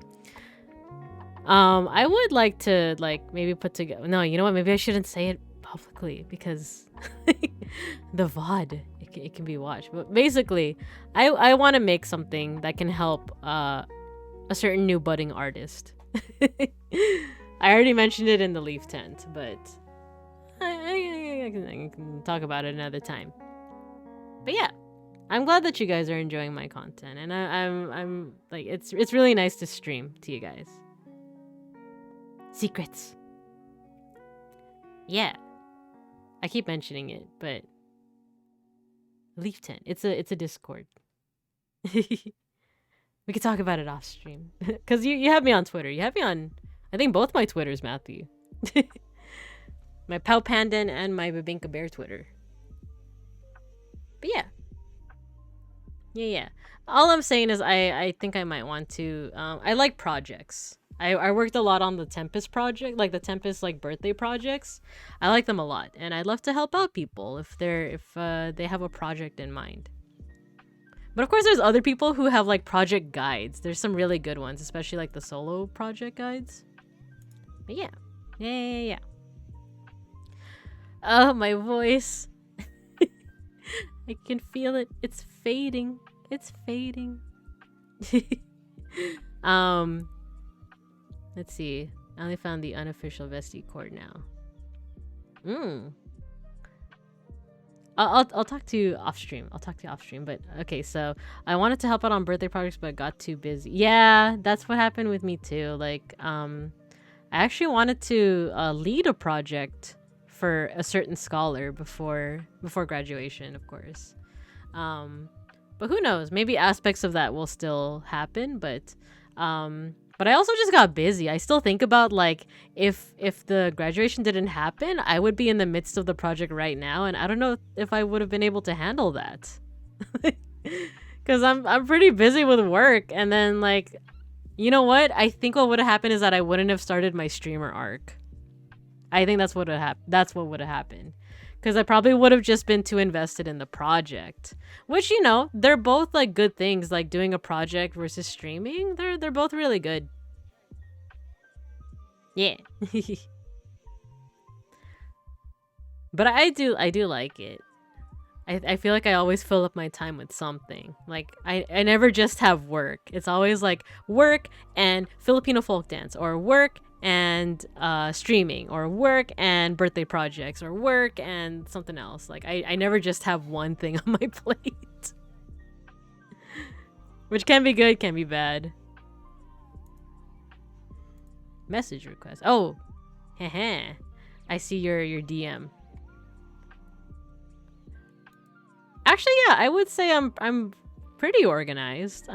I would like to like maybe put together. No, you know what? Maybe I shouldn't say it publicly because the VOD it can be watched. But basically, I want to make something that can help a certain new budding artist. I already mentioned it in the Leaf Tent, but I can talk about it another time. But yeah, I'm glad that you guys are enjoying my content, and I'm like it's really nice to stream to you guys. Secrets. Yeah, I keep mentioning it, but Leaf Tent. It's a Discord. We could talk about it off stream. Cause you have me on Twitter. You have me on I think both my Twitters, Matthew. My Pau Pandan and my Babinka Bear Twitter. But yeah. All I'm saying is I think I might want to I like projects. I worked a lot on the Tempest project, like the Tempest like birthday projects. I like them a lot, and I'd love to help out people if they have a project in mind. But of course, there's other people who have like project guides. There's some really good ones, especially like the solo project guides. But yeah. Oh, my voice. I can feel it. It's fading. It's fading. Let's see. I only found the unofficial Vesty cord now. I'll talk to you off stream. But okay, so I wanted to help out on birthday projects, but got too busy. Yeah, that's what happened with me too. Like, I actually wanted to lead a project for a certain scholar before graduation, of course. But who knows? Maybe aspects of that will still happen, but I also just got busy. I still think about like if the graduation didn't happen, I would be in the midst of the project right now, and I don't know if I would have been able to handle that. Cuz I'm pretty busy with work, and then like you know what? I think what would have happened is that I wouldn't have started my streamer arc. I think that's what would have happened. Because I probably would have just been too invested in the project. Which, you know, they're both like good things. Like doing a project versus streaming. They're both really good. Yeah. But I do like it. I feel like I always fill up my time with something. Like I never just have work. It's always like work and Filipino folk dance, or work and streaming, or work and birthday projects, or work and something else. Like I never just have one thing on my plate. Which can be good, can be bad. Message request. Oh, haha. I see your DM. Actually, yeah, I would say I'm pretty organized.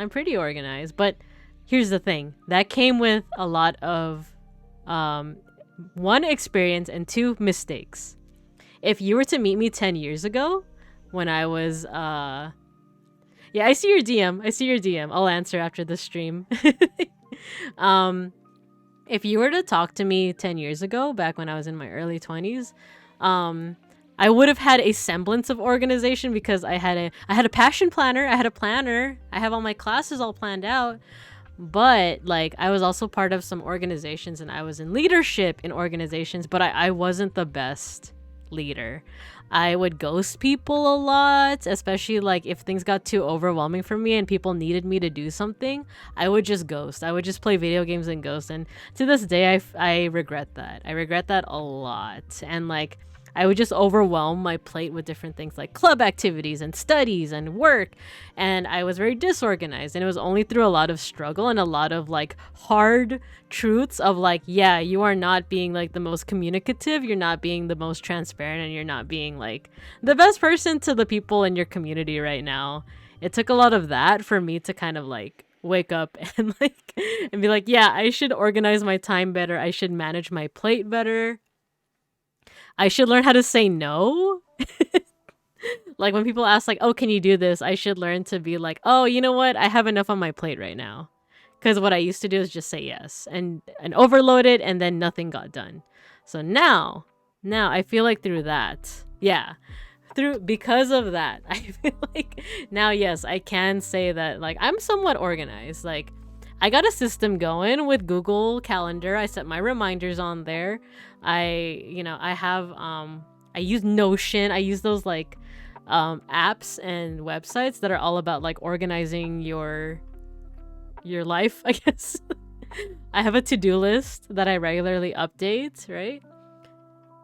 But here's the thing. That came with a lot of one, experience, and two, mistakes. If you were to meet me 10 years ago when I was yeah, I see your DM. I'll answer after the stream. If you were to talk to me 10 years ago, back when I was in my early 20s, I would have had a semblance of organization, because I had a passion planner, I had a planner, I have all my classes all planned out. But like I was also part of some organizations, and I was in leadership in organizations, but I wasn't the best leader. I would ghost people a lot, especially like if things got too overwhelming for me and people needed me to do something. I would just ghost. I would just play video games and ghost. And to this day, I regret that. I regret that a lot. And like I would just overwhelm my plate with different things like club activities and studies and work. And I was very disorganized. And it was only through a lot of struggle and a lot of like hard truths of like, yeah, you are not being like the most communicative. You're not being the most transparent. And you're not being like the best person to the people in your community right now. It took a lot of that for me to kind of like wake up and like and be like, yeah, I should organize my time better. I should manage my plate better. I should learn how to say no. Like when people ask like, oh, can you do this? I should learn to be like, oh, you know what? I have enough on my plate right now. Because what I used to do is just say yes and overload it, and then nothing got done. So now I feel like through that, because of that, I feel like now, yes, I can say that like I'm somewhat organized. Like I got a system going with Google Calendar. I set my reminders on there. I use Notion. I use those like apps and websites that are all about like organizing your life, I guess. I have a to-do list that I regularly update, right?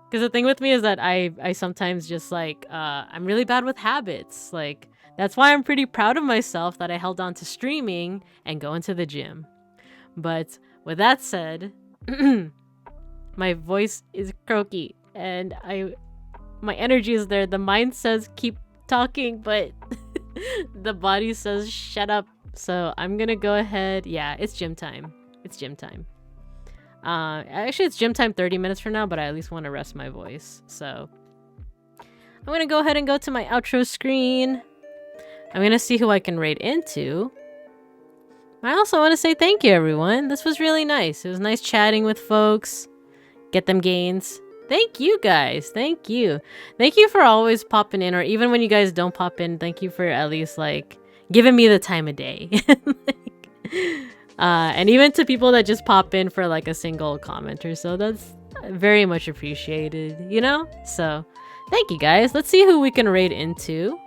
Because the thing with me is that I sometimes just like I'm really bad with habits. Like that's why I'm pretty proud of myself that I held on to streaming and going to the gym. But with that said, my voice is croaky and my energy is there. The mind says keep talking, but the body says shut up. So I'm gonna go ahead. Yeah, it's gym time. It's gym time. Actually, it's gym time 30 minutes from now, but I at least want to rest my voice. So I'm gonna go ahead and go to my outro screen. I'm gonna see who I can raid into. I also want to say thank you, everyone. This was really nice. It was nice chatting with folks. Get them gains. Thank you, guys. Thank you. Thank you for always popping in, or even when you guys don't pop in, thank you for at least, like, giving me the time of day. And even to people that just pop in for, like, a single comment or so, that's very much appreciated, you know? So, thank you, guys. Let's see who we can raid into.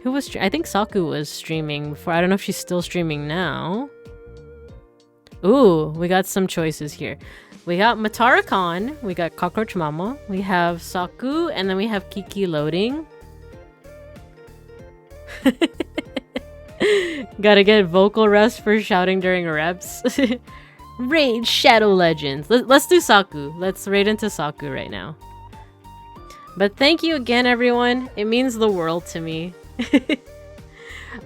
Who was I think Saku was streaming before. I don't know if she's still streaming now. Ooh, we got some choices here. We got Matara Khan, we got Cockroach Mama, we have Saku, and then we have Kiki loading. Gotta get vocal rest for shouting during reps. Raid Shadow Legends. Let's do Saku. Let's raid into Saku right now. But thank you again, everyone. It means the world to me.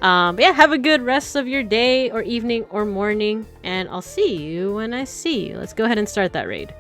Yeah, have a good rest of your day or evening or morning, and I'll see you when I see you. Let's go ahead and start that raid.